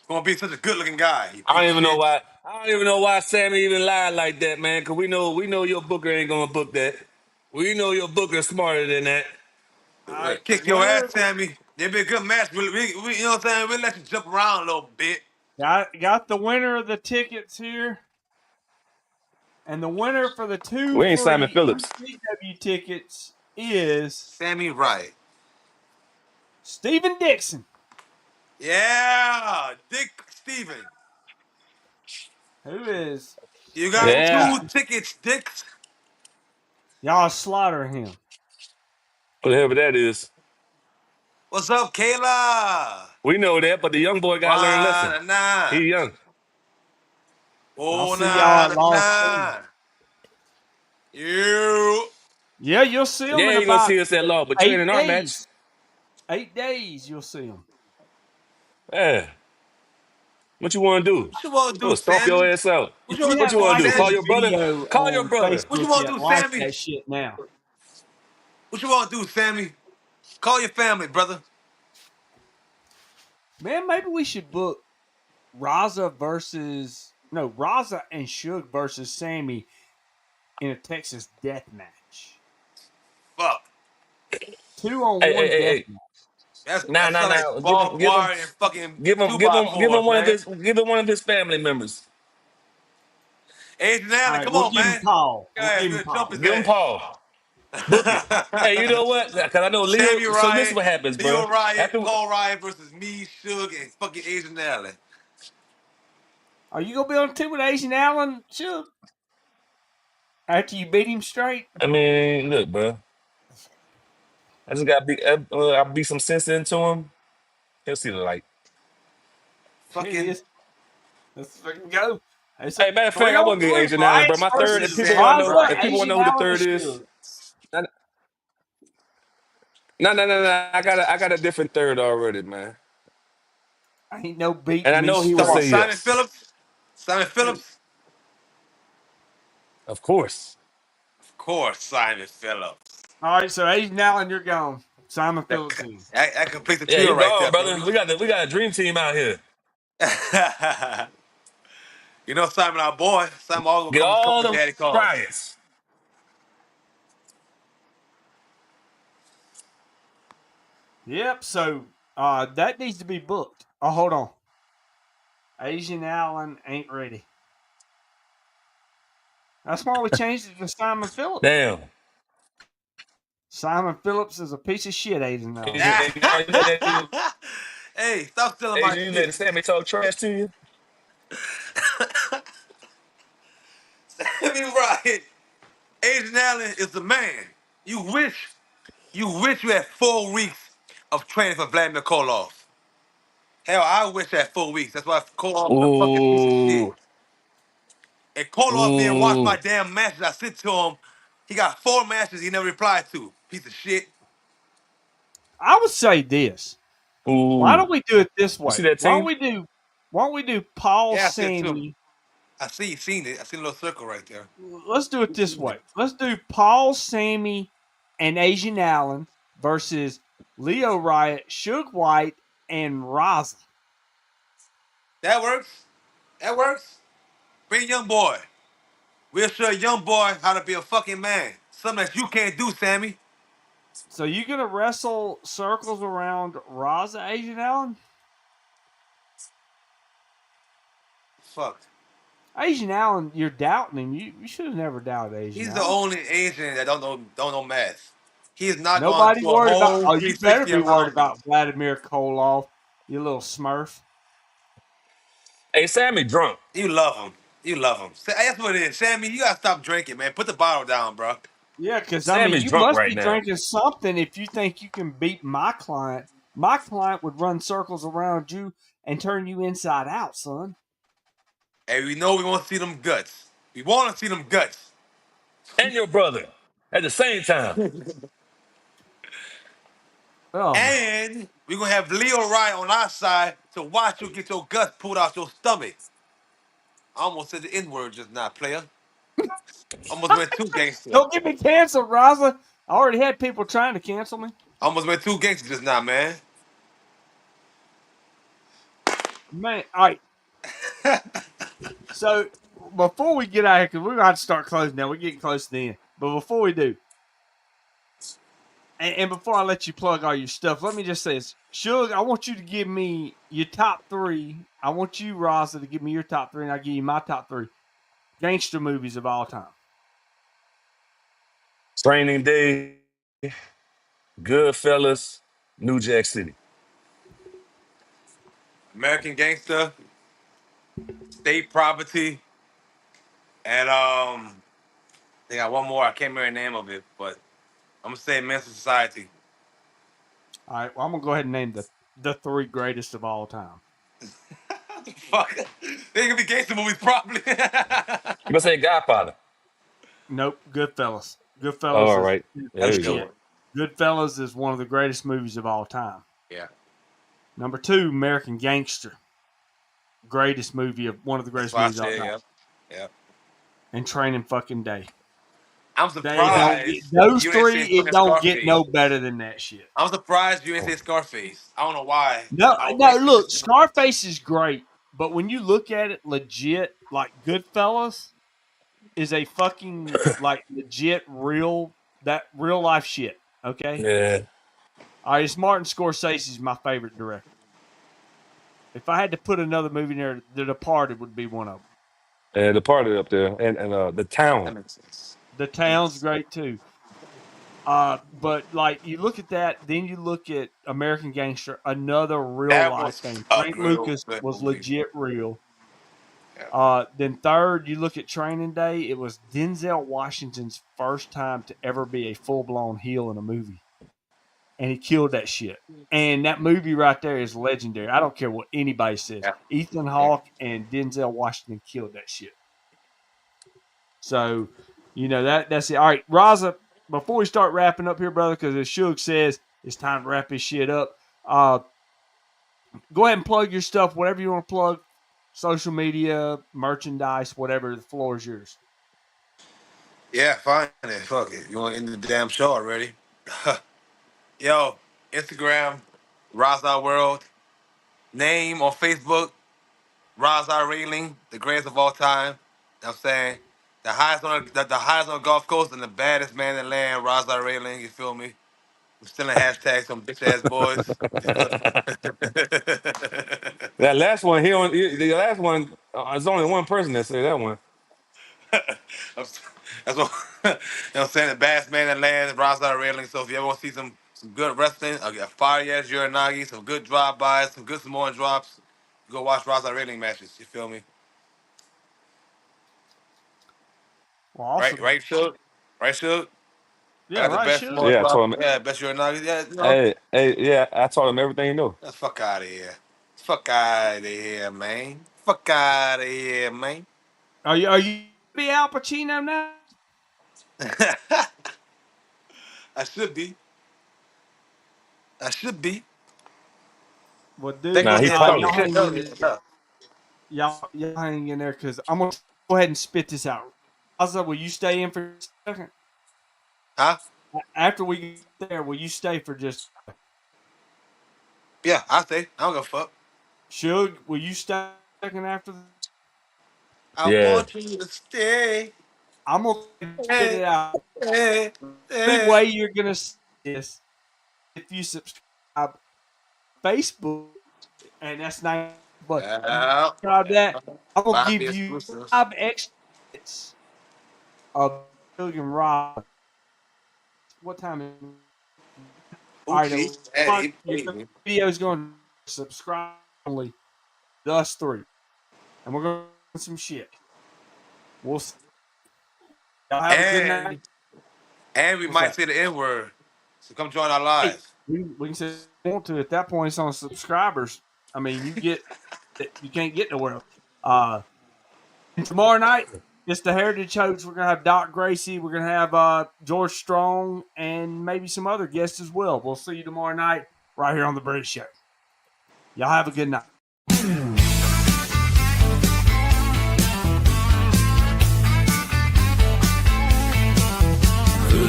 Gonna be such a good looking guy. You I piece don't of even know shit. why. I don't even know why Sammy even lied like that, man. Cause we know your booker ain't gonna book that. We know your booker's smarter than that. All right, Kick your winner. ass, Sammy. It'd be a good match. We, you know what I'm saying? We'll let you jump around a little bit. Got the winner of the tickets here. And the winner for the 2 We ain't Simon free Phillips. ECW tickets is Sammy Wright. Stephen Dixon. Yeah, Dick Steven. Who is You got Yeah. 2 tickets, Dicks. y'all slaughter him. Whatever that is. What's up, Kayla? We know that, but the young boy got to learn a lesson. 1 9. He young. I'll Oh, see y'all at 9 Lost City. 9. You. Yeah, you'll see them Yeah, in you're going to about see us at law, but you ain't 8 in our match. days. 8 days, you'll see them. Yeah. What you want to do? What you want to I'm do, going to stomp your Sammy? ass out. What If you you want to What you do, haven't want to liked do? this Call Sammy? your brother? video Call your on brother. What you Facebook want to yet, do, like Sammy? that shit now. What you want to do, Sammy? Call your family, brother. Man, maybe we should book Raza and Suge versus Sammy in a Texas death match. Fuck. 2-on-1 Hey, death hey. match. Nah, That's nah, not like nah. barbed wire and fucking 2x4s, man. Give him one of his family members. Agent All Allen, right, come we'll on, give him man. Paul. We'll Guys, give him we'll jump Paul. his Give him Paul. Book it. ass. Hey, you know what? Because I know Sammy Leo. So this is Riot, what happens, bro. Leo Riot, After Paul Riot versus me, Suge, and fucking Agent Allen. Are you gonna be on the team with Asian Allen, Suge? After you beat him straight? I mean, look, bro. I just got I'll be some sense into him. He'll see the light. It Fucking is. Let's fucking go. It's a Hey, matter of fact, I want to get 3-on-3 Agent Allen, bro. Rice My third. If versus people want to know, Sammy Raza, if people Riot. want to Asian know who the Allen, third and is, Suge. no, no. I got a different third already, man. Ain't no And beating I me know he will Talking about say straight. Simon yes. Phillips. Simon Phillips. Of course. Of course, Simon Phillips. All right, so Asian Allen, you're gone. Simon That, Phillips in. that completes the Yeah, trio you right gone, there, brother. Brody. We got a dream team out here. You know Simon, our boy. Simon always Get come all when the daddy calls. riots. Yep. So that needs to be booked. Oh, hold on. Asian Allen ain't ready. That's why we changed it to Simon Phillips. Damn. Simon Phillips is a piece of shit, Asian Allen. Asian, Hey, stop stealing my Asian, you letting shit. Sammy talk trash to you? I mean, right. Asian Allen is the man. You wish you had 4 weeks of training for Vladimir Koloff. Hell, I wish I had 4 weeks. That's why Koloff is a fucking piece of shit. Ooh. And Koloff didn't watch my Ooh. damn matches. I sent to him. He got 4 matches he never replied to. Piece of shit. I would say this. Why Ooh. don't we do it this You way? see that team? Why don't we do Paul Yeah, I sent it to him. Sammy? I see you seen it. I seen a little circle right there. Let's do it this way. Let's do Paul Sammy and Asian Allen versus Leo Riot, Suge White, and Raza. That works. That works. Bring young boy. We'll show young boy how to be a fucking man. Something that you can't do, Sammy. So you gonna wrestle circles around Raza, Asian Allen? Fuck. Asian Allen, you're doubting him. You should have never doubted Asian He's the Allen. only Asian that don't know math. He is not going to Nobody do a worried about. whole Oh, you better 360 be worried around me. about Vladimir Koloff, you little Smurf. Hey, Sammy drunk. You love him. You love him. That's what it is. Sammy, you gotta stop drinking, man. Put the bottle down, bro. Yeah, because I mean, Sammy's you drunk must right be now. drinking something if you think you can beat my client. My client would run circles around you and turn you inside out, son. And we know we want to see them guts. We want to see them guts. And your brother at the same time. Oh my! And we're gonna have Leo Ryan on our side to watch you get your guts pulled out your stomach. I almost said the N-word just now, player. Almost went too gangster. Don't get me canceled, Raza. I already had people trying to cancel me. Almost went too gangster just now, man. Man, all right. So before we get out of here, because we're going to have to start closing now. We're getting close to the end. But before we do, And before I let you plug all your stuff, let me just say this. Suge, I want you to give me your top 3. I want you, Raza, to give me your top 3, and I'll give you my top 3 gangster movies of all time. Training Day, Goodfellas, New Jack City. American Gangster, State Property, and they got one more. I can't remember the name of it, but I'm gonna say Men's Society. All right, well, I'm going to go ahead and name the 3 greatest of all time. Fuck, they gonna be gangster movies probably. You gonna say Godfather? Nope, Goodfellas. Oh, Goodfellas all right. is There you shit. go. Goodfellas is one of the greatest movies of all time. Yeah. Number 2, American Gangster. Greatest movie of one of the greatest movies of all time. Yeah. And Training fucking Day. I'm surprised. Those you didn't 3, say it fucking don't get Scarface. no better than that shit. I'm surprised you didn't say Scarface. I don't know why. No, I would no, think look, it's- Scarface is great, but when you look at it legit, like Goodfellas is a fucking like legit real life shit. Okay. Yeah. All right, it's Martin Scorsese's my favorite director. If I had to put another movie in there, The Departed would be one of them. And the party up there, and the That town. makes sense. The Town's great too. But like you look at that, then you look at American Gangster, another real That life was thing. a Frank real Lucas good was movie. legit real. Yeah. Then third, you look at Training Day. It was Denzel Washington's first time to ever be a full blown heel in a movie, and he killed that shit. And that movie right there is legendary. I don't care what anybody says. Yeah. Ethan Hawke and Denzel Washington killed that shit. So, that's it. All right, Raza, before we start wrapping up here, brother, because as Suge says, it's time to wrap this shit up. Go ahead and plug your stuff, whatever you want to plug, social media, merchandise, whatever. The floor is yours. Yeah, fine then. Fuck it. You want to end the damn show already? Yo, Instagram, Raza World. Name on Facebook, Raza Rayleigh, the greatest of all time. You know what I'm saying? The highest on the Gulf Coast and the baddest man in the land, Raza Rayleigh, you feel me? I'm still in hashtags some bitch ass boys. That last one, the last one, there's only one person that said that one. That's what you know what I'm saying. The baddest man in the land, Raza Rayleigh. So if you ever want to see some good wrestling, a fire ass Uranagi, some good drive-bys, some good Samoan drops, go watch Raza Rayleigh matches. You feel me? Well, awesome. Right, Shook? Right, Shook? Yeah, I got the right, best Suge. Samoan Yeah, I drop. told him. Yeah, best Uranagi. Yeah, Yeah, I told him everything you know. Let's fuck out of here. Fuck out of here, man. Fuck out of here, man. Are you be Al Pacino now? I should be. Well, dude, Think Nah, about he the probably- y'all hang in there because I'm gonna go ahead and spit this out. Also, will you stay in for a second? Huh? After we get there, will you stay for just Yeah, I'll stay. I don't give a fuck. Suge? Will you stay a second after? I Yeah. want you to stay. I'm gonna spit it out. Hey, The way you're gonna see this if you subscribe Facebook, and that's not. But Yeah. subscribe that. I'm gonna Might be give you exclusive. 5 extra minutes of Suge and Rob. What time is it? All right, Hey, your video is going to subscribe only to us 3, and we're going to do some shit. We'll see. Y'all have a good night. And we What's might that? say the N word. So come join our Hey, lives. we can say if we want to. At that point, it's on subscribers. I mean, you can't get nowhere else. And tomorrow night, it's the Heritage Host. We're gonna have Doc Gracie. We're gonna have George Strong and maybe some other guests as well. We'll see you tomorrow night right here on the British Show. Y'all have a good night.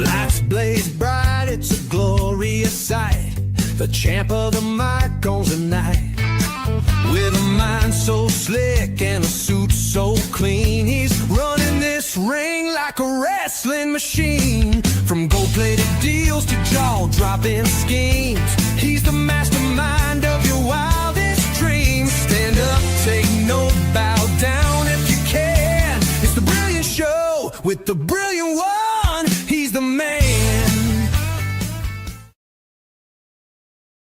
Lights blaze bright, it's a glorious sight. The champ of the mic owns the night. With a mind so slick and a suit so clean, he's running this ring like like a wrestling machine. From gold-plated deals to jaw-dropping schemes, he's the mastermind of your wildest dreams. Stand up, take note, bow down if you can. It's the Brilliant Show with the Brilliant One.